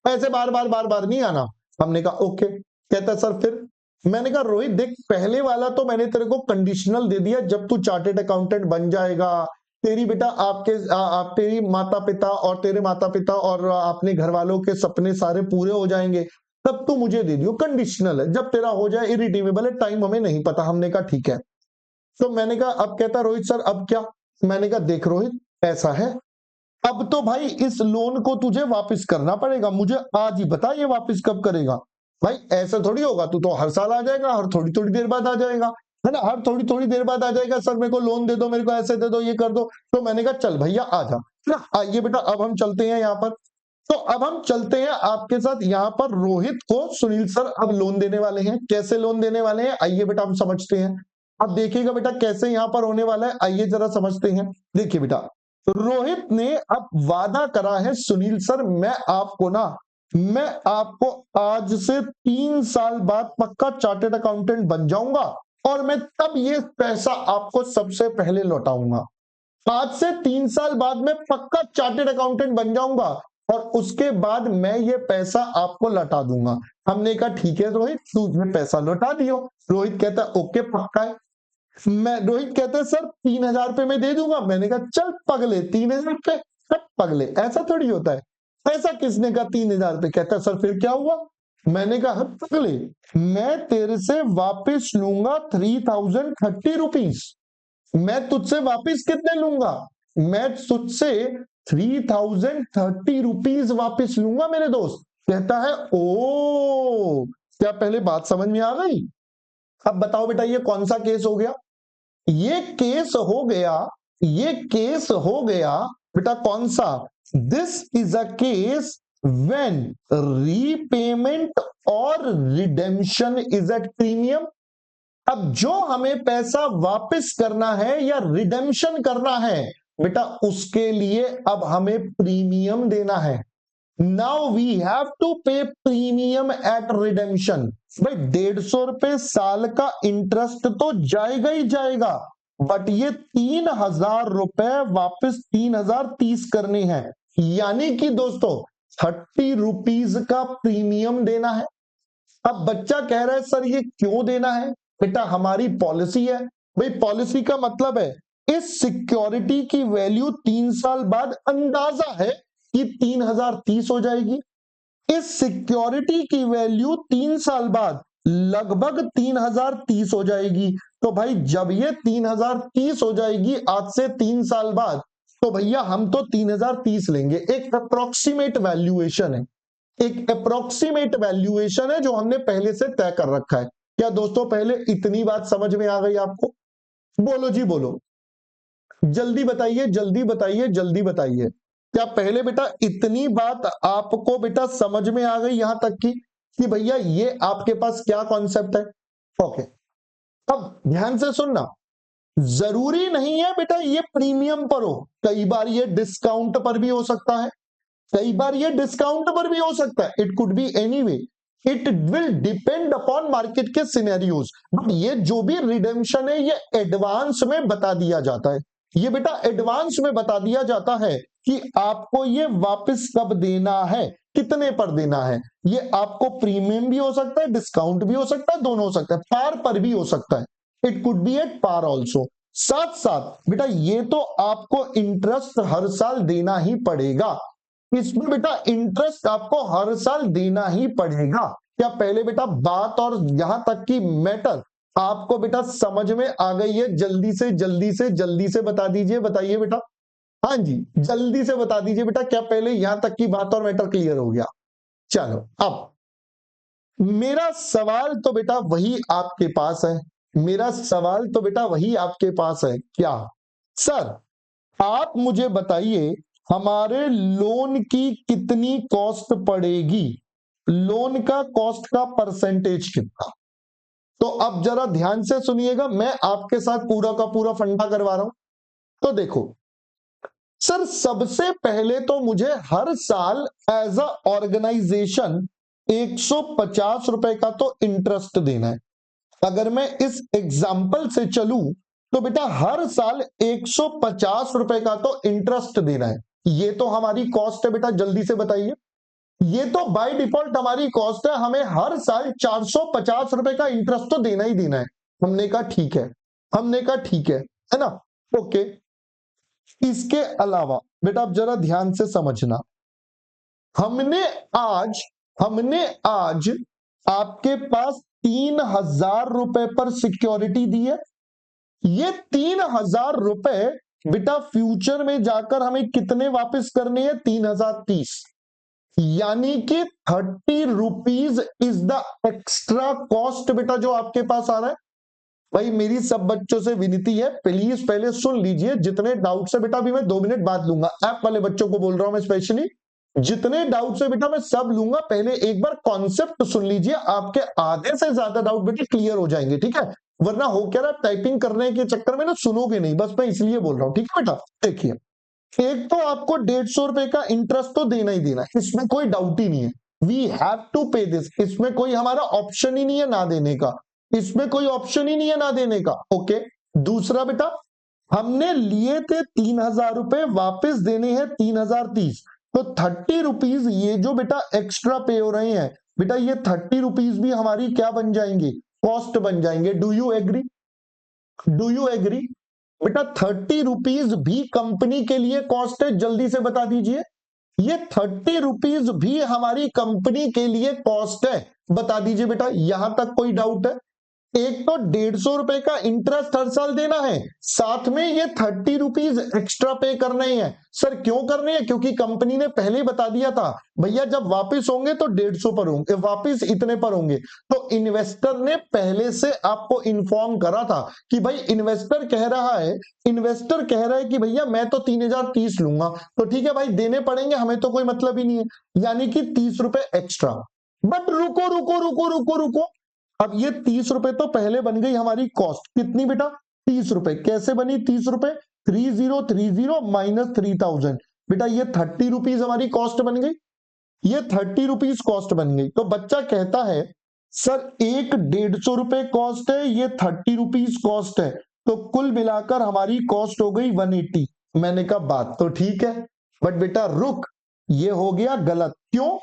S1: ऐसे बार बार नहीं आना। हमने कहा ओके। कहता सर फिर? मैंने कहा रोहित देख, पहले वाला तो मैंने तेरे को कंडीशनल दे दिया, जब तू चार्टेड अकाउंटेंट बन जाएगा, तेरी बेटा आप तेरी माता पिता और तेरे माता पिता और अपने घर वालों के सपने सारे पूरे हो जाएंगे, तब तू मुझे दे दियो, कंडीशनल है, जब तेरा हो जाए इरिडीमेबल है, टाइम हमें नहीं पता। हमने कहा ठीक है। तो मैंने कहा, अब कहता रोहित सर अब क्या? मैंने कहा देख रोहित, ऐसा है, अब तो भाई इस लोन को तुझे वापस करना पड़ेगा, मुझे आज ही बता ये वापस कब करेगा। भाई ऐसा थोड़ी होगा, तू तो हर साल आ जाएगा, हर थोड़ी थोड़ी देर बाद आ जाएगा, है ना, हर थोड़ी थोड़ी देर बाद आ जाएगा, सर मेरे को लोन दे दो, मेरे को ऐसे दे दो, ये कर दो। तो मैंने कहा चल भैया आ जा ना, आइए बेटा अब हम चलते हैं यहाँ पर। तो अब हम चलते हैं आपके साथ यहाँ पर, रोहित को सुनील सर अब लोन देने वाले हैं। कैसे लोन देने वाले हैं आइए बेटा हम समझते हैं। अब देखिएगा बेटा कैसे यहाँ पर होने वाला है, आइए जरा समझते हैं। देखिए बेटा, रोहित ने अब वादा करा है, सुनील सर मैं आपको आज से 3 साल बाद पक्का चार्टर्ड अकाउंटेंट बन जाऊंगा और मैं तब ये पैसा आपको सबसे पहले लौटाऊंगा। आज से 3 साल बाद मैं पक्का चार्टर्ड अकाउंटेंट बन जाऊंगा और उसके बाद मैं ये पैसा आपको लौटा दूंगा। हमने कहा ठीक है रोहित, तू पैसा लौटा दियो। रोहित कहता ओके पक्का है। रोहित कहते हैं सर 3,000 रुपए में दे दूंगा। मैंने कहा चल पगले, 3,000 रुपए? पगले, ऐसा थोड़ी होता है, ऐसा किसने कहा 3,000 रुपए? कहता है सर फिर क्या हुआ? मैंने कहा पगले, मैं तेरे से वापस लूंगा 3,030 रुपीज। मैं तुझसे वापस कितने लूंगा? मैं तुझसे 3,030 रुपीज वापस लूंगा मेरे दोस्त। कहता है ओ, क्या पहले बात समझ में आ गई? अब बताओ बेटा ये कौन सा केस हो गया? ये केस हो गया, ये केस हो गया बेटा कौन सा? This is a case when repayment और रिडेम्पशन इज एट प्रीमियम। अब जो हमें पैसा वापस करना है या रिडेम्पशन करना है बेटा, उसके लिए अब हमें प्रीमियम देना है। नाउ वी हैव टू पे प्रीमियम एट रिडेम्पशन। भाई 150 रुपए साल का इंटरेस्ट तो जाएगा ही जाएगा, बट ये 3,000 रुपए वापस 3,030 करने हैं, यानी कि दोस्तों 30 रुपीज का प्रीमियम देना है। अब बच्चा कह रहा है सर ये क्यों देना है? बेटा हमारी पॉलिसी है। भाई पॉलिसी का मतलब है इस सिक्योरिटी की वैल्यू 3 साल बाद अंदाजा है कि 3,030 हो जाएगी। इस सिक्योरिटी की वैल्यू 3 साल बाद लगभग 3,030 हो जाएगी। तो भाई जब ये 3,030 हो जाएगी आज से 3 साल बाद, तो भैया हम तो 3,030 लेंगे। एक अप्रोक्सीमेट वैल्यूएशन है, एक अप्रोक्सीमेट वैल्यूएशन है जो हमने पहले से तय कर रखा है। क्या दोस्तों पहले इतनी बात समझ में आ गई आपको? बोलो जी बोलो, जल्दी बताइए जल्दी बताइए जल्दी बताइए। क्या पहले बेटा इतनी बात आपको बेटा समझ में आ गई यहां तक कि भैया ये आपके पास क्या कॉन्सेप्ट है? ओके, अब ध्यान से सुनना, जरूरी नहीं है बेटा ये प्रीमियम पर हो, कई बार ये डिस्काउंट पर भी हो सकता है, कई बार ये डिस्काउंट पर भी हो सकता है। It could be any way, it will depend upon market के सिनेरियोज। बट ये जो भी रिडेम्पशन है ये एडवांस में बता दिया जाता है। ये बेटा एडवांस में बता दिया जाता है कि आपको ये वापस कब देना है, कितने पर देना है। ये आपको प्रीमियम भी हो सकता है, डिस्काउंट भी हो सकता है, दोनों हो सकता है, पार पर भी हो सकता है। It could be at par also. साथ साथ बेटा ये तो आपको इंटरेस्ट हर साल देना ही पड़ेगा, इसमें बेटा इंटरेस्ट आपको हर साल देना ही पड़ेगा। क्या पहले बेटा बात और यहां तक की मैटर आपको बेटा समझ में आ गई है? जल्दी से जल्दी से जल्दी से बता दीजिए, बताइए बेटा। हाँ जी जल्दी से बता दीजिए बेटा, क्या पहले यहां तक की बात और मैटर क्लियर हो गया? चलो अब मेरा सवाल तो बेटा वही आपके पास है, मेरा सवाल तो बेटा वही आपके पास है। क्या सर आप मुझे बताइए हमारे लोन की कितनी कॉस्ट पड़ेगी, लोन का कॉस्ट का परसेंटेज कितना? तो अब जरा ध्यान से सुनिएगा, मैं आपके साथ पूरा का पूरा फंडा करवा रहा हूं। तो देखो सर सबसे पहले तो मुझे हर साल एज अ ऑर्गेनाइजेशन 150 रुपए का तो इंटरेस्ट देना है। अगर मैं इस एग्जाम्पल से चलूं तो बेटा हर साल 150 रुपए का तो इंटरेस्ट देना है। ये तो हमारी कॉस्ट है बेटा, जल्दी से बताइए। ये तो बाय डिफॉल्ट हमारी कॉस्ट है, हमें हर साल 450 रुपए का इंटरेस्ट तो देना ही देना है। हमने कहा ठीक है, हमने कहा ठीक है ना? ओके, इसके अलावा बेटा आप जरा ध्यान से समझना, हमने आज हमने आज आपके पास 3,000 रुपए पर सिक्योरिटी दी है। ये 3,000 रुपए बेटा फ्यूचर में जाकर हमें कितने वापस करने हैं? 3,030, यानी कि 30 rupees is the extra cost बेटा जो आपके पास आ रहा है। भाई मेरी सब बच्चों से विनती है, प्लीज पहले सुन लीजिए। जितने डाउट है बेटा, अभी मैं 2 मिनट बाद लूंगा, ऐप वाले बच्चों को बोल रहा हूं मैं स्पेशली, जितने डाउट्स है बेटा मैं सब लूंगा। पहले एक बार कॉन्सेप्ट सुन लीजिए, आपके आधे से ज्यादा डाउट बेटा क्लियर हो जाएंगे, ठीक है? वरना हो क्या रहा, टाइपिंग करने के चक्कर में ना सुनोगे नहीं, बस मैं इसलिए बोल रहा हूं, ठीक है बेटा? देखिए, एक तो आपको 150 रुपए का इंटरेस्ट तो देना ही देना है, इसमें कोई डाउट ही नहीं है। वी हैव टू पे दिस, इसमें कोई हमारा ऑप्शन ही नहीं है ना देने का, इसमें कोई ऑप्शन ही नहीं है ना देने का। ओके, दूसरा बेटा, हमने लिए थे 3,000 रुपए, वापिस देने हैं 3,030, तो 30 रुपीज ये जो बेटा एक्स्ट्रा पे हो रहे हैं बेटा, ये 30 रुपीज भी हमारी क्या बन जाएंगे? कॉस्ट बन जाएंगे। Do you agree? Do you agree? बेटा 30 रुपीज भी कंपनी के लिए कॉस्ट है, जल्दी से बता दीजिए। ये 30 रुपीज भी हमारी कंपनी के लिए कॉस्ट है, बता दीजिए बेटा, यहां तक कोई डाउट है? एक तो 150 रुपए का इंटरेस्ट हर साल देना है, साथ में ये 30 रुपीज एक्स्ट्रा पे करने हैं। सर क्यों करने हैं? क्योंकि कंपनी ने पहले ही बता दिया था भैया जब वापस होंगे तो 150 पर होंगे, वापस इतने पर होंगे। तो इन्वेस्टर ने पहले से आपको इन्फॉर्म करा था कि भाई इन्वेस्टर कह रहा है कि भैया मैं तो 3,030 लूंगा, तो ठीक है भाई देने पड़ेंगे, हमें तो कोई मतलब ही नहीं है, यानी कि 30 रुपए एक्स्ट्रा। बट रुको रुको रुको रुको रुको, अब ये 30 रुपए तो पहले बन गई हमारी कॉस्ट, कितनी बेटा? 30 रुपए। कैसे बनी 30 रुपए? 3030 माइनस 3,000, बेटा ये 30 रुपीज हमारी कॉस्ट बन गई, ये 30 रुपीज कॉस्ट बन गई। तो बच्चा कहता है सर एक 150 रुपए कॉस्ट है, ये 30 रुपीज कॉस्ट है, तो कुल मिलाकर हमारी कॉस्ट हो गई 180। मैंने कहा बात तो ठीक है, बट बेटा रुक, ये हो गया गलत। क्यों?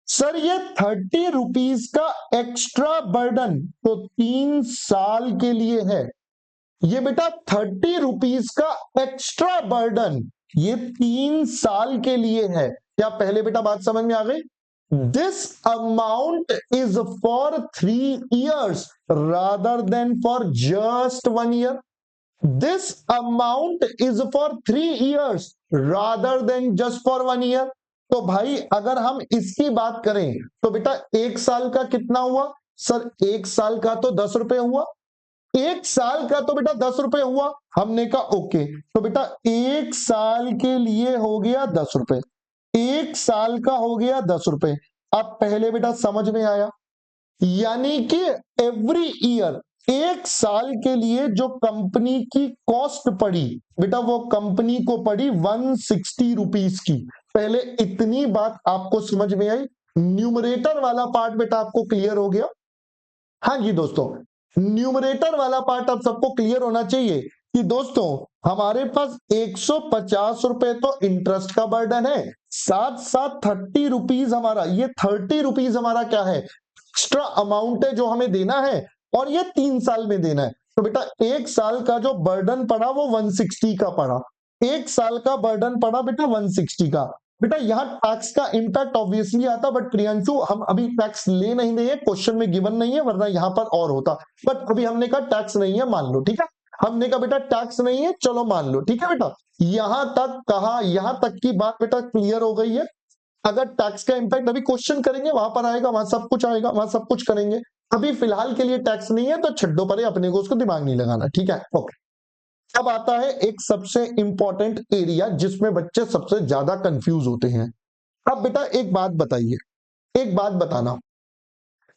S1: सर ये 30 रुपीज का एक्स्ट्रा बर्डन तो 3 साल के लिए है। ये बेटा 30 रुपीज का एक्स्ट्रा बर्डन ये 3 साल के लिए है। क्या पहले बेटा बात समझ में आ गई? This amount is for 3 years rather than for just 1 year। This amount is for 3 years rather than just for 1 year। तो भाई अगर हम इसकी बात करें तो बेटा 1 साल का कितना हुआ? सर 1 साल का तो 10 रुपए हुआ, 1 साल का तो बेटा 10 रुपए हुआ। हमने कहा ओके, तो बेटा 1 साल के लिए हो गया 10 रुपए, 1 साल का हो गया 10 रुपए। अब पहले बेटा समझ में आया, यानी कि एवरी ईयर 1 साल के लिए जो कंपनी की कॉस्ट पड़ी बेटा, वो कंपनी को पड़ी 160 रुपीज की। पहले इतनी बात आपको समझ में आई? न्यूमरेटर वाला पार्ट बेटा आपको क्लियर हो गया? हाँ जी दोस्तों, न्यूमरेटर वाला पार्ट अब सबको क्लियर होना चाहिए कि दोस्तों हमारे पास 150 रुपए तो इंटरेस्ट का बर्डन है, साथ साथ 30 रुपीज हमारा, ये 30 रुपीज हमारा क्या है? एक्स्ट्रा अमाउंट है जो हमें देना है, और ये 3 साल में देना है। तो बेटा 1 साल का जो बर्डन पड़ा वो 160 का पड़ा, 1 साल का बर्डन पड़ा बेटा 160 का। बेटा यहाँ टैक्स का इंपैक्ट ऑब्वियसली आता, बट प्रियांशु हम अभी टैक्स ले नहीं रहे हैं, क्वेश्चन में गिवन नहीं है, वरना यहाँ पर और होता, बट अभी हमने कहा टैक्स नहीं है, मान लो, ठीक है? हमने कहा बेटा टैक्स नहीं है, चलो मान लो, ठीक है बेटा? यहां तक कहा, यहां तक की बात बेटा क्लियर हो गई है। अगर टैक्स का इंपैक्ट अभी क्वेश्चन करेंगे वहां पर आएगा, वहां सब कुछ आएगा, वहां सब कुछ करेंगे। अभी फिलहाल के लिए टैक्स नहीं है तो छड्डो परे, अपने को उसको दिमाग नहीं लगाना, ठीक है? ओके, अब आता है एक सबसे इंपॉर्टेंट एरिया जिसमें बच्चे सबसे ज्यादा कंफ्यूज होते हैं। अब बेटा एक बात बताइए, एक बात बताना,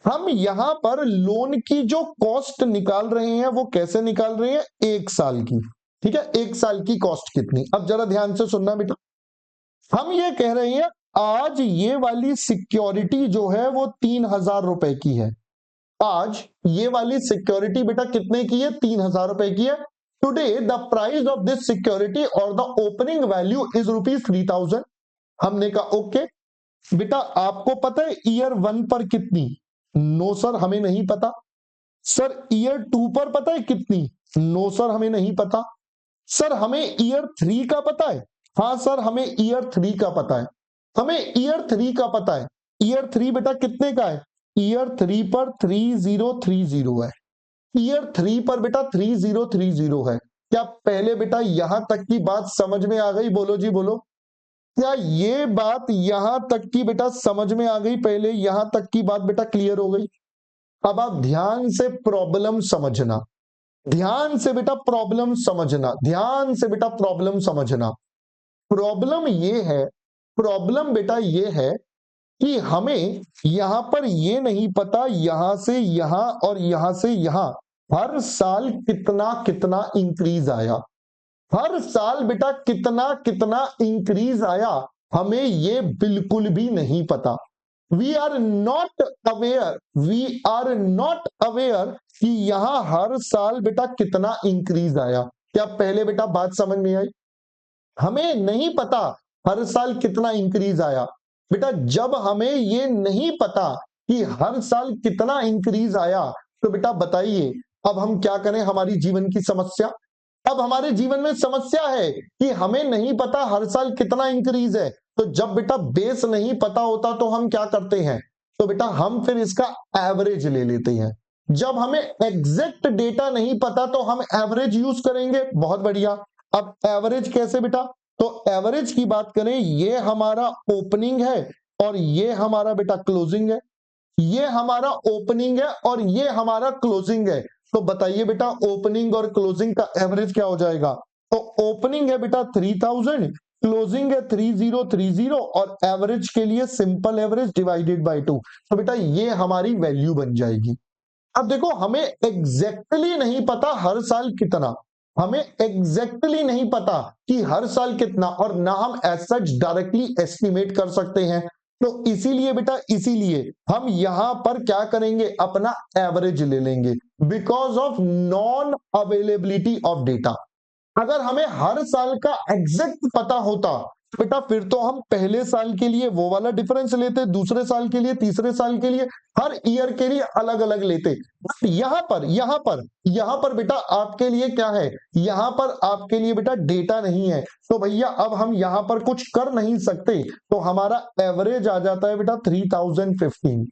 S1: हम यहां पर लोन की जो कॉस्ट निकाल रहे हैं वो कैसे निकाल रहे हैं? 1 साल की, ठीक है? 1 साल की कॉस्ट कितनी? अब जरा ध्यान से सुनना बेटा, हम ये कह रहे हैं आज ये वाली सिक्योरिटी जो है वो 3,000 रुपए की है। आज ये वाली सिक्योरिटी बेटा कितने की है? 3,000 रुपए की है। Today the price of this security और द ओपनिंग वैल्यू इज ₹3,000। हमने कहा ओके बेटा, आपको पता है ईयर 1 पर कितनी? नो सर हमें नहीं पता। सर ईयर 2 पर पता है कितनी? नो सर हमें नहीं पता। सर हमें ईयर 3 का पता है? हाँ सर हमें ईयर 3 का पता है, हमें ईयर 3 का पता है। ईयर 3 बेटा कितने का है? ईयर 3 पर 3030 है। ईयर 3 पर बेटा 3030 है। क्या पहले बेटा यहां तक की बात समझ में आ गई? बोलो जी बोलो। क्या ये बात यहां तक की बेटा समझ में आ गई? पहले यहां तक की बात बेटा क्लियर हो गई। अब आप ध्यान से प्रॉब्लम समझना, ध्यान से बेटा प्रॉब्लम समझना, ध्यान से बेटा प्रॉब्लम समझना। प्रॉब्लम ये है, प्रॉब्लम बेटा ये है कि हमें यहां पर ये नहीं पता यहां से यहां और यहां से यहां हर साल कितना कितना इंक्रीज आया। हर साल बेटा कितना कितना इंक्रीज आया, हमें ये बिल्कुल भी नहीं पता। We are not aware, we are not aware कि यहां हर साल बेटा कितना इंक्रीज आया। क्या पहले बेटा बात समझ में आई? हमें नहीं पता हर साल कितना इंक्रीज आया। बेटा जब हमें ये नहीं पता कि हर साल कितना इंक्रीज आया, तो बेटा बताइए अब हम क्या करें? हमारी जीवन की समस्या, अब हमारे जीवन में समस्या है कि हमें नहीं पता हर साल कितना इंक्रीज है। तो जब बेटा बेस नहीं पता होता तो हम क्या करते हैं? तो बेटा हम फिर इसका एवरेज ले लेते हैं। जब हमें एग्जैक्ट डेटा नहीं पता तो हम एवरेज यूज करेंगे। बहुत बढ़िया। अब एवरेज कैसे बेटा? तो एवरेज की बात करें, ये हमारा ओपनिंग है और ये हमारा बेटा क्लोजिंग है। ये हमारा ओपनिंग है और ये हमारा क्लोजिंग है। तो बताइए बेटा ओपनिंग और क्लोजिंग का एवरेज क्या हो जाएगा? तो ओपनिंग है बेटा 3000, क्लोजिंग है 3030 और एवरेज के लिए सिंपल एवरेज डिवाइडेड बाय 2। तो बेटा ये हमारी वैल्यू बन जाएगी। अब देखो हमें एग्जैक्टली नहीं पता हर साल कितना, हमें एग्जैक्टली नहीं पता कि हर साल कितना, और ना हम एज सच डायरेक्टली एस्टिमेट कर सकते हैं। तो इसीलिए बेटा, इसीलिए हम यहां पर क्या करेंगे? अपना एवरेज ले लेंगे, because of non availability of data. अगर हमें हर साल का एग्जैक्ट पता होता बेटा, फिर तो हम पहले साल के लिए वो वाला डिफरेंस लेते, दूसरे साल के लिए, तीसरे साल के लिए, हर ईयर के लिए अलग अलग लेते। बट यहां पर बेटा आपके लिए क्या है? यहां पर आपके लिए बेटा डेटा नहीं है। तो भैया अब हम यहां पर कुछ कर नहीं सकते, तो हमारा एवरेज आ जाता है बेटा 3015।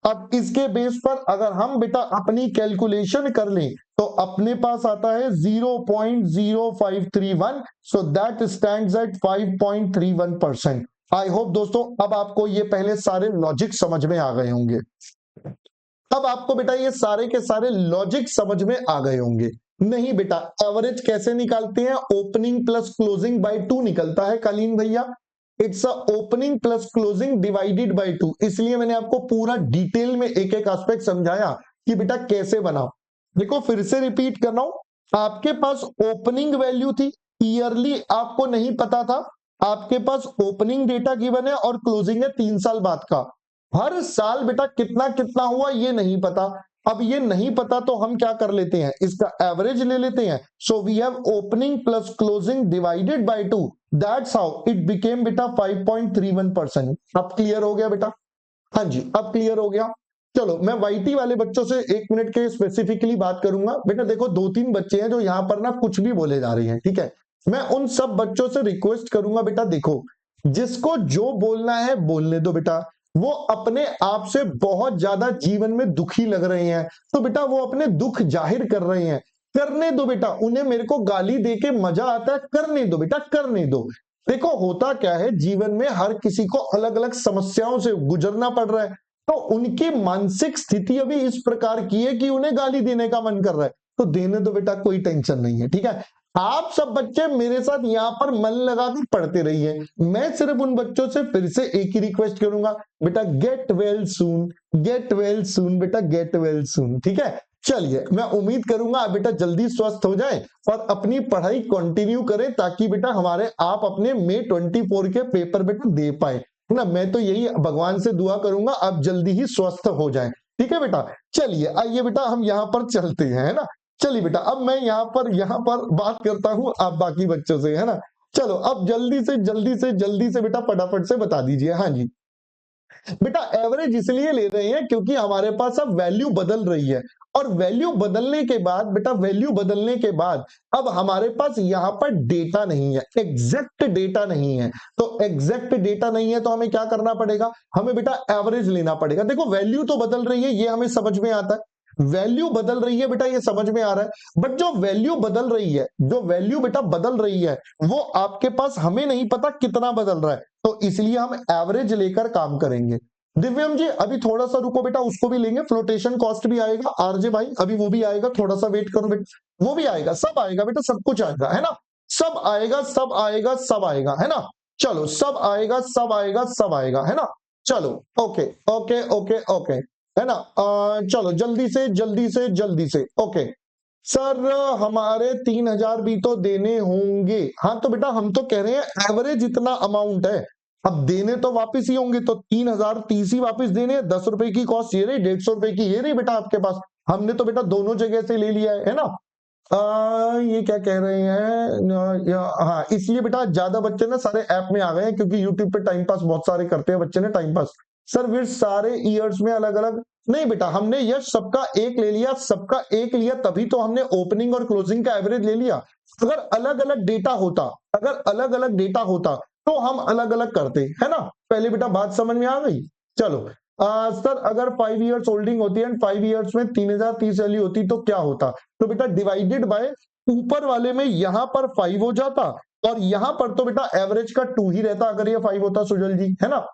S1: अब इसके बेस पर अगर हम बेटा अपनी कैलकुलेशन कर लें तो अपने पास आता है 0.0531, so that stands eight 5.31%। I hope दोस्तों अब आपको ये पहले सारे लॉजिक समझ में आ गए होंगे। अब आपको बेटा ये सारे के सारे लॉजिक समझ में आ गए होंगे। नहीं बेटा, एवरेज कैसे निकालते हैं? ओपनिंग प्लस क्लोजिंग बाय 2 निकलता है कालीन भैया। It's a opening plus closing divided by 2। इसलिए मैंने आपको पूरा डिटेल में एक एक एस्पेक्ट समझाया कि बेटा कैसे बनाओ। देखो फिर से रिपीट कर रहा हूं, आपके पास ओपनिंग वैल्यू थी, ईयरली आपको नहीं पता था, आपके पास ओपनिंग डेटा गिवन है और क्लोजिंग है 3 साल बाद का। हर साल बेटा कितना कितना हुआ ये नहीं पता। अब ये नहीं पता तो हम क्या कर लेते हैं? इसका एवरेज ले लेते हैं। So we have opening plus closing divided by 2, that's how it became बेटा 5.31%। अब क्लियर हो गया बेटा? हाँ जी अब क्लियर हो गया। चलो मैं वाईटी वाले बच्चों से 1 मिनट के स्पेसिफिकली बात करूंगा। बेटा देखो 2-3 बच्चे हैं जो यहाँ पर ना कुछ भी बोले जा रहे हैं, ठीक है? मैं उन सब बच्चों से रिक्वेस्ट करूंगा बेटा, देखो जिसको जो बोलना है बोलने दो बेटा। वो अपने आप से बहुत ज्यादा जीवन में दुखी लग रहे हैं, तो बेटा वो अपने दुख जाहिर कर रहे हैं, करने दो बेटा। उन्हें मेरे को गाली दे के मजा आता है, करने दो बेटा, करने दो। देखो होता क्या है, जीवन में हर किसी को अलग अलग समस्याओं से गुजरना पड़ रहा है, तो उनकी मानसिक स्थिति अभी इस प्रकार की है कि उन्हें गाली देने का मन कर रहा है, तो देने दो बेटा, कोई टेंशन नहीं है, ठीक है? आप सब बच्चे मेरे साथ यहाँ पर मन लगाकर पढ़ते रहिए। मैं सिर्फ उन बच्चों से फिर से एक ही रिक्वेस्ट करूंगा, बेटा get well soon, get well soon बेटा, गेट वेल सून, ठीक है? चलिए मैं उम्मीद करूंगा आप बेटा जल्दी स्वस्थ हो जाए और अपनी पढ़ाई कंटिन्यू करें, ताकि बेटा हमारे आप अपने मई 24 के पेपर बेटा दे पाए, है ना? मैं तो यही भगवान से दुआ करूंगा आप जल्दी ही स्वस्थ हो जाएं, ठीक है बेटा? चलिए आइए बेटा हम यहाँ पर चलते हैं, है ना? चलिए बेटा अब मैं यहाँ पर बात करता हूँ आप बाकी बच्चों से, है ना? चलो अब जल्दी से बेटा फटाफट से बता दीजिए। हाँ जी बेटा, एवरेज इसलिए ले रहे हैं क्योंकि हमारे पास अब वैल्यू बदल रही है। और वैल्यू बदलने के बाद बेटा, वैल्यू बदलने के बाद अब हमारे पास यहां पर डेटा नहीं है, एग्जैक्ट डेटा नहीं है। तो एग्जैक्ट डेटा नहीं है तो हमें क्या करना पड़ेगा, हमें बेटा एवरेज लेना पड़ेगा। देखो वैल्यू तो बदल रही है, ये हमें समझ में आता है, वैल्यू बदल रही है बेटा, ये समझ में आ रहा है। बट जो वैल्यू बदल रही है, जो वैल्यू बेटा बदल रही है, वो आपके पास हमें नहीं पता कितना बदल रहा है, तो इसलिए हम एवरेज लेकर काम करेंगे। दिव्यम जी अभी थोड़ा सा रुको बेटा, उसको भी लेंगे, फ्लोटेशन कॉस्ट भी आएगा, आरजे भाई अभी वो भी आएगा, थोड़ा सा वेट करो बेटा, वो भी आएगा, सब आएगा बेटा, सब कुछ आएगा, है ना, सब आएगा, सब आएगा, सब आएगा, है ना। चलो सब आएगा, सब आएगा, सब आएगा, है ना। चलो ओके ओके ओके ओके, है ना। चलो जल्दी से जल्दी से जल्दी से, ओके सर हमारे 3,000 भी तो देने होंगे। हाँ तो बेटा हम तो कह रहे हैं एवरेज इतना अमाउंट है, अब देने तो वापस ही होंगे, तो 3,030 ही वापस देने हैं। 10 रुपए की कॉस्ट ये रही, 150 रुपए की ये रही बेटा आपके पास, हमने तो बेटा दोनों जगह से ले लिया है ना। ये क्या कह रहे हैं, हाँ इसलिए बेटा ज्यादा बच्चे ना सारे ऐप में आ गए हैं, क्योंकि यूट्यूब पे टाइम पास बहुत सारे करते हैं बच्चे ने टाइम पास। सर फिर सारे ईयर्स में अलग अलग नहीं बेटा, हमने यश सबका एक ले लिया, सबका एक लिया तभी तो हमने ओपनिंग और क्लोजिंग का एवरेज ले लिया। अगर अलग अलग डेटा होता, अगर अलग अलग डेटा होता तो हम अलग अलग करते, है ना। पहले बेटा बात समझ में आ गई। चलो सर अगर 5 इयर्स होल्डिंग होती है एंड 5 इयर्स में 3,030 वैल्यू होती तो क्या होता, तो बेटा डिवाइडेड बाय ऊपर वाले में यहां पर 5 हो जाता, और यहां पर तो बेटा एवरेज का 2 ही रहता अगर ये 5 होता सुजल जी, है ना।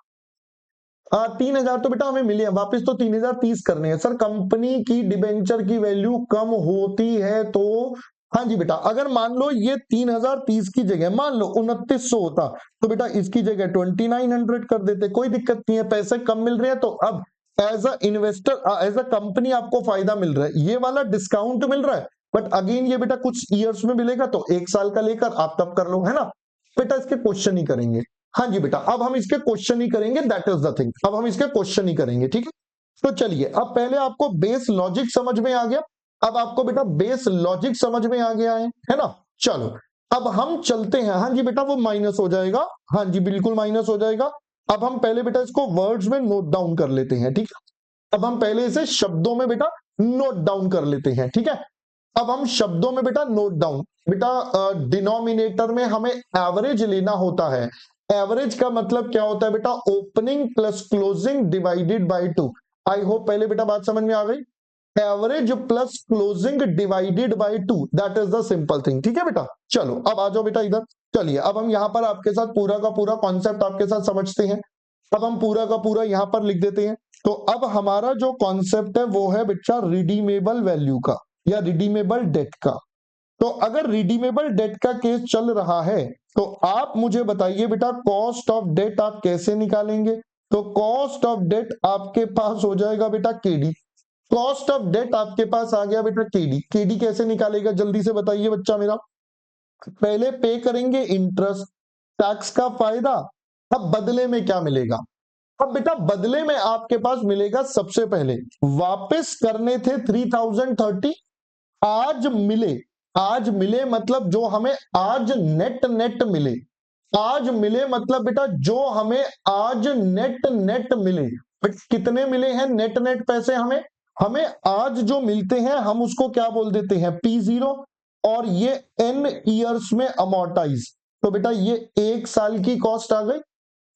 S1: 3,000 तो बेटा हमें मिले हैं वापस, तो 3,030 करने हैं। सर कंपनी की डिबेंचर की वैल्यू कम होती है तो, हाँ जी बेटा अगर मान लो ये 3,030 की जगह मान लो 2,900 होता, तो बेटा इसकी जगह 2,900 कर देते, कोई दिक्कत नहीं है, पैसे कम मिल रहे हैं तो अब as a investor, as a company आपको फायदा मिल रहा है, ये वाला डिस्काउंट मिल रहा है। बट अगेन ये बेटा कुछ ईयर्स में मिलेगा, तो 1 साल का लेकर आप तब कर लो, है ना। बेटा इसके क्वेश्चन ही करेंगे, हाँ जी बेटा अब हम इसके क्वेश्चन ही करेंगे, दैट इज द थिंग, अब हम इसके क्वेश्चन ही करेंगे, ठीक है। तो चलिए अब पहले आपको बेस लॉजिक समझ में आ गया, अब आपको बेटा बेस लॉजिक समझ में आ गया है ना। चलो अब हम चलते हैं, हाँ जी बेटा वो माइनस हो जाएगा, हाँ जी बिल्कुल माइनस हो जाएगा। अब हम पहले बेटा इसको वर्ड्स में नोट डाउन कर लेते हैं, ठीक है। अब हम पहले इसे शब्दों में बेटा नोट डाउन कर लेते हैं, ठीक है। अब हम शब्दों में बेटा नोट डाउन, बेटा डिनोमिनेटर में हमें एवरेज लेना होता है। एवरेज का मतलब क्या होता है बेटा, opening plus closing divided by 2। I hope पहले बेटा बात समझ में आ गई, average plus closing divided by 2, that is the simple thing, ठीक है बेटा। चलो अब आ जाओ बेटा इधर, चलिए अब हम यहां पर आपके साथ पूरा का पूरा कॉन्सेप्ट आपके साथ समझते हैं। अब हम पूरा का पूरा यहां पर लिख देते हैं। तो अब हमारा जो कॉन्सेप्ट है वो है बेटा रिडीमेबल वैल्यू का या रिडीमेबल डेट का। तो अगर रिडीमेबल डेट का केस चल रहा है तो आप मुझे बताइए बेटा कॉस्ट ऑफ डेट आप कैसे निकालेंगे। तो कॉस्ट ऑफ डेट आपके पास हो जाएगा बेटा केडी, कॉस्ट ऑफ डेट आपके पास आ गया बेटा केडी। केडी कैसे निकालेगा जल्दी से बताइए बच्चा मेरा। पहले पे करेंगे इंटरेस्ट, टैक्स का फायदा, अब बदले में क्या मिलेगा। अब बेटा बदले में आपके पास मिलेगा, सबसे पहले वापस करने थे 3,030, आज मिले, आज मिले मतलब जो हमें आज नेट नेट मिले, आज मिले मतलब बेटा जो हमें आज नेट नेट मिले। बट कितने मिले हैं नेट नेट पैसे हमें, हमें आज जो मिलते हैं हम उसको क्या बोल देते हैं P0, और ये n ईयर्स में अमोर्टाइज। तो बेटा ये 1 साल की कॉस्ट आ गई,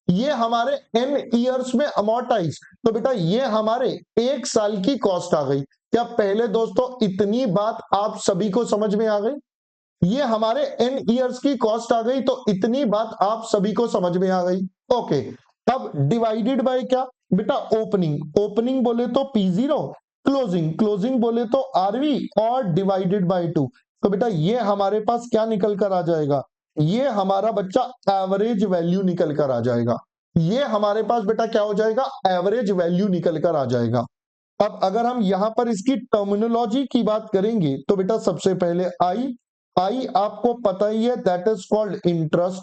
S1: ये हमारे n ईयर्स में अमोर्टाइज, तो बेटा ये हमारे 1 साल की कॉस्ट आ गई। क्या पहले दोस्तों इतनी बात आप सभी को समझ में आ गई, ये हमारे n ईयर्स की कॉस्ट आ गई, तो इतनी बात आप सभी को समझ में आ गई। ओके अब डिवाइडेड बाय क्या बेटा, ओपनिंग, ओपनिंग बोले तो P0, क्लोजिंग, क्लोजिंग बोले तो RV, और डिवाइडेड बाय 2। तो बेटा ये हमारे पास क्या निकल कर आ जाएगा, ये हमारा बच्चा एवरेज वैल्यू निकल कर आ जाएगा, ये हमारे पास बेटा क्या हो जाएगा, एवरेज वैल्यू निकल कर आ जाएगा। अब अगर हम यहां पर इसकी टर्मिनोलॉजी की बात करेंगे तो बेटा सबसे पहले आई आपको पता ही है, दैट इज कॉल्ड इंटरेस्ट।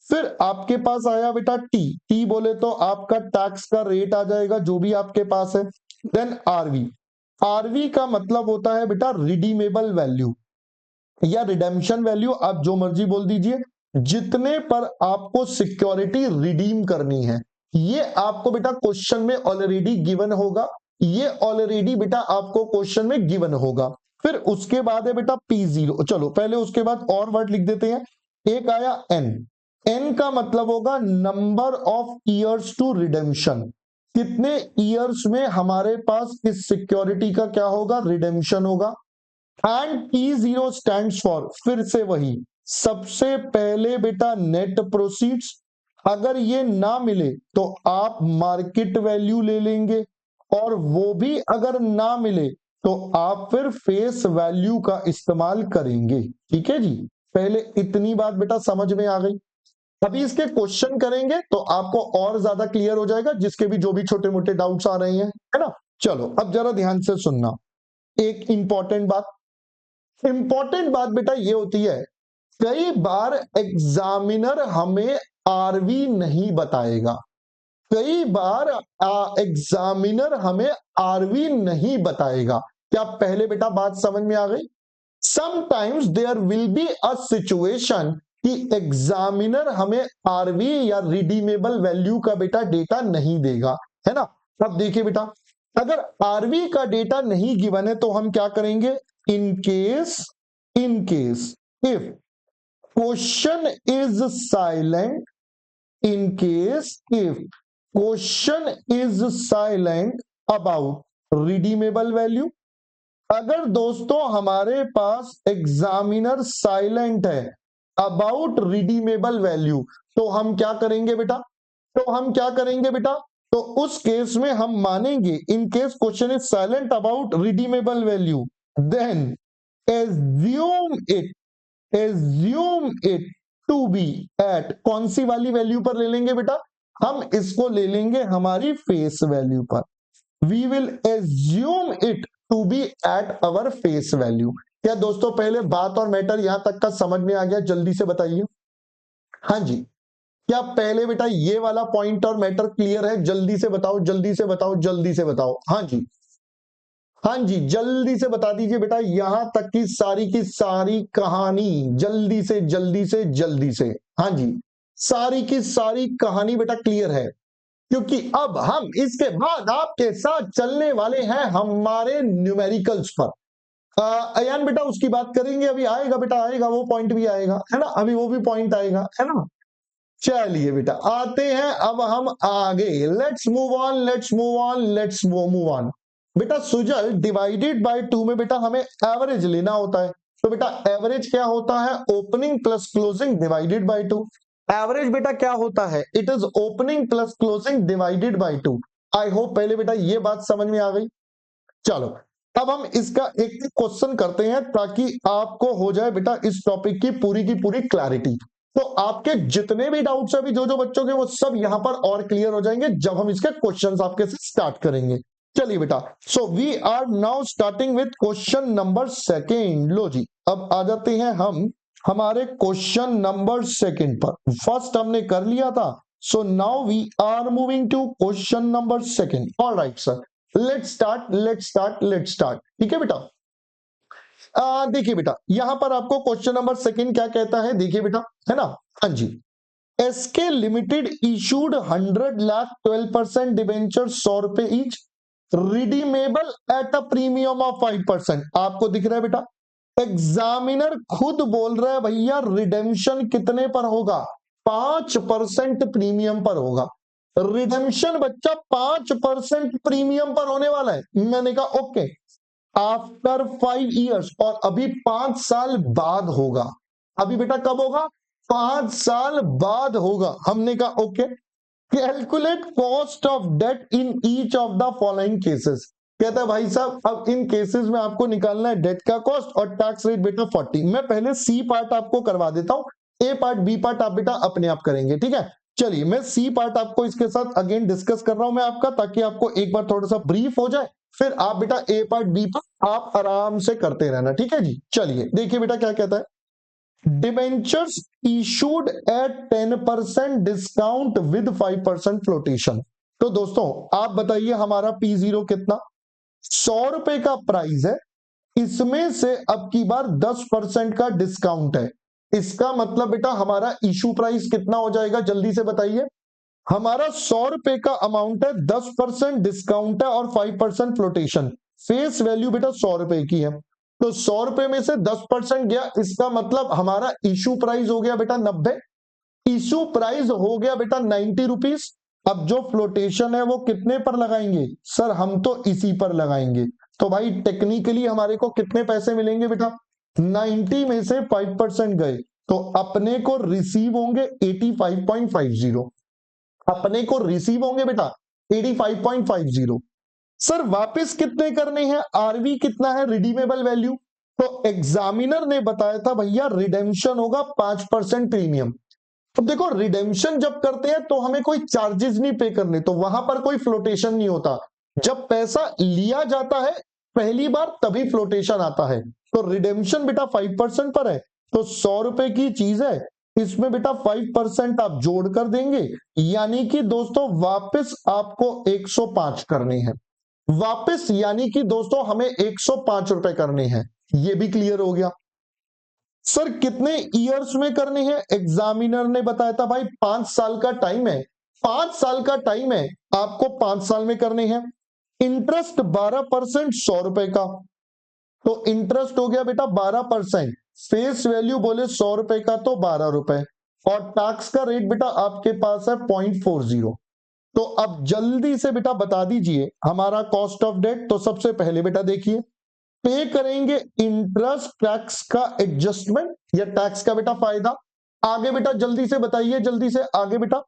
S1: फिर आपके पास आया बेटा टी बोले तो आपका टैक्स का रेट आ जाएगा जो भी आपके पास है। देन आरवी, आरवी का मतलब होता है बेटा रिडीमेबल वैल्यू या रिडेम्पशन वैल्यू, आप जो मर्जी बोल दीजिए, जितने पर आपको सिक्योरिटी रिडीम करनी है। ये आपको बेटा क्वेश्चन में ऑलरेडी गिवन होगा, ये ऑलरेडी बेटा आपको क्वेश्चन में गिवन होगा। फिर उसके बाद है बेटा P0। चलो पहले उसके बाद और वर्ड लिख देते हैं। एक आया N। N का मतलब होगा number of years to redemption. कितने ईयर्स में हमारे पास इस सिक्योरिटी का क्या होगा, रिडेम्पशन होगा। एंड T0 स्टैंड्स फॉर, फिर से वही, सबसे पहले बेटा नेट प्रोसीड्स। अगर ये ना मिले तो आप मार्केट वैल्यू ले लेंगे, और वो भी अगर ना मिले तो आप फिर फेस वैल्यू का इस्तेमाल करेंगे। ठीक है जी, पहले इतनी बात बेटा समझ में आ गई। अभी इसके क्वेश्चन करेंगे तो आपको और ज्यादा क्लियर हो जाएगा, जिसके भी जो भी छोटे मोटे डाउट्स आ रहे हैं, है ना। चलो अब जरा ध्यान से सुनना। एक इंपॉर्टेंट बात बेटा ये होती है, कई बार एग्जामिनर हमें आरवी नहीं बताएगा। कई बार एग्जामिनर हमें आरवी नहीं बताएगा। क्या पहले बेटा बात समझ में आ गई? Sometimes there will be a situation कि एग्जामिनर हमें आरवी या रिडीमेबल वैल्यू का बेटा डेटा नहीं देगा, है ना। अब देखिए बेटा, अगर आरवी का डेटा नहीं गिवन है तो हम क्या करेंगे, इन case if question is silent, in case if question is silent about redeemable value। अगर दोस्तों हमारे पास एग्जामिनर साइलेंट है अबाउट रिडीमेबल वैल्यू, तो हम क्या करेंगे बेटा, तो उस केस में हम मानेंगे, in case question is silent about redeemable value, then assume it to be at, कौन सी वाली वैल्यू पर ले लेंगे बेटा, हम इसको ले लेंगे हमारी फेस वैल्यू पर। We will assume it to be at our face value. क्या दोस्तों पहले बात और मैटर यहां तक का समझ में आ गया? जल्दी से बताइए। हाँ जी, क्या पहले बेटा ये वाला पॉइंट और मैटर क्लियर है? जल्दी से बताओ, जल्दी से बताओ, जल्दी से बताओ। हाँ जी, हाँ जी, जल्दी से बता दीजिए बेटा, यहां तक की सारी कहानी, जल्दी से जल्दी से जल्दी से। हाँ जी, सारी की सारी कहानी बेटा क्लियर है, क्योंकि अब हम इसके बाद आपके साथ चलने वाले हैं हमारे न्यूमेरिकल्स पर। अयान बेटा उसकी बात करेंगे, अभी आएगा बेटा, आएगा वो पॉइंट भी आएगा, है ना, अभी वो भी पॉइंट आएगा, है ना। चलिए बेटा आते हैं अब हम आगे। Let's move on, let's move on, let's move on. बेटा सुजल, डिवाइडेड बाय 2 में बेटा हमें एवरेज लेना होता है। तो बेटा एवरेज क्या होता है, opening plus closing divided by 2। Average बेटा क्या होता है, it is opening plus closing divided by 2। I hope पहले बेटा ये बात समझ में आ गई। चलो अब हम इसका एक क्वेश्चन करते हैं, ताकि आपको हो जाए बेटा इस टॉपिक की पूरी क्लैरिटी। तो आपके जितने भी डाउट्स अभी जो जो बच्चों के, वो सब यहां पर और क्लियर हो जाएंगे जब हम इसके क्वेश्चंस आपके से स्टार्ट करेंगे। चलिए बेटा, so we are now starting with question number second. लो जी, अब आ जाते हैं हम हमारे क्वेश्चन नंबर सेकेंड पर। फर्स्ट हमने कर लिया था, so now we are moving to question number second. Alright sir, let's start. ठीक है बेटा। देखिए बेटा, यहां पर आपको क्वेश्चन नंबर सेकंड क्या कहता है, देखिए बेटा, है ना। हाँ जी, SK limited issued 100 lakh 12% debenture 100 रुपए each, redeemable at a premium of 5%। आपको दिख रहा है बेटा, एग्जामिनर खुद बोल रहा है भैया रिडेम्पशन कितने पर होगा, 5% प्रीमियम पर होगा। रिडेम्पशन बच्चा 5% प्रीमियम पर होने वाला है। मैंने कहा ओके, आफ्टर 5 ईयर्स, और अभी 5 साल बाद होगा। अभी बेटा कब होगा, 5 साल बाद होगा। हमने कहा okay, calculate cost of debt in each of the following cases. कहता है भाई साहब अब इन केसेस में आपको निकालना है डेट का कॉस्ट और टैक्स रेट बेटा 40। मैं पहले सी पार्ट आपको करवा देता हूं, ए पार्ट बी पार्ट आप बेटा अपने आप करेंगे, ठीक है। चलिए मैं सी पार्ट आपको इसके साथ अगेन डिस्कस कर रहा हूं मैं आपका, ताकि आपको एक बार थोड़ा सा ब्रीफ हो जाए, फिर आप बेटा ए पार्ट बी पार्ट आप आराम से करते रहना, ठीक है जी। चलिए देखिए बेटा क्या कहता है, debentures issued at 10% discount with 5% flotation. तो दोस्तों आप बताइए हमारा P0 कितना, 100 रुपए का प्राइस है, इसमें से अब की बार 10% का डिस्काउंट है। इसका मतलब बेटा हमारा इशू प्राइस कितना हो जाएगा, जल्दी से बताइए। हमारा 100 रुपए का अमाउंट है, 10% डिस्काउंट है और 5% फ्लोटेशन। फेस वैल्यू बेटा 100 रुपए की है, तो 100 रुपए में से 10% गया, इसका मतलब हमारा इशू प्राइस हो गया बेटा 90। इशू प्राइस हो गया बेटा 90 रुपीज। अब जो फ्लोटेशन है वो कितने पर लगाएंगे सर, हम तो इसी पर लगाएंगे। तो भाई टेक्निकली हमारे को कितने पैसे मिलेंगे बेटा, 90 में से 5% गए, तो अपने को रिसीव होंगे 85.50। अपने को रिसीव होंगे बेटा 85.50। सर वापस कितने करने हैं, आरवी कितना है, रिडीमेबल वैल्यू। तो एग्जामिनर ने बताया था भैया रिडेम्पशन होगा 5% प्रीमियम। अब देखो रिडेम्पशन जब करते हैं तो हमें कोई चार्जेस नहीं पे करने, तो वहां पर कोई फ्लोटेशन नहीं होता। जब पैसा लिया जाता है पहली बार तभी फ्लोटेशन आता है। तो रिडेम्पशन बेटा 5% पर है, तो 100 रुपए की चीज है, इसमें बेटा 5% आप जोड़ कर देंगे, यानी कि दोस्तों वापस आपको 105 करने हैं। वापस यानी कि दोस्तों हमें 105 रुपए करने हैं। ये भी क्लियर हो गया। सर कितने ईयर्स में करने हैं, एग्जामिनर ने बताया था भाई 5 साल का टाइम है। 5 साल का टाइम है, आपको 5 साल में करने हैं। इंटरेस्ट 12%, 100 रुपए का, तो इंटरेस्ट हो गया बेटा 12%। फेस वैल्यू बोले 100 रुपए का तो 12 रुपए, और टैक्स का रेट बेटा आपके पास है 0.40। तो अब जल्दी से बेटा बता दीजिए हमारा कॉस्ट ऑफ डेट। तो सबसे पहले बेटा देखिए, पे करेंगे इंटरेस्ट टैक्स का एडजस्टमेंट या टैक्स का बेटा फायदा। आगे बेटा जल्दी से बताइए, जल्दी से आगे बेटा,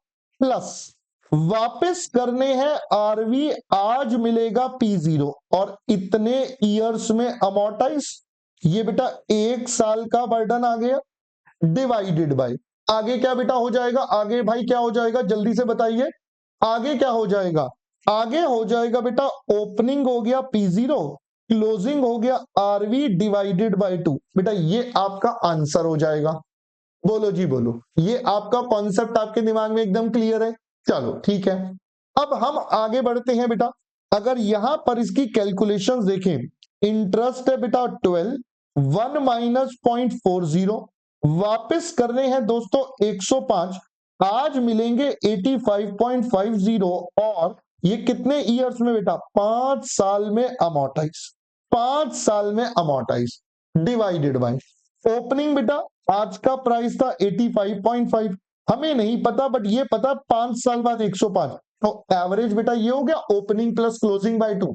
S1: प्लस वापस करने हैं आरवी, आज मिलेगा P0 और इतने ईयर्स में अमोर्टाइज। ये बेटा 1 साल का बर्डन आ गया, डिवाइडेड बाय, आगे क्या बेटा हो जाएगा, आगे भाई क्या हो जाएगा, जल्दी से बताइए आगे क्या हो जाएगा। आगे हो जाएगा बेटा ओपनिंग हो गया P0, क्लोजिंग हो गया आरवी डिवाइडेड बाय 2। बेटा ये आपका आंसर हो जाएगा। बोलो जी बोलो, ये आपका कॉन्सेप्ट आपके दिमाग में एकदम क्लियर है। चलो ठीक है, अब हम आगे बढ़ते हैं बेटा। अगर यहां पर इसकी कैलकुलेशंस देखें, इंटरेस्ट है बेटा 12, 1 माइनस 0.40, वापिस करने हैं दोस्तों 105, आज मिलेंगे 85.50, और ये कितने ईयर्स में बेटा, 5 साल में अमोर्टाइज। 5 साल में अमोर्टाइज, डिवाइडेड बाय ओपनिंग बेटा आज का प्राइस था 85.5, हमें नहीं पता बट ये पता 5 साल बाद 105, तो एवरेज बेटा ये हो गया opening plus closing by 2।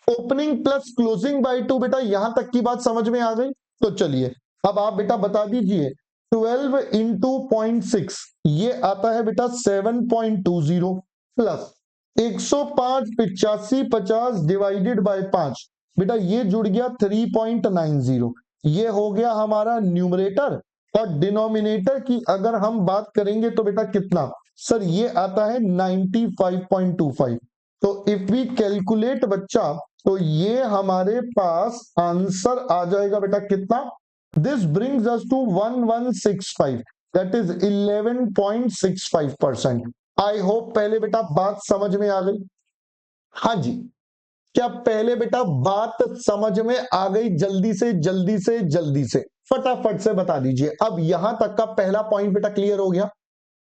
S1: Opening plus closing by 2 बेटा यहां तक की बात समझ में आ गई। तो चलिए अब आप बेटा बता दीजिए, 12 इंटू 0.6 ये आता है बेटा 7.20, प्लस 105 85 50 डिवाइडेड बाय 5, बेटा ये जुड़ गया 3.90। ये हो गया हमारा न्यूमरेटर, और डिनोमिनेटर की अगर हम बात करेंगे तो बेटा कितना, सर ये आता है 95.25। तो इफ वी कैलकुलेट बच्चा, तो ये हमारे पास आंसर आ जाएगा बेटा कितना, this brings us to 1165, that is 11.65%। I hope पहले बेटा बात समझ में आ गई। हाँ जी, क्या पहले बेटा बात समझ में आ गई, जल्दी से जल्दी से जल्दी से फटाफट से बता दीजिए। अब यहां तक का पहला पॉइंट बेटा क्लियर हो गया।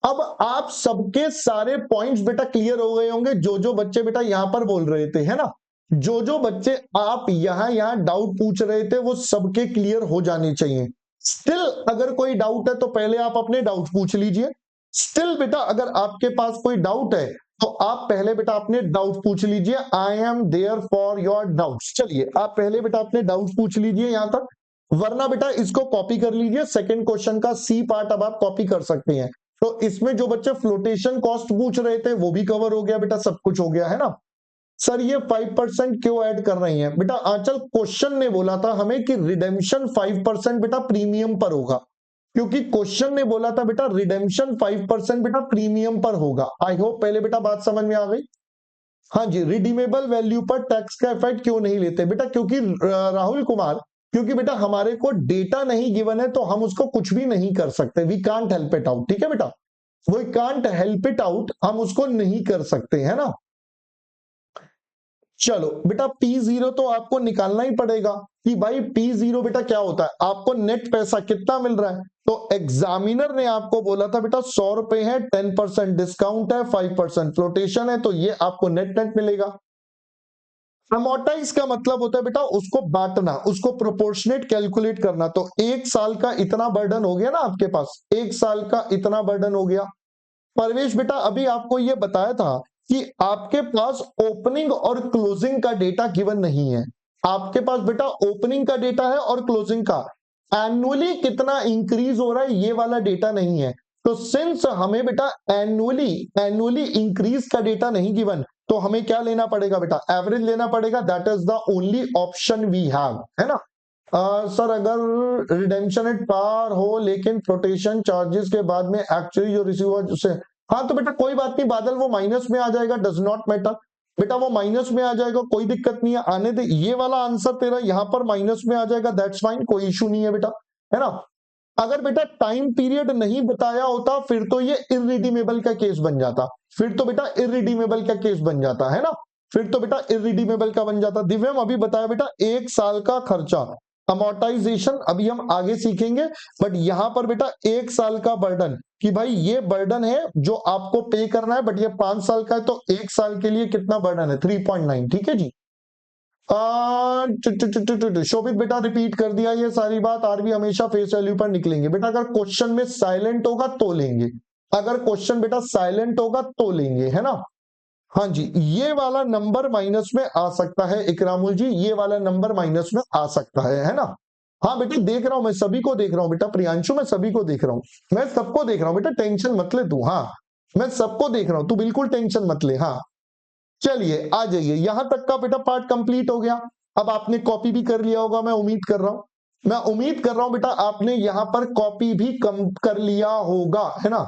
S1: अब आप सबके सारे पॉइंट्स बेटा क्लियर हो गए होंगे, जो जो बच्चे बेटा यहां पर बोल रहे थे, है ना, जो जो बच्चे आप यहां डाउट पूछ रहे थे वो सबके क्लियर हो जाने चाहिए। स्टिल अगर कोई डाउट है तो पहले आप अपने डाउट पूछ लीजिए। स्टिल बेटा अगर आपके पास कोई डाउट है तो आप पहले बेटा अपने डाउट पूछ लीजिए, I am there for your doubts. चलिए आप पहले बेटा अपने डाउट पूछ लीजिए यहां तक, वरना बेटा इसको कॉपी कर लीजिए, सेकंड क्वेश्चन का सी पार्ट अब आप कॉपी कर सकते हैं। तो इसमें जो बच्चे फ्लोटेशन कॉस्ट पूछ रहे थे वो भी कवर हो गया बेटा, सब कुछ हो गया है ना। सर ये 5% क्यों ऐड कर रही हैं बेटा, आंचल क्वेश्चन ने बोला था हमें कि रिडेम्पशन 5% बेटा प्रीमियम पर होगा, क्योंकि क्वेश्चन ने बोला था बेटा रिडेम्पशन 5% बेटा प्रीमियम पर होगा। आई होप पहले बेटा बात समझ में आ गई। हाँ जी, रिडीमेबल वैल्यू पर टैक्स का इफेक्ट क्यों नहीं लेते बेटा, क्योंकि राहुल कुमार, क्योंकि बेटा हमारे को डेटा नहीं गिवन है तो हम उसको कुछ भी नहीं कर सकते, we can't help it out. ठीक है बेटा, we can't help it out, हम उसको नहीं कर सकते, है ना। चलो बेटा P0 तो आपको निकालना ही पड़ेगा कि भाई P0 बेटा क्या होता है, आपको नेट पैसा कितना मिल रहा है, तो एग्जामिनर ने आपको बोला था बेटा 100 रुपए है, 10% डिस्काउंट है, 5% फ्लोटेशन है, तो ये आपको नेट नेट मिलेगा। अमोर्टाइज का मतलब होता है बेटा उसको बांटना, उसको प्रोपोर्शनेट कैलकुलेट करना। तो 1 साल का इतना बर्डन हो गया ना आपके पास, 1 साल का इतना बर्डन हो गया। परवेश बेटा अभी आपको ये बताया था कि आपके पास ओपनिंग और क्लोजिंग का डेटा गिवन नहीं है। आपके पास बेटा ओपनिंग का डेटा है और क्लोजिंग का, एनुअली कितना इंक्रीज हो रहा है ये वाला डेटा नहीं है। तो सिंस हमें बेटा एनुअली इंक्रीज का डेटा नहीं गिवन, तो हमें क्या लेना पड़ेगा बेटा, एवरेज लेना पड़ेगा। That is the only option we have, है ना। सर अगर रिडेम्पशन एट पार हो लेकिन प्रोटेक्शन चार्जेस के बाद में एक्चुअली जो रिसीव हुआ उसे, हाँ तो बेटा कोई बात नहीं बादल, वो माइनस में आ जाएगा, डज नॉट मैटर बेटा, वो माइनस में आ जाएगा, कोई दिक्कत नहीं है, आने दे। ये वाला आंसर तेरा यहां पर माइनस में आ जाएगा, दैट्स फाइन, कोई इशू नहीं है बेटा, है ना। अगर बेटा टाइम पीरियड नहीं बताया होता फिर तो ये इरिडीमेबल का केस बन जाता, फिर तो बेटा इरिडीमेबल का केस बन जाता, है ना, फिर तो बेटा इरिडीमेबल का बन जाता। दिव्यम अभी बताया बेटा 1 साल का खर्चा, अमोर्टाइजेशन अभी हम आगे सीखेंगे, बट यहां पर बेटा 1 साल का बर्डन, कि भाई ये बर्डन है जो आपको पे करना है, बट ये 5 साल का है, तो 1 साल के लिए कितना बर्डन है, 3.9, ठीक है जी। शोभित बेटा रिपीट कर दिया ये सारी बात, आरबी हमेशा फेस वैल्यू पर निकलेंगे बेटा, अगर क्वेश्चन में साइलेंट होगा तो लेंगे, अगर क्वेश्चन बेटा साइलेंट होगा तो लेंगे, है ना। हाँ जी, ये वाला नंबर माइनस में आ सकता है इकरामुल जी, ये वाला नंबर माइनस में आ सकता है ना। हाँ बेटा देख रहा हूं, मैं सभी को देख रहा हूं बेटा, प्रियांशु मैं सभी को देख रहा हूं, मैं सबको देख रहा हूं बेटा, टेंशन मत ले तू, हाँ मैं सबको देख रहा हूं, तू बिल्कुल टेंशन मत ले। हाँ चलिए आ जाइए, यहां तक का बेटा पार्ट कंप्लीट हो गया। अब आपने कॉपी भी कर लिया होगा, मैं उम्मीद कर रहा हूं, मैं उम्मीद कर रहा हूं बेटा आपने यहां पर कॉपी भी कम कर लिया होगा, है ना।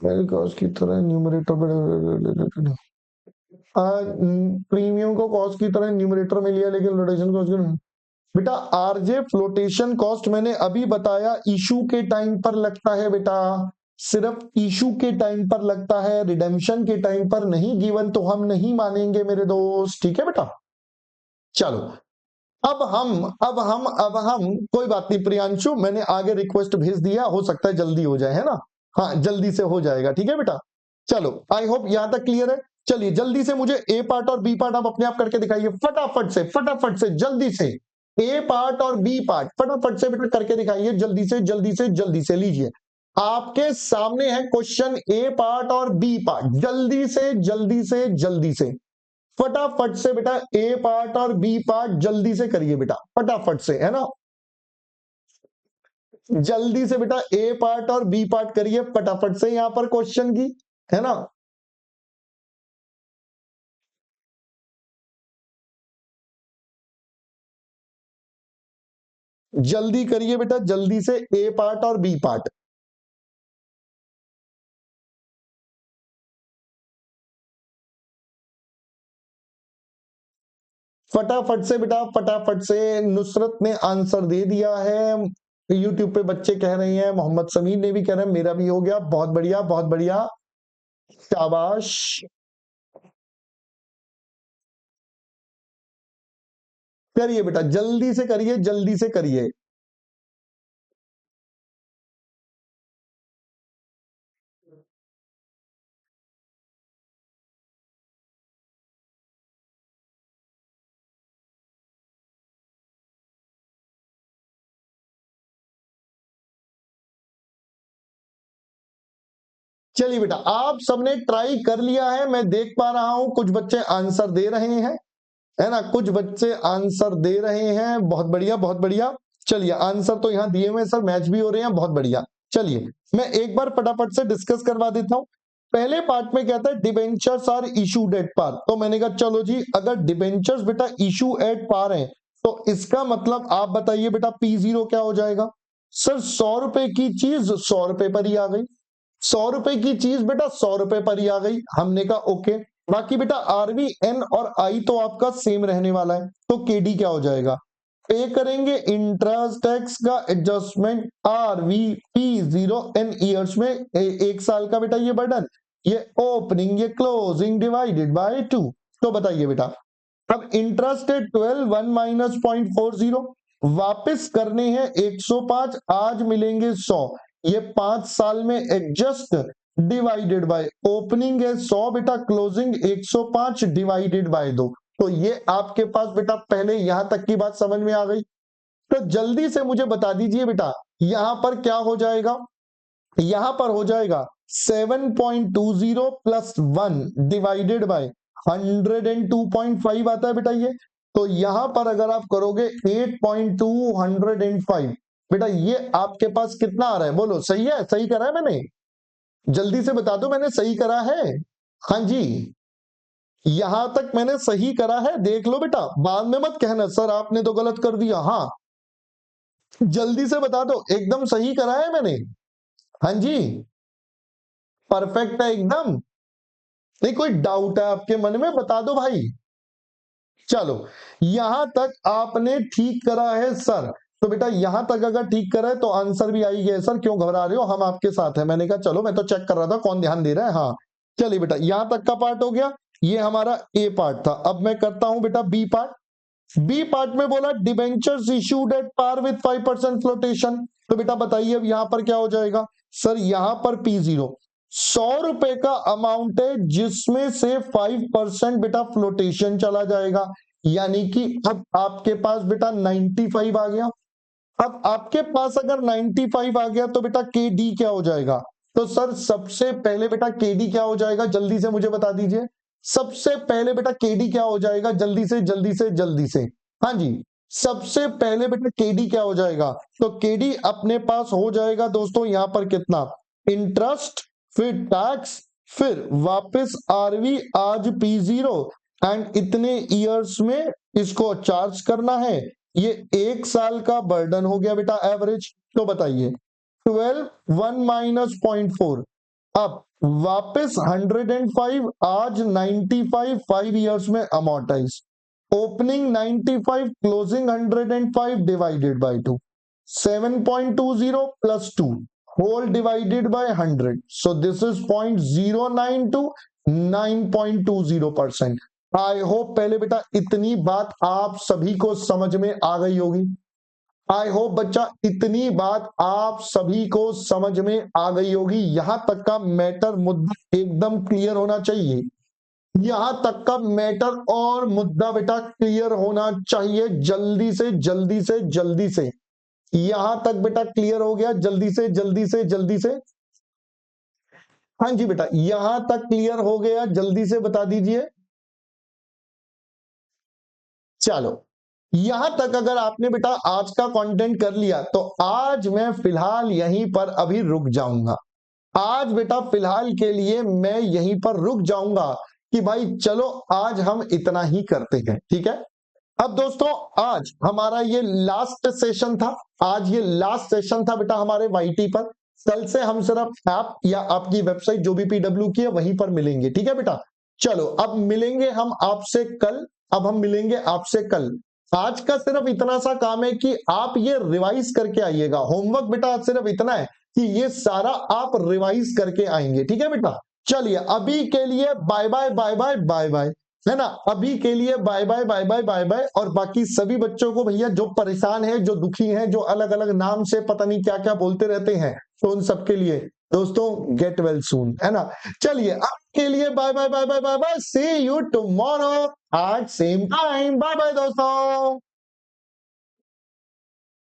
S1: कॉस्ट की तरह न्यूमरेटर, प्रीमियम को कॉस्ट की तरह न्यूमरेटर में लिया लेकिन रोटेशन कॉस्ट बेटा, आरजे फ्लोटेशन कॉस्ट मैंने अभी बताया इशू के टाइम पर लगता है बेटा, सिर्फ इशू के टाइम पर लगता है, रिडेम्पशन के टाइम पर नहीं गिवन तो हम नहीं मानेंगे मेरे दोस्त, ठीक है बेटा। चलो अब हम कोई बात नहीं प्रियांशु, मैंने आगे रिक्वेस्ट भेज दिया, हो सकता है जल्दी हो जाए, है ना। हाँ जल्दी से हो जाएगा, ठीक है बेटा। चलो आई होप यहां तक क्लियर है। चलिए जल्दी से मुझे ए पार्ट और बी पार्ट आप अपने आप करके दिखाइए, फटाफट से जल्दी से। ए पार्ट और बी पार्ट फटाफट से बेटा करके दिखाइए, जल्दी से जल्दी से जल्दी से। लीजिए आपके सामने है क्वेश्चन, ए पार्ट और बी पार्ट, जल्दी से जल्दी से जल्दी से फटाफट से बेटा, ए पार्ट और बी पार्ट जल्दी से करिए बेटा, फटाफट से, है ना। जल्दी से बेटा ए पार्ट और बी पार्ट करिए फटाफट से यहां पर क्वेश्चन की, है ना। जल्दी करिए बेटा, जल्दी से ए पार्ट और बी पार्ट। फटाफट से बेटा, फटाफट से। नुसरत ने आंसर दे दिया है, यूट्यूब पे बच्चे कह रहे हैं, मोहम्मद समीर ने भी कह रहे हैं मेरा भी हो गया, बहुत बढ़िया बहुत बढ़िया, शाबाश। करिए बेटा जल्दी से करिए, जल्दी से करिए। चलिए बेटा आप सबने ट्राई कर लिया है, मैं देख पा रहा हूं कुछ बच्चे आंसर दे रहे हैं, है ना, कुछ बच्चे आंसर दे रहे हैं, बहुत बढ़िया बहुत बढ़िया। चलिए आंसर तो यहाँ दिए हुए सर, मैच भी हो रहे हैं, बहुत बढ़िया। चलिए मैं एक बार फटाफट से डिस्कस करवा देता हूं। पहले पार्ट में कहता है debentures are issued at par, तो मैंने कहा चलो जी अगर डिबेंचर्स बेटा इशू एट पार है तो इसका मतलब आप बताइए बेटा P0 क्या हो जाएगा। सर 100 रुपए की चीज 100 रुपए पर ही आ गई, 100 रुपए की चीज बेटा 100 रुपए पर ही आ गई, हमने कहा ओके। बाकी बेटा आरवी एन और आई तो आपका सेम रहने वाला है, तो केडी क्या हो जाएगा, पे करेंगे इंटरेस्ट टैक्स का adjustment RV P0 N years में, 1 साल का बेटा ये बर्डन, ये ओपनिंग ये क्लोजिंग डिवाइडेड बाय 2। तो बताइए बेटा अब इंटरेस्ट है 12 1 माइनस 0.40, वापस करने हैं 105, आज मिलेंगे 100, ये 5 साल में एडजस्ट डिवाइडेड बाय ओपनिंग है 100 बेटा, क्लोजिंग 105 डिवाइडेड बाय 2। तो ये आपके पास बेटा पहले यहां तक की बात समझ में आ गई। तो जल्दी से मुझे बता दीजिए बेटा यहां पर क्या हो जाएगा, यहां पर हो जाएगा 7.20 प्लस 1 डिवाइडेड बाय 102.5 आता है बेटा ये। तो यहां पर अगर आप करोगे 8.205 बेटा, ये आपके पास कितना आ रहा है, बोलो सही है, सही करा है मैंने, जल्दी से बता दो मैंने सही करा है। हाँ जी, यहां तक मैंने सही करा है, देख लो बेटा, बाद में मत कहना सर आपने तो गलत कर दिया। हाँ जल्दी से बता दो एकदम सही करा है मैंने। हाँ जी परफेक्ट है एकदम, नहीं कोई डाउट है आपके मन में, बता दो भाई। चलो यहां तक आपने ठीक करा है सर, तो बेटा यहां तक अगर ठीक करा है तो आंसर भी आई गया सर, क्यों घबरा रहे हो, हम आपके साथ हैं। मैंने कहा चलो मैं तो चेक कर रहा था कौन ध्यान दे रहा है। हाँ चलिए बेटा यहां तक का पार्ट हो गया, ये हमारा ए पार्ट था। अब मैं करता हूं बेटा बी पार्ट। बी पार्ट में बोला debentures issued at par with 5% flotation. तो बेटा बताइए अब यहां पर क्या हो जाएगा सर, यहां पर P0 100 रुपए का अमाउंट है जिसमें से 5% बेटा फ्लोटेशन चला जाएगा, यानी कि अब आपके पास बेटा 95 आ गया। अब आपके पास अगर 95 आ गया तो बेटा KD क्या हो जाएगा, तो सर सबसे पहले बेटा KD क्या हो जाएगा, जल्दी से मुझे बता दीजिए। सबसे पहले बेटा KD क्या हो जाएगा, जल्दी से जल्दी से जल्दी से। हाँ जी सबसे पहले बेटा KD क्या हो जाएगा, तो KD अपने पास हो जाएगा दोस्तों यहां पर कितना, इंटरेस्ट, फिर टैक्स, फिर वापस आरवी आज P0 एंड इतने ईयर्स में इसको चार्ज करना है। ये 1 साल का बर्डन हो गया बेटा एवरेज। तो बताइए 12 1 माइनस 0.4, अब वापस 105, आज 95 5 ईयर्स में amortize, opening 95 closing 105 divided by 2, 7.20 plus 2 whole divided by 100, so this is 0.092 9.20%। आई होप पहले बेटा इतनी बात आप सभी को समझ में आ गई होगी। आई होप बच्चा इतनी बात आप सभी को समझ में आ गई होगी, यहां तक का मैटर मुद्दा एकदम क्लियर होना चाहिए। यहां तक का मैटर और मुद्दा बेटा क्लियर होना चाहिए, जल्दी से जल्दी से जल्दी से। यहां तक बेटा क्लियर हो गया, जल्दी से जल्दी से जल्दी से। हाँ जी बेटा यहां तक क्लियर हो गया, जल्दी से बता दीजिए। चलो यहां तक अगर आपने बेटा आज का कंटेंट कर लिया तो आज मैं फिलहाल यहीं पर अभी रुक जाऊंगा। आज बेटा फिलहाल के लिए मैं यहीं पर रुक जाऊंगा कि भाई चलो आज हम इतना ही करते हैं, ठीक है। अब दोस्तों आज हमारा ये लास्ट सेशन था, आज ये लास्ट सेशन था बेटा हमारे वाईटी पर। कल से हम सिर्फ ऐप या आपकी वेबसाइट जो भी PW की है वहीं पर मिलेंगे, ठीक है बेटा। चलो अब मिलेंगे हम आपसे कल, अब हम मिलेंगे आपसे कल। आज का सिर्फ इतना सा काम है कि आप ये रिवाइज करके आइएगा, होमवर्क बेटा सिर्फ इतना है कि ये सारा आप रिवाइज करके आएंगे, ठीक है बेटा। चलिए अभी के लिए bye bye bye bye bye bye, है ना, अभी के लिए bye bye bye bye bye bye. और बाकी सभी बच्चों को भैया जो परेशान है, जो दुखी हैं, जो अलग अलग नाम से पता नहीं क्या क्या बोलते रहते हैं, तो उन सबके लिए दोस्तों गेट वेल सून, है ना। चलिए अब के लिए bye bye bye bye bye bye, see you tomorrow at same time, bye bye दोस्तों।